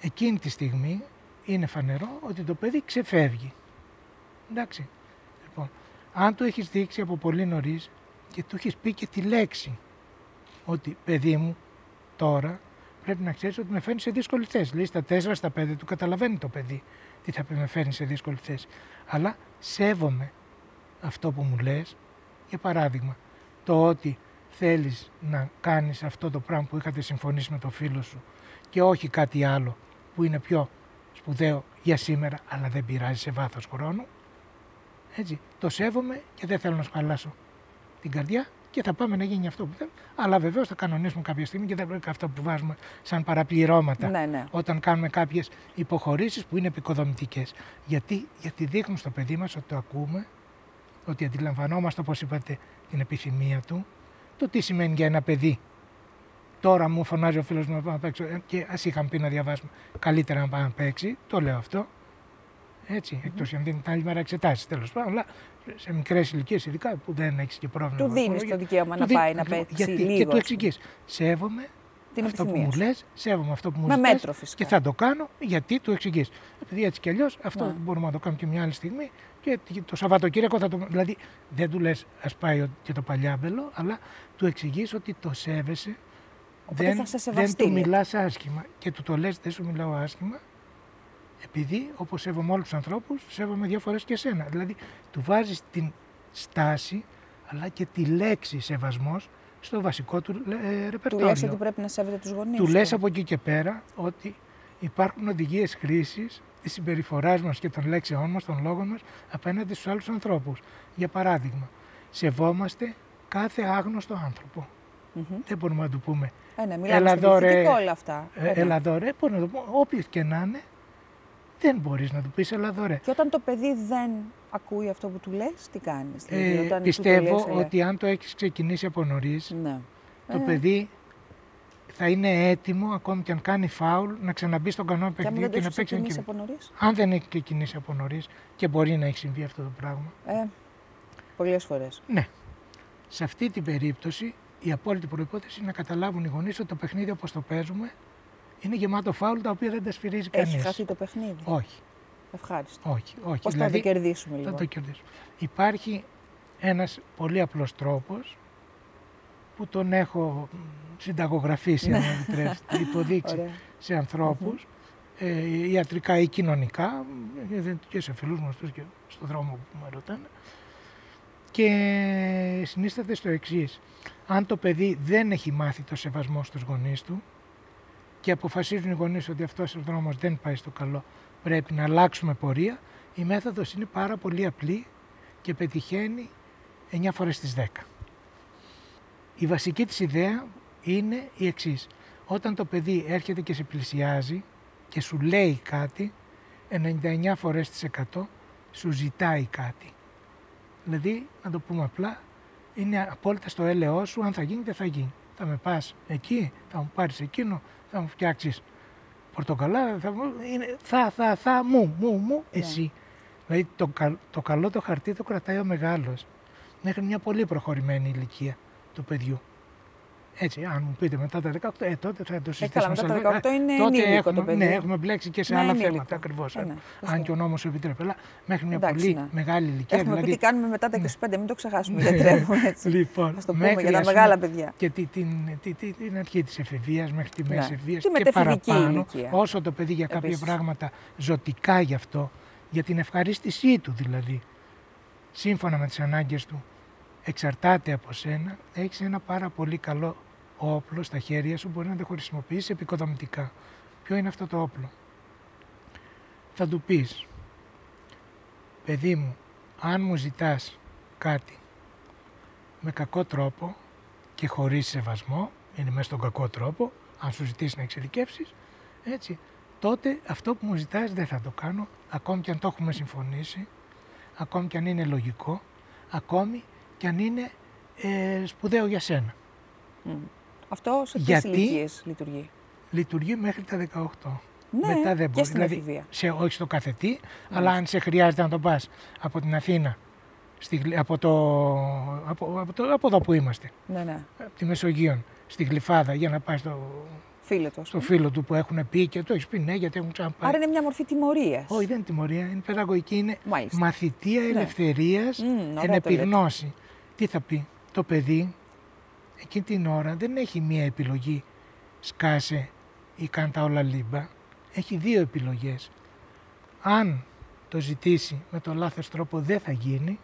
εκείνη τη στιγμή είναι φανερό ότι το παιδί ξεφεύγει. Εντάξει. Λοιπόν, αν του έχεις δείξει από πολύ νωρίς και του έχεις πει και τη λέξη ότι, παιδί μου, τώρα πρέπει να ξέρεις ότι με φέρνει σε δύσκολη θέση. Δηλαδή στα 4, στα 5 του καταλαβαίνει το παιδί τι θα πει με φέρνει σε δύσκολη θέση. Αλλά σέβομαι αυτό που μου λες. Για παράδειγμα, το ότι θέλεις να κάνεις αυτό το πράγμα που είχατε συμφωνήσει με το φίλο σου και όχι κάτι άλλο που είναι πιο σπουδαίο για σήμερα, αλλά δεν πειράζει σε βάθος χρόνου. Έτσι, το σέβομαι και δεν θέλω να σου χαλάσω την καρδιά και θα πάμε να γίνει αυτό που θέλουμε. Αλλά βεβαίως θα κανονίσουμε κάποια στιγμή και δεν πρέπει αυτό που βάζουμε σαν παραπληρώματα όταν κάνουμε κάποιες υποχωρήσεις που είναι επικοδομητικές. Γιατί δείχνουν στο παιδί μας ότι το ακούμε, ότι αντιλαμβανόμαστε, όπως είπατε, την επιθυμία του, το τι σημαίνει για ένα παιδί. Τώρα μου φωνάζει ο φίλος μου να πάω να παίξω και ας είχαν πει να διαβάσουμε, καλύτερα να πάει να παίξει, το λέω αυτό. Έτσι, εκτός αν δίνει την άλλη μέρα εξετάσεις, τέλος πάντων, αλλά σε μικρές ηλικίες, ειδικά που δεν έχεις και πρόβλημα. Του δίνεις το δικαίωμα να πάει να παίξει λίγο. Και του εξηγείς, σέβομαι αυτό που μου λες, σέβομαι αυτό που μου ζητάς. Με μέτρο, φυσικά. Και θα το κάνω γιατί του εξηγείς. Επειδή έτσι κι αλλιώς αυτό μπορούμε να το κάνουμε και μια άλλη στιγμή και το Σαββατοκύριακο θα το. Δηλαδή δεν του λες ας πάει και το παλιάμπελο, αλλά του εξηγείς ότι το σέβεσαι. Δεν του μιλάς άσχημα και του το λες δεν σου μιλάω άσχημα. Επειδή, όπως σέβομαι όλους τους ανθρώπους, σέβομαι 2 φορές και εσένα. Δηλαδή, του βάζεις την στάση, αλλά και τη λέξη σεβασμός στο βασικό του ρεπερτόριο. Του λες ότι πρέπει να σέβεται τους γονείς. Του λες από εκεί και πέρα ότι υπάρχουν οδηγίες χρήσης της συμπεριφοράς μας και των λέξεών μας, των λόγων μας, απέναντι στους άλλους ανθρώπους. Για παράδειγμα, σεβόμαστε κάθε άγνωστο άνθρωπο. Δεν μπορούμε να του πούμε. Μιλάμε στο πληθυντικό όλα αυτά. Έλα δωρε, μπορούμε να το πούμε, όποιος και να είναι. Δεν μπορείς να του πεις έλα δωρε. Και όταν το παιδί δεν ακούει αυτό που του λες, τι κάνεις? Πιστεύω ότι αν το έχεις ξεκινήσει από νωρίς, το παιδί θα είναι έτοιμο, ακόμη και αν κάνει φάουλ, να ξαναμπεί στον κανόνα παιχνιδιού και να παίξει ένα κοινό. Αν δεν έχει ξεκινήσει από νωρίς, και μπορεί να έχει συμβεί αυτό το πράγμα. Πολλές φορές. Ναι. Σε αυτή την περίπτωση, η απόλυτη προϋπόθεση είναι να καταλάβουν οι γονείς ότι το παιχνίδι όπως το παίζουμε είναι γεμάτο φάουλ τα οποία δεν τα σφυρίζει κανείς. Έχει χάσει το παιχνίδι? Όχι. Ευχάριστο. Όχι. Πώς θα το κερδίσουμε λίγο? Θα το κερδίσουμε. Υπάρχει ένας πολύ απλός τρόπος που τον έχω συνταγογραφήσει, αν μου επιτρέψετε, υποδείξει σε ανθρώπους. ιατρικά ή κοινωνικά, και σε φίλους γνωστούς και στον δρόμο που με ρωτάνε. Και συνίσταται στο εξής: αν το παιδί δεν έχει μάθει το σεβασμό στους γονείς του και αποφασίζουν οι γονείς ότι αυτός ο δρόμος δεν πάει στο καλό, πρέπει να αλλάξουμε πορεία, η μέθοδος είναι πάρα πολύ απλή και πετυχαίνει 9 φορές στις 10. Η βασική της ιδέα είναι η εξής: όταν το παιδί έρχεται και σε πλησιάζει και σου λέει κάτι, 99 φορές στις 100 σου ζητάει κάτι. Δηλαδή, να το πούμε απλά, είναι απόλυτα στο έλεό σου, αν θα γίνει δεν θα γίνει. Θα με πας εκεί, θα μου πάρεις εκείνο, θα μου φτιάξεις πορτοκαλά, μου, εσύ. Δηλαδή το καλό το χαρτί το κρατάει ο μεγάλος μέχρι μια πολύ προχωρημένη ηλικία του παιδιού. Έτσι, αν μου πείτε μετά τα 18, τότε θα το συζητήσουμε. Μετά τα 18 είναι ενήλικο το παιδί. Ναι, έχουμε μπλέξει και σε άλλα θέματα ακριβώς. Αν και ο νόμος επιτρέπει. Αλλά μέχρι μια πολύ μεγάλη ηλικία. Έχουμε πει τι κάνουμε μετά τα 25, μην το ξεχάσουμε. Δεν τρέχουμε έτσι. Λοιπόν, ας το πούμε για τα μεγάλα παιδιά. Και την αρχή της εφηβείας μέχρι τη μέση εφηβείας και παραπάνω. Όσο το παιδί για κάποια πράγματα ζωτικά γι' αυτό, για την ευχαρίστησή του δηλαδή, σύμφωνα με τις ανάγκες του, εξαρτάται από σένα, έχεις ένα πάρα πολύ καλό όπλο στα χέρια σου, μπορεί να το χρησιμοποιήσεις επικοδομητικά. Ποιο είναι αυτό το όπλο? Θα του πεις: παιδί μου, αν μου ζητάς κάτι με κακό τρόπο και χωρίς σεβασμό, είναι μέσα στον κακό τρόπο, αν σου ζητήσει να εξειδικεύσεις, έτσι, τότε αυτό που μου ζητάς δεν θα το κάνω, ακόμη και αν το έχουμε συμφωνήσει, ακόμη και αν είναι λογικό, ακόμη και αν είναι σπουδαίο για σένα. Αυτό σε ποιες ηλικίες λειτουργεί? Λειτουργεί μέχρι τα 18. Ναι, μετά δεν μπορεί. Στην εφηβεία. Όχι στο κάθε τι, αλλά αν σε χρειάζεται να το πας από την Αθήνα, από εδώ που είμαστε, από τη Μεσογείο, στη Γλυφάδα, για να πάει στο φίλο του που έχουν πει και το έχει πει ναι, γιατί έχουν ξαναπάει. Άρα είναι μια μορφή τιμωρίας. Όχι, δεν είναι τιμωρία, είναι παιδαγωγική, είναι μαθητεία ελευθερίας εν επιγνώση. Τι θα πει? Το παιδί εκείνη την ώρα δεν έχει μία επιλογή, σκάσε ή κάνε τα όλα λίμπα. Έχει δύο επιλογές. Αν το ζητήσει με τον λάθος τρόπο δεν θα γίνει,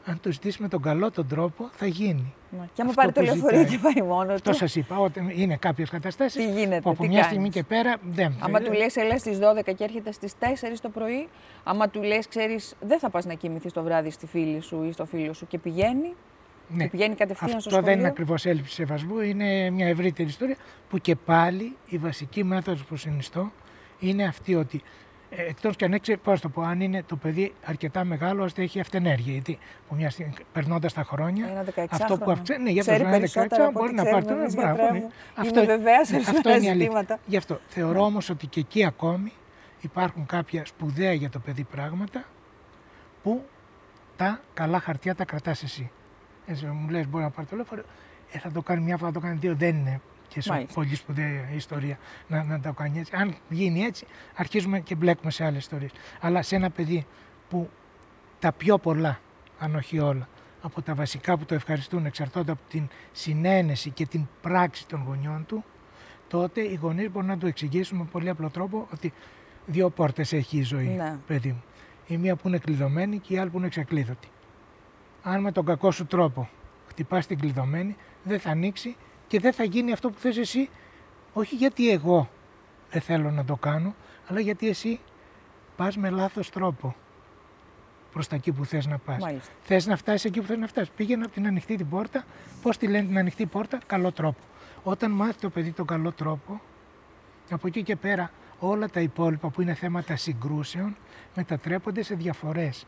αν το ζητήσει με τον καλό τον τρόπο θα γίνει. Και άμα πάρει το λεωφορείο και πάει μόνο του. Αυτό σας είπα, ότι είναι κάποιες καταστάσεις που από μια κάνεις? στιγμή και πέρα δεν. Άμα του λες έλα στις 12 και έρχεται στις 4 το πρωί, άμα του λες ξέρεις δεν θα πας να κοιμηθείς το βράδυ στη φίλη σου ή στο φίλο σου και πηγαίνει. Ναι. Και πηγαίνει κατευθείαν στο σχολείο. Αυτό δεν είναι ακριβώς έλλειψη σεβασμού, είναι μια ευρύτερη ιστορία που και πάλι η βασική μέθοδος που συνιστώ είναι αυτή ότι εκτός και αν έχει, πώς το πω, αν είναι το παιδί αρκετά μεγάλο ώστε έχει αυτενέργεια. Γιατί περνώντας τα χρόνια, αυτό που αυξάνει. Ναι, για αυτό είναι 16, μπορεί να πάρει τώρα. Μπράβο. Είμαι βεβαία σε αυτά τα ζητήματα. Γι' αυτό θεωρώ όμως ότι και εκεί ακόμη υπάρχουν κάποια σπουδαία για το παιδί πράγματα που τα καλά χαρτιά τα κρατάς εσύ. Έτσι, μου λες μπορεί να πάρει το λεωφορείο, θα το κάνει μια φορά, θα το κάνει δύο, δεν είναι και σε πολύ σπουδαία ιστορία να το κάνει έτσι. Αν γίνει έτσι, αρχίζουμε και μπλέκουμε σε άλλες ιστορίες. Αλλά σε ένα παιδί που τα πιο πολλά, αν όχι όλα, από τα βασικά που το ευχαριστούν εξαρτώνται από την συνένεση και την πράξη των γονιών του, τότε οι γονείς μπορούν να του εξηγήσουν με πολύ απλό τρόπο ότι δύο πόρτες έχει η ζωή, παιδί μου. Η μία που είναι κλειδωμένη και η άλλη που είναι ξεκλείδωτη. Αν με τον κακό σου τρόπο χτυπάς την κλειδωμένη, δεν θα ανοίξει και δεν θα γίνει αυτό που θες εσύ, όχι γιατί εγώ δεν θέλω να το κάνω, αλλά γιατί εσύ πας με λάθος τρόπο προς τα εκεί που θες να πας. Μάλιστα. Θες να φτάσεις εκεί που θες να φτάσεις. Πήγαινε από την ανοιχτή την πόρτα. Πώς τη λένε την ανοιχτή πόρτα? Καλό τρόπο. Όταν μάθει το παιδί τον καλό τρόπο, από εκεί και πέρα όλα τα υπόλοιπα που είναι θέματα συγκρούσεων μετατρέπονται σε διαφορές.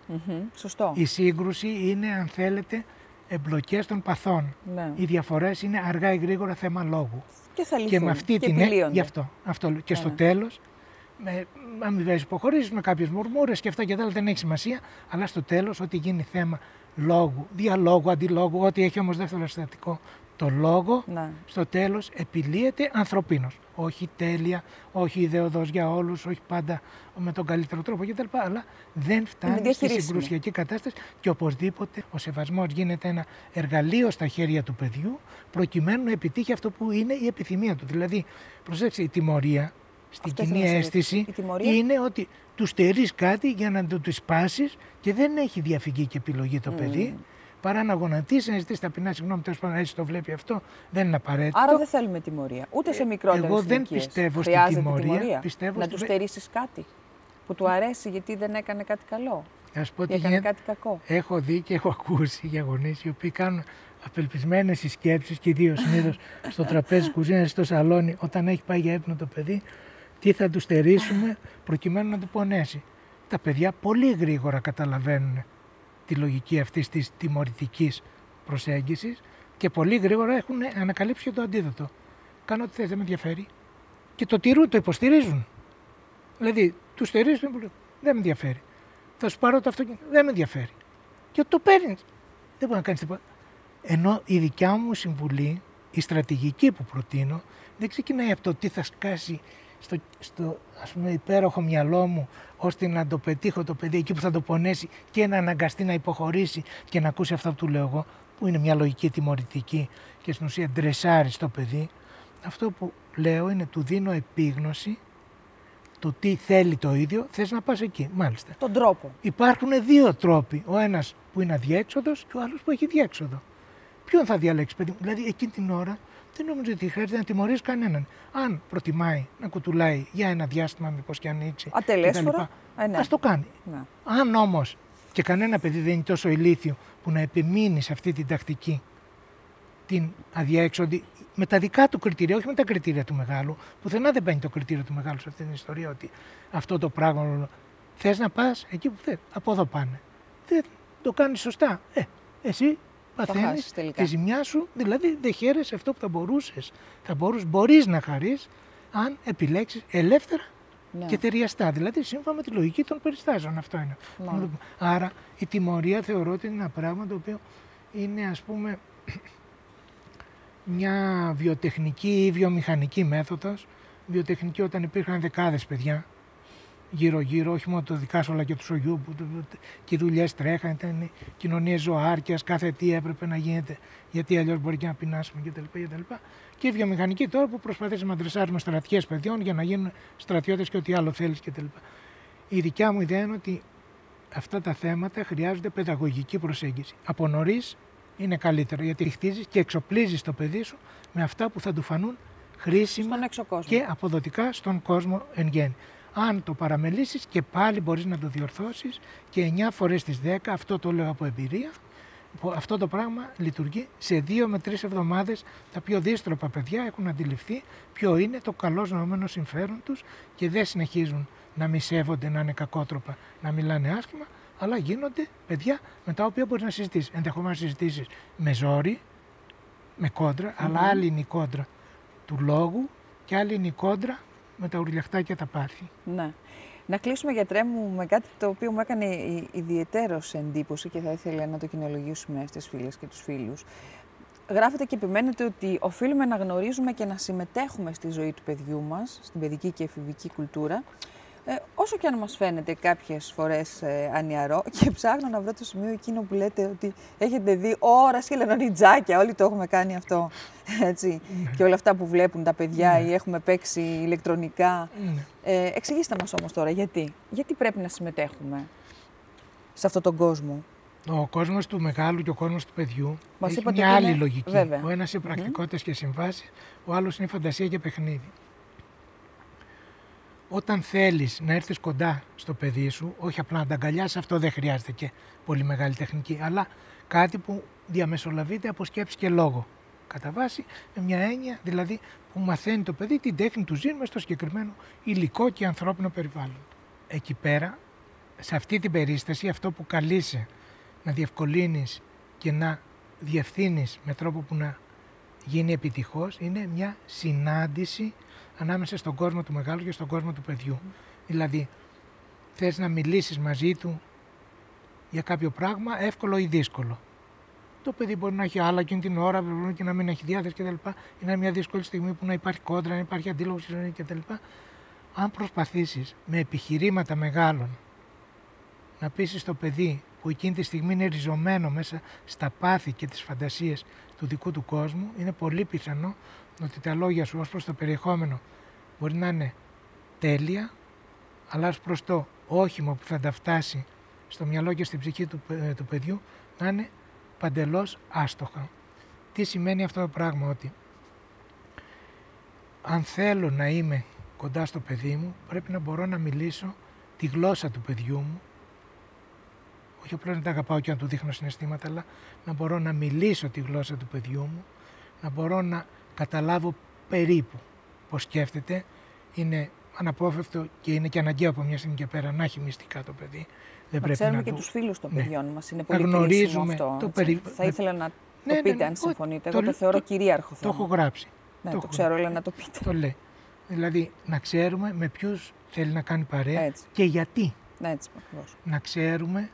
Σωστό. Η σύγκρουση είναι, αν θέλετε, εμπλοκές των παθών. Ναι. Οι διαφορές είναι αργά ή γρήγορα θέμα λόγου. Και θα λυθούν. Και με αυτή την γι' αυτό. Και στο τέλος, με αμοιβαίες υποχωρήσεις, με κάποιες μουρμούρες και αυτά και τα άλλα δεν έχει σημασία, αλλά στο τέλος, ό,τι γίνει θέμα λόγου, διαλόγου, αντιλόγου, ό,τι έχει όμως δεύτερο συστατικό, το λόγο, στο τέλος επιλύεται ανθρωπίνος. Όχι τέλεια, όχι ιδεωδός για όλους, όχι πάντα με τον καλύτερο τρόπο κτλ. Αλλά δεν φτάνει στη συγκρουσιακή κατάσταση και οπωσδήποτε ο σεβασμός γίνεται ένα εργαλείο στα χέρια του παιδιού προκειμένου να επιτύχει αυτό που είναι η επιθυμία του. Δηλαδή, προσέξτε, η τιμωρία στην κοινή αίσθηση είναι ότι του στερείς κάτι για να το σπάσεις και δεν έχει διαφυγή και επιλογή το παιδί. Παρά να γονατίσει, να ζητήσει ταπεινά συγγνώμη, τέλος πάντων έτσι το βλέπει αυτό, δεν είναι απαραίτητο. Άρα δεν θέλουμε τιμωρία, ούτε σε μικρότερες ηλικίες. Εγώ δεν πιστεύω στην τιμωρία. Να του στερήσεις κάτι που του αρέσει γιατί δεν έκανε κάτι καλό. Ας πω έκανε κάτι κακό. Έχω δει και έχω ακούσει για γονείς οι οποίοι κάνουν απελπισμένες συσκέψεις και ιδίως συνήθως στο τραπέζι κουζίνας, στο σαλόνι, όταν έχει πάει για ύπνο το παιδί, τι θα του στερήσουμε προκειμένου να του πονέσει. Τα παιδιά πολύ γρήγορα καταλαβαίνουν τη λογική αυτής της τιμωρητικής προσέγγισης και πολύ γρήγορα έχουν ανακαλύψει και το αντίδοτο. Κάνω ό,τι θες, δεν με ενδιαφέρει. Και το τηρούν, το υποστηρίζουν. Δηλαδή, του στερίζουν, δεν με ενδιαφέρει. Θα σου πάρω το αυτοκίνητο, δεν με ενδιαφέρει. Και το παίρνεις. Δεν μπορεί να κάνεις τίποτα. Ενώ η δικιά μου συμβουλή, η στρατηγική που προτείνω, δεν ξεκινάει από το τι θα σκάσει στο ας πούμε υπέροχο μυαλό μου, ώστε να το πετύχω το παιδί εκεί που θα το πονέσει και να αναγκαστεί να υποχωρήσει και να ακούσει αυτά που του λέω εγώ, που είναι μια λογική τιμωρητική και στην ουσία ντρεσάρει στο παιδί. Αυτό που λέω είναι του δίνω επίγνωση το τι θέλει το ίδιο, θες να πας εκεί, μάλιστα. Τον τρόπο. Υπάρχουν δύο τρόποι, ο ένας που είναι αδιέξοδος και ο άλλος που έχει διέξοδο. Ποιον θα διαλέξει, παιδί μου? Δηλαδή εκείνη την ώρα δεν νομίζω ότι χρειάζεται να τιμωρείς κανέναν. Αν προτιμάει να κουτουλάει για ένα διάστημα, μήπως και ανοίξει. Ατελέσφορα. Ναι. Ας το κάνει. Ναι. Αν όμως και κανένα παιδί δεν είναι τόσο ηλίθιο που να επιμείνει σε αυτή την τακτική, την αδιέξοδη, με τα δικά του κριτήρια, όχι με τα κριτήρια του μεγάλου, πουθενά δεν μπαίνει το κριτήριο του μεγάλου σε αυτή την ιστορία, ότι αυτό το πράγμα θες να πας εκεί που θες, από εδώ πάνε. Δεν το κάνεις σωστά. Εσύ παθαίνεις τη ζημιά σου, δηλαδή δεν χαίρεσαι αυτό που θα μπορούσες. Μπορείς να χαρείς αν επιλέξεις ελεύθερα και ταιριαστά. Δηλαδή σύμφωνα με τη λογική των περιστάσεων. Αυτό είναι. Άρα η τιμωρία θεωρώ ότι είναι ένα πράγμα το οποίο είναι, ας πούμε, μια βιοτεχνική ή βιομηχανική μέθοδος. Βιοτεχνική όταν υπήρχαν δεκάδες παιδιά γύρω-γύρω, όχι μόνο το δικά σου αλλά και του σογιού, που και οι δουλειές τρέχανε, ήταν κοινωνίες ζωάρκειας, κάθε τι έπρεπε να γίνεται, γιατί αλλιώς μπορεί και να πεινάσουμε κτλ. Και η βιομηχανική τώρα που προσπαθείς να ντρεσάρουμε στρατιές παιδιών για να γίνουν στρατιώτες και ό,τι άλλο θέλεις κτλ. Η δικιά μου ιδέα είναι ότι αυτά τα θέματα χρειάζονται παιδαγωγική προσέγγιση. Από νωρίς είναι καλύτερο, γιατί χτίζεις και εξοπλίζεις το παιδί σου με αυτά που θα του φανούν χρήσιμα και αποδοτικά στον κόσμο εν γέννη. Αν το παραμελήσεις και πάλι μπορείς να το διορθώσεις και 9 φορές στις 10, αυτό το λέω από εμπειρία, αυτό το πράγμα λειτουργεί σε 2 με 3 εβδομάδες. Τα πιο δύστροπα παιδιά έχουν αντιληφθεί ποιο είναι το καλώς νοούμενο συμφέρον τους και δεν συνεχίζουν να μη σέβονται, να είναι κακότροπα, να μιλάνε άσχημα, αλλά γίνονται παιδιά με τα οποία μπορείς να συζητήσεις. Ενδεχομένως να συζητήσεις με ζόρι, με κόντρα, αλλά άλλη είναι η κόντρα του λόγου και άλλη είναι η κόντρα με τα ουρλιαχτά και τα πάθη. Ναι. Να κλείσουμε, γιατρέ μου, με κάτι το οποίο μου έκανε ιδιαιτέρως εντύπωση και θα ήθελα να το κοινολογήσουμε στις φίλες και τους φίλους. Γράφετε και επιμένετε ότι οφείλουμε να γνωρίζουμε και να συμμετέχουμε στη ζωή του παιδιού μας, στην παιδική και εφηβική κουλτούρα, όσο και αν μας φαίνεται κάποιες φορές ανιαρό, και ψάχνω να βρω το σημείο εκείνο που λέτε ότι έχετε δει ώρας χελενονιτζάκια, όλοι το έχουμε κάνει αυτό, έτσι, και όλα αυτά που βλέπουν τα παιδιά ή έχουμε παίξει ηλεκτρονικά. Εξηγήστε μας όμως τώρα γιατί πρέπει να συμμετέχουμε σε αυτόν τον κόσμο. Ο κόσμος του μεγάλου και ο κόσμος του παιδιού έχει μια άλλη λογική. Βέβαια. Ο ένας είναι πρακτικότητες και συμβάσεις, ο άλλος είναι φαντασία και παιχνίδι. Όταν θέλεις να έρθεις κοντά στο παιδί σου, όχι απλά να τα αγκαλιάσεις, αυτό δεν χρειάζεται και πολύ μεγάλη τεχνική, αλλά κάτι που διαμεσολαβείται από σκέψη και λόγο. Κατά βάση, με μια έννοια δηλαδή που μαθαίνει το παιδί την τέχνη του ζήν μες στο συγκεκριμένο υλικό και ανθρώπινο περιβάλλον. Εκεί πέρα, σε αυτή την περίσταση, αυτό που καλείσαι να διευκολύνεις και να διευθύνεις με τρόπο που να γίνει επιτυχώς, είναι μια συνάντηση ανάμεσα στον κόσμο του μεγάλου και στον κόσμο του παιδιού. Δηλαδή, θες να μιλήσεις μαζί του για κάποιο πράγμα, εύκολο ή δύσκολο. Το παιδί μπορεί να έχει άλλα εκείνη την ώρα, μπορεί και να μην έχει διάθεση κτλ. Είναι μια δύσκολη στιγμή που να υπάρχει κόντρα, να υπάρχει αντίλογη κτλ. Αν προσπαθήσεις με επιχειρήματα μεγάλων να πείσεις το παιδί που εκείνη τη στιγμή είναι ριζωμένο μέσα στα πάθη και τις φαντασίες του δικού του κόσμου, είναι πολύ πιθανό ότι τα λόγια σου ως προς το περιεχόμενο μπορεί να είναι τέλεια, αλλά ως προς το όχημα που θα τα φτάσει στο μυαλό και στην ψυχή του παιδιού να είναι παντελώς άστοχα. Τι σημαίνει αυτό το πράγμα? Ότι αν θέλω να είμαι κοντά στο παιδί μου, πρέπει να μπορώ να μιλήσω τη γλώσσα του παιδιού μου, όχι απλώς να τα αγαπάω και να του δείχνω συναισθήματα, αλλά να μπορώ να μιλήσω τη γλώσσα του παιδιού μου, να μπορώ να καταλάβω περίπου πώς σκέφτεται. Είναι αναπόφευκτο και είναι και αναγκαίο από μια στιγμή και πέρα να έχει μυστικά το παιδί. Δεν πρέπει ξέρουμε να και τους φίλους των παιδιών μας. Είναι να πολύ γνωρίζουμε αυτό. Θα ήθελα να το πείτε αν συμφωνείτε. Εγώ το θεωρώ κυρίαρχο θέμα. Το έχω γράψει. Ναι, το ξέρω, αλλά να το πείτε. Το λέει. Δηλαδή να ξέρουμε με ποιους θέλει να κάνει παρέα Έτσι. και γιατί. Έτσι, ακριβώς. Να ξέρουμε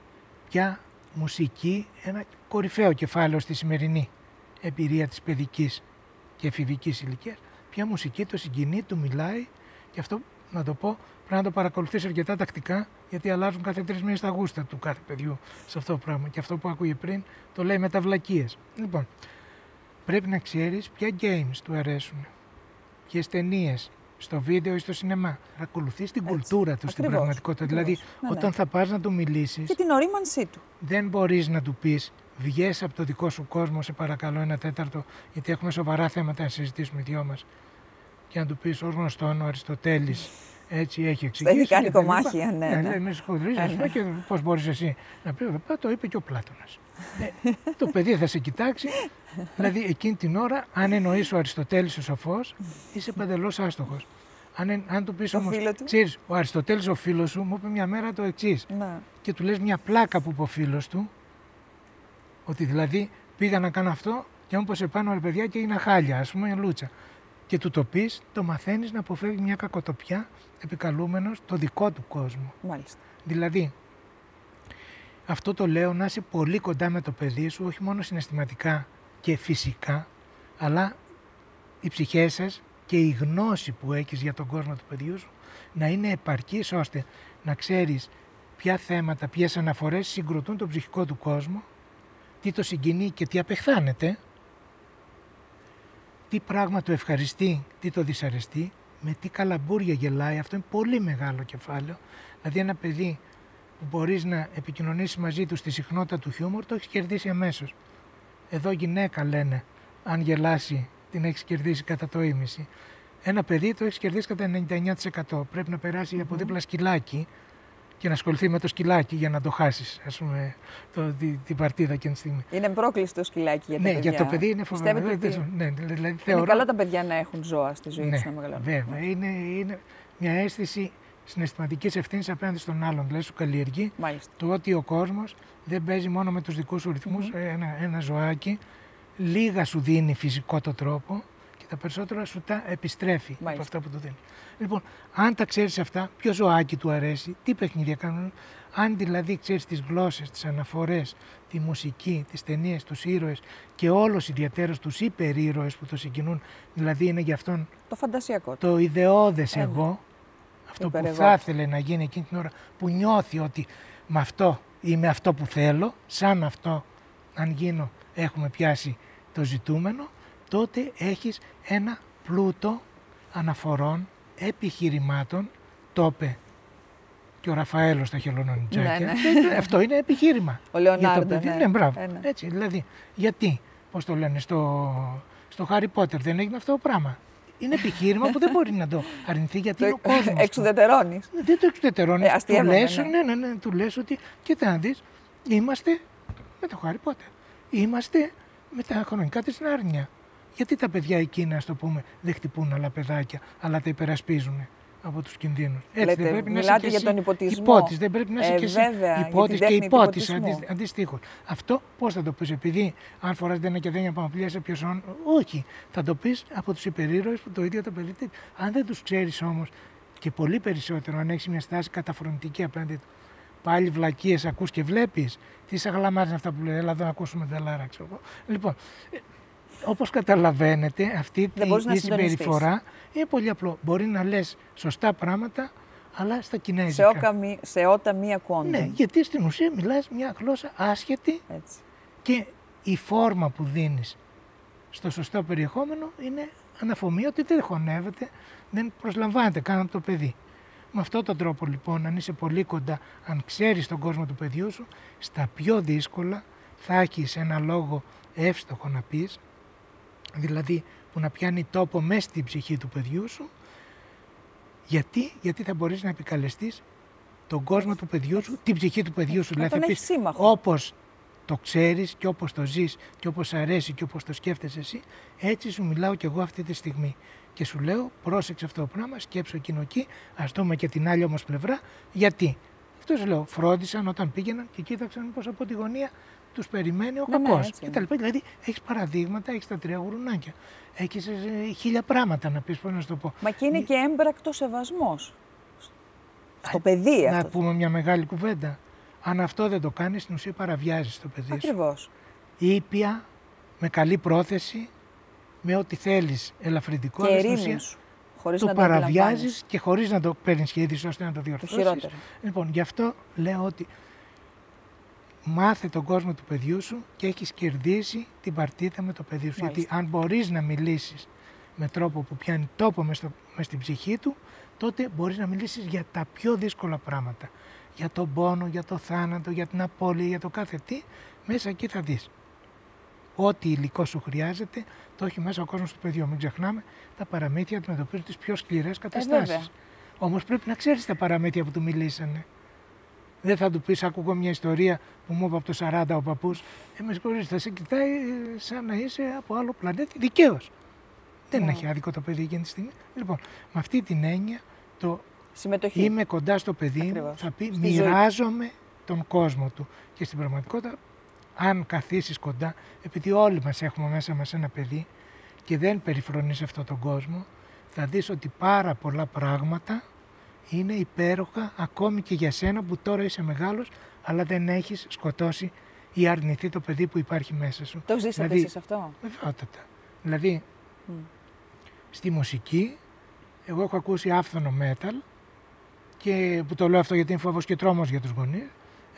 ποια μουσική, ένα κορυφαίο κεφάλαιο στη σημερινή εμπειρία της παιδικής και εφηβικής ηλικίας, ποια μουσική το συγκινεί, του μιλάει, και αυτό να το πω πρέπει να το παρακολουθήσει αρκετά τακτικά, γιατί αλλάζουν κάθε 3 μήνες τα γούστα του κάθε παιδιού σε αυτό το πράγμα. Και αυτό που άκουγε πριν το λέει με τα βλακίες. Λοιπόν, πρέπει να ξέρεις ποια games του αρέσουν, ποιες ταινίες, στο βίντεο ή στο σινεμά. Να ακολουθείς την κουλτούρα του στην πραγματικότητα. Δηλαδή, όταν θα πας να του μιλήσεις. Και την ορίμανσή του. Δεν μπορείς να του πεις, βγες από το δικό σου κόσμο, σε παρακαλώ, 1/4, γιατί έχουμε σοβαρά θέματα να συζητήσουμε οι δυο μας. Και να του πεις, ως γνωστόν, ο Αριστοτέλης έτσι έχει εξηγήσει. Έχει κάνει κομμάτια, ναι. Με συγχωρείς, και πώς μπορείς εσύ να πεις, το είπε και ο Πλάτωνας. Το παιδί θα σε κοιτάξει, δηλαδή εκείνη την ώρα, αν εννοείς ο Αριστοτέλης ο σοφός, είσαι παντελώς άστοχος. Αν του πεις όμως, ξέρεις, ο Αριστοτέλης ο φίλος σου μου είπε μια μέρα το εξής, και του λες μια πλάκα που είπε ο φίλος του, ότι δηλαδή πήγα να κάνω αυτό και μου είπε επάνω ρε παιδιά και είναι χάλια, ας πούμε, λούτσα. Και του το πεις, το μαθαίνεις να αποφεύγει μια κακοτοπιά επικαλούμενος το δικό του κόσμο. Μάλιστα. Δηλαδή, αυτό το λέω να είσαι πολύ κοντά με το παιδί σου, όχι μόνο συναισθηματικά και φυσικά, αλλά οι ψυχές σας και η γνώση που έχεις για τον κόσμο του παιδιού σου να είναι επαρκής ώστε να ξέρεις ποια θέματα, ποιες αναφορές συγκροτούν τον ψυχικό του κόσμο, τι το συγκινεί και τι απεχθάνεται, τι πράγμα το ευχαριστεί, τι το δυσαρεστεί, με τι καλαμπούρια γελάει. Αυτό είναι πολύ μεγάλο κεφάλαιο. Δηλαδή ένα παιδί που μπορείς να επικοινωνήσεις μαζί του στη συχνότητα του χιούμορ, το έχεις κερδίσει αμέσως. Εδώ γυναίκα λένε, αν γελάσει την έχεις κερδίσει κατά το ήμιση. Ένα παιδί το έχεις κερδίσει κατά 99%. Πρέπει να περάσει από δίπλα σκυλάκι και να ασχοληθεί με το σκυλάκι για να το χάσεις, ας πούμε, την παρτίδα εκείνη τη στιγμή. Είναι πρόκληση το σκυλάκι για τα παιδιά. Ναι, για το παιδί είναι φοβερό. Ναι, δηλαδή, είναι καλά τα παιδιά να έχουν ζώα στη ζωή τους να μεγαλώνουν. Βέβαια, είναι μια αίσθηση συναισθηματικής ευθύνης απέναντι στον άλλον. Δηλαδή σου καλλιεργεί το ότι ο κόσμος δεν παίζει μόνο με τους δικούς σου ρυθμούς. Ένα ζωάκι λίγα σου δίνει φυσικό το τρόπο και τα περισσότερα σου τα επιστρέφει από αυτά που του δίνει. Λοιπόν, αν τα ξέρεις αυτά, ποιο ζωάκι του αρέσει, τι παιχνίδια κάνουν, αν δηλαδή ξέρεις τις γλώσσες, τις αναφορές, τη μουσική, τις ταινίες, τους ήρωες και όλος ιδιαίτερος τους υπερήρωες που το συγκινούν, δηλαδή είναι για αυτόν το φαντασιακό, το ιδεώδες εγώ, αυτό που θα ήθελε να γίνει εκείνη την ώρα, που νιώθει ότι με αυτό είμαι αυτό που θέλω, σαν αυτό αν γίνω έχουμε πιάσει το ζητούμενο, τότε έχεις ένα πλούτο αναφορών, επιχειρημάτων, το είπε και ο Ραφαέλος στα χελωνονιτζάκια. Αυτό είναι επιχείρημα. Ο Λεωνάρντο. Ναι, μπράβο. Έτσι, δηλαδή, γιατί, πώς το λένε, στο Χάρι Πότερ δεν έγινε αυτό το πράγμα. Είναι επιχείρημα που δεν μπορεί να το αρνηθεί γιατί είναι ο κόσμος. Εξουδετερώνεις. Δεν το εξουδετερώνεις. Του λες ότι, κοίτα να δεις, είμαστε με το Χάρι Πότερ. Είμαστε με τα χρονικά της Νάρνια. Γιατί τα παιδιά εκείνα, ας το πούμε, δεν χτυπούν άλλα παιδάκια, αλλά τα υπερασπίζουν από τους κινδύνους. Έτσι δεν πρέπει να είσαι και για τον υποτισμό. Υπότης, δεν πρέπει να είσαι και εσύ υπότης και υπότης αντιστοίχως. Αυτό πώς θα το πεις, επειδή αν φοράς δεν είναι και δένια παπαπλιάσαι πιωσών, όχι. Θα το πεις από τους υπερήρωες που το ίδιο το παιδί. Αν δεν τους ξέρεις όμως και πολύ περισσότερο, αν έχεις μια στάση καταφρονητική απέναντι του, πάλι βλακίες ακούς και βλέπεις, τι σαγλαμάρες αυτά που λέει, έλα εδώ να ακούσουμε τα λάρα, ξέρω εγώ. Λοιπόν, όπως καταλαβαίνετε, αυτή η συμπεριφορά είναι πολύ απλό. Μπορεί να λες σωστά πράγματα, αλλά στα κινέζικα. Σε ότα μία κόντα. Ναι, γιατί στην ουσία μιλάς μια γλώσσα άσχετη. Έτσι. Και η φόρμα που δίνεις στο σωστό περιεχόμενο είναι αναφομοίωτη, δεν χωνεύεται, δεν προσλαμβάνεται καν από το παιδί. Με αυτόν τον τρόπο λοιπόν, αν είσαι πολύ κοντά, αν ξέρεις τον κόσμο του παιδιού σου, στα πιο δύσκολα θα έχεις ένα λόγο εύστοχο να πεις, δηλαδή που να πιάνει τόπο μέσα στην ψυχή του παιδιού σου. Γιατί θα μπορείς να επικαλεστείς τον κόσμο του παιδιού σου, την ψυχή του παιδιού σου. Δηλαδή θα πεις όπως το ξέρεις και όπως το ζεις και όπως αρέσει και όπως το σκέφτεσαι εσύ, έτσι σου μιλάω κι εγώ αυτή τη στιγμή. Και σου λέω, πρόσεξε αυτό το πράγμα, σκέψω εκείνο εκεί, ας δούμε και την άλλη όμως πλευρά. Γιατί? Αυτό σου λέω, φρόντισαν όταν πήγαιναν και κοίταξαν πως από τη γωνία τους περιμένει ο κακός. Δηλαδή έχεις παραδείγματα, έχεις τα 3 γουρουνάκια. Έχεις 1000 πράγματα να πεις, πώς να σου το πω. Μα και είναι και έμπρακτο σεβασμός στο παιδί αυτό. Να πούμε μια μεγάλη κουβέντα. Αν αυτό δεν το κάνεις, στην ουσία παραβιάζεις το παιδί σου. Ακριβώς. Ήπια, με καλή πρόθεση, με ό,τι θέλεις ελαφρυντικό, και ειρήνη σου, χωρίς το να παραβιάζεις και χωρίς να το παίρνεις σχέδιο ώστε να το διορθώσεις. Το χειρότερο. Λοιπόν, γι' αυτό λέω ότι μάθε τον κόσμο του παιδιού σου και έχεις κερδίσει την παρτίδα με το παιδί σου. Μάλιστα. Γιατί αν μπορείς να μιλήσεις με τρόπο που πιάνει τόπο μες στην ψυχή του, τότε μπορείς να μιλήσεις για τα πιο δύσκολα πράγματα. Για τον πόνο, για το θάνατο, για την απώλεια, για το κάθε τι, μέσα εκεί θα δεις. Ό,τι υλικό σου χρειάζεται, το έχει μέσα ο κόσμος του παιδιού. Μην ξεχνάμε, τα παραμύθια αντιμετωπίζουν τις πιο σκληρές καταστάσεις. Όμως πρέπει να ξέρεις τα παραμύθια που του μιλήσανε. Δεν θα του πεις, άκουγα μια ιστορία που μου είπε από το 40 ο παππούς, με συγχωρείς, θα σε κοιτάει σαν να είσαι από άλλο πλανήτη, δικαίως. Δεν έχει άδικο το παιδί εκείνη τη στιγμή. Λοιπόν, με αυτή την έννοια, το συμμετοχή. Είμαι κοντά στο παιδί μου, θα πει μοιράζομαι τον κόσμο του. Και στην πραγματικότητα, αν καθίσεις κοντά, επειδή όλοι μας έχουμε μέσα μας ένα παιδί και δεν περιφρονείς αυτόν τον κόσμο, θα δεις ότι πάρα πολλά πράγματα είναι υπέροχα ακόμη και για σένα που τώρα είσαι μεγάλος, αλλά δεν έχεις σκοτώσει ή αρνηθεί το παιδί που υπάρχει μέσα σου. Το ζήσατε εσείς αυτό? Βεβαιότατα. Δηλαδή, στη μουσική, εγώ έχω ακούσει άφθονο metal, και που το λέω αυτό γιατί είναι φόβος και τρόμος για τους γονείς.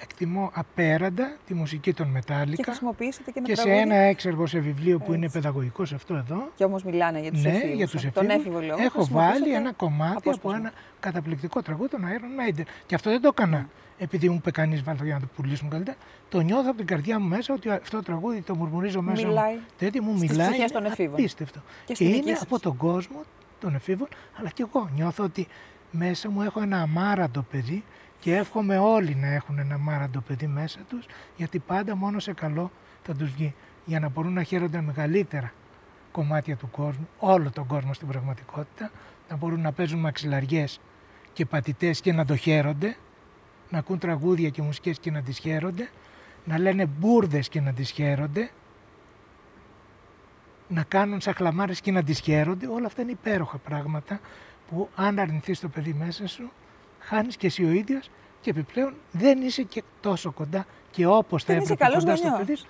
Εκτιμώ απέραντα τη μουσική των Metallica και χρησιμοποιήσατε και, και σε ένα έξεργο σε βιβλίο που είναι παιδαγωγικό σε αυτό εδώ. Και όμως μιλάνε για τους εφήβους. Για τους τον έφηβο λόγο. Έχω βάλει ένα κομμάτι από ένα καταπληκτικό τραγούδι των Iron Maiden. Και αυτό δεν το έκανα επειδή μου είπε κανείς βάλω για να το πουλήσουμε καλύτερα. Το νιώθω από την καρδιά μου μέσα ότι αυτό το τραγούδι το μουρμουρίζω μέσα μου. Τέτοιο μου μιλάει. Είναι απίστευτο. Και είναι από τον κόσμο των εφήβων, αλλά και εγώ νιώθω ότι μέσα μου έχω ένα αμάραντο παιδί και εύχομαι όλοι να έχουν ένα αμάραντο παιδί μέσα τους, γιατί πάντα μόνο σε καλό θα τους βγει, για να μπορούν να χαίρονται μεγαλύτερα κομμάτια του κόσμου, όλο τον κόσμο στην πραγματικότητα, να μπορούν να παίζουν μαξιλαριές και πατητές και να το χαίρονται, να ακούν τραγούδια και μουσικές και να τις χαίρονται, να λένε μπουρδες και να τις χαίρονται, να κάνουν σαχλαμάρες και να τις χαίρονται. Όλα αυτά είναι υπέροχα πράγματα που αν αρνηθείς το παιδί μέσα σου, χάνεις και εσύ ο ίδιος και επιπλέον δεν είσαι και τόσο κοντά και όπως θα έπρεπε κοντά στο παιδί σου.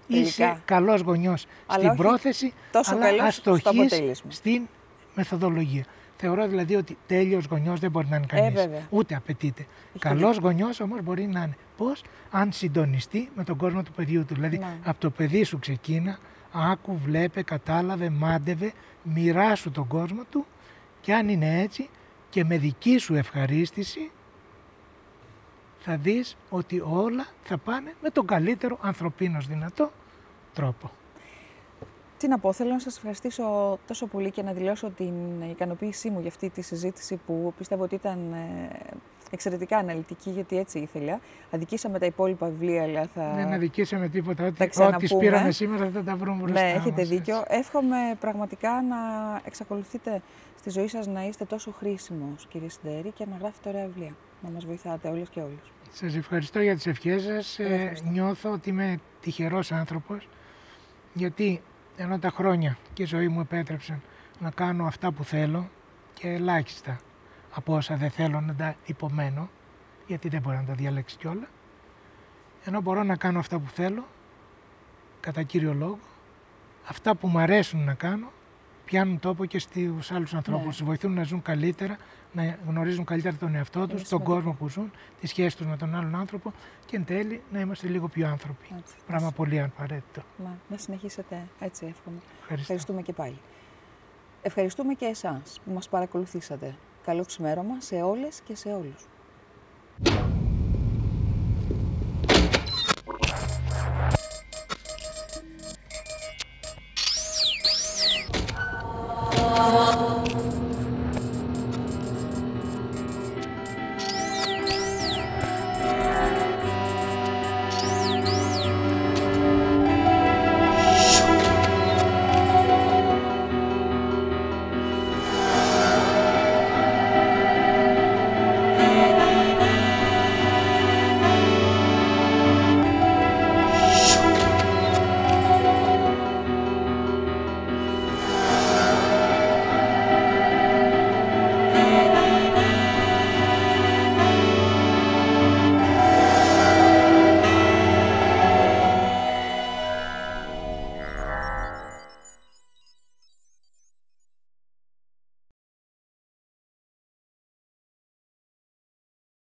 Είσαι καλός γονιός στην πρόθεση, αλλά αστοχής στην μεθοδολογία. Θεωρώ δηλαδή ότι τέλειος γονιός δεν μπορεί να είναι κανείς, ούτε απαιτείται. Καλός γονιός όμως μπορεί να είναι. Πώς? Αν συντονιστεί με τον κόσμο του παιδιού του. Δηλαδή από το παιδί σου ξεκίνα, άκου, βλέπε, κατάλαβε, μάντευε, μοιράσου τον κόσμο του και αν είναι έτσι και με δική σου ευχαρίστηση θα δεις ότι όλα θα πάνε με τον καλύτερο ανθρωπίνος δυνατό τρόπο. Τι να πω, θέλω να σας ευχαριστήσω τόσο πολύ και να δηλώσω την ικανοποίησή μου για αυτή τη συζήτηση που πιστεύω ότι ήταν εξαιρετικά αναλυτική, γιατί έτσι ήθελα. Αδικήσαμε τα υπόλοιπα βιβλία, αλλά θα. Δεν αδικήσαμε τίποτα. Ό,τι πήραμε σήμερα θα τα βρούμε μπροστά μας. Ναι, έχετε δίκιο. Εύχομαι πραγματικά να εξακολουθείτε στη ζωή σας να είστε τόσο χρήσιμος, κύριε Σιντέρη, και να γράφετε ωραία βιβλία. Να μας βοηθάτε όλες και όλους. Σας ευχαριστώ για τις ευχές σας. Νιώθω ότι είμαι τυχερός άνθρωπος, γιατί ενώ τα χρόνια και η ζωή μου επέτρεψαν να κάνω αυτά που θέλω και ελάχιστα από όσα δεν θέλω να τα υπομένω, γιατί δεν μπορώ να τα διαλέξει κιόλα, ενώ μπορώ να κάνω αυτά που θέλω, κατά κύριο λόγο, αυτά που μου αρέσουν να κάνω, πιάνουν τόπο και στους άλλους ανθρώπους. Τους βοηθούν να ζουν καλύτερα, να γνωρίζουν καλύτερα τον εαυτό τους, τον κόσμο που ζουν, τη σχέση τους με τον άλλον άνθρωπο και εν τέλει να είμαστε λίγο πιο άνθρωποι. Πράγμα πολύ απαραίτητο. Να συνεχίσετε έτσι, εύχομαι. Ευχαριστούμε και πάλι. Ευχαριστούμε και εσάς που μας παρακολουθήσατε. καλό ξημέρωμα σε όλες και σε όλους.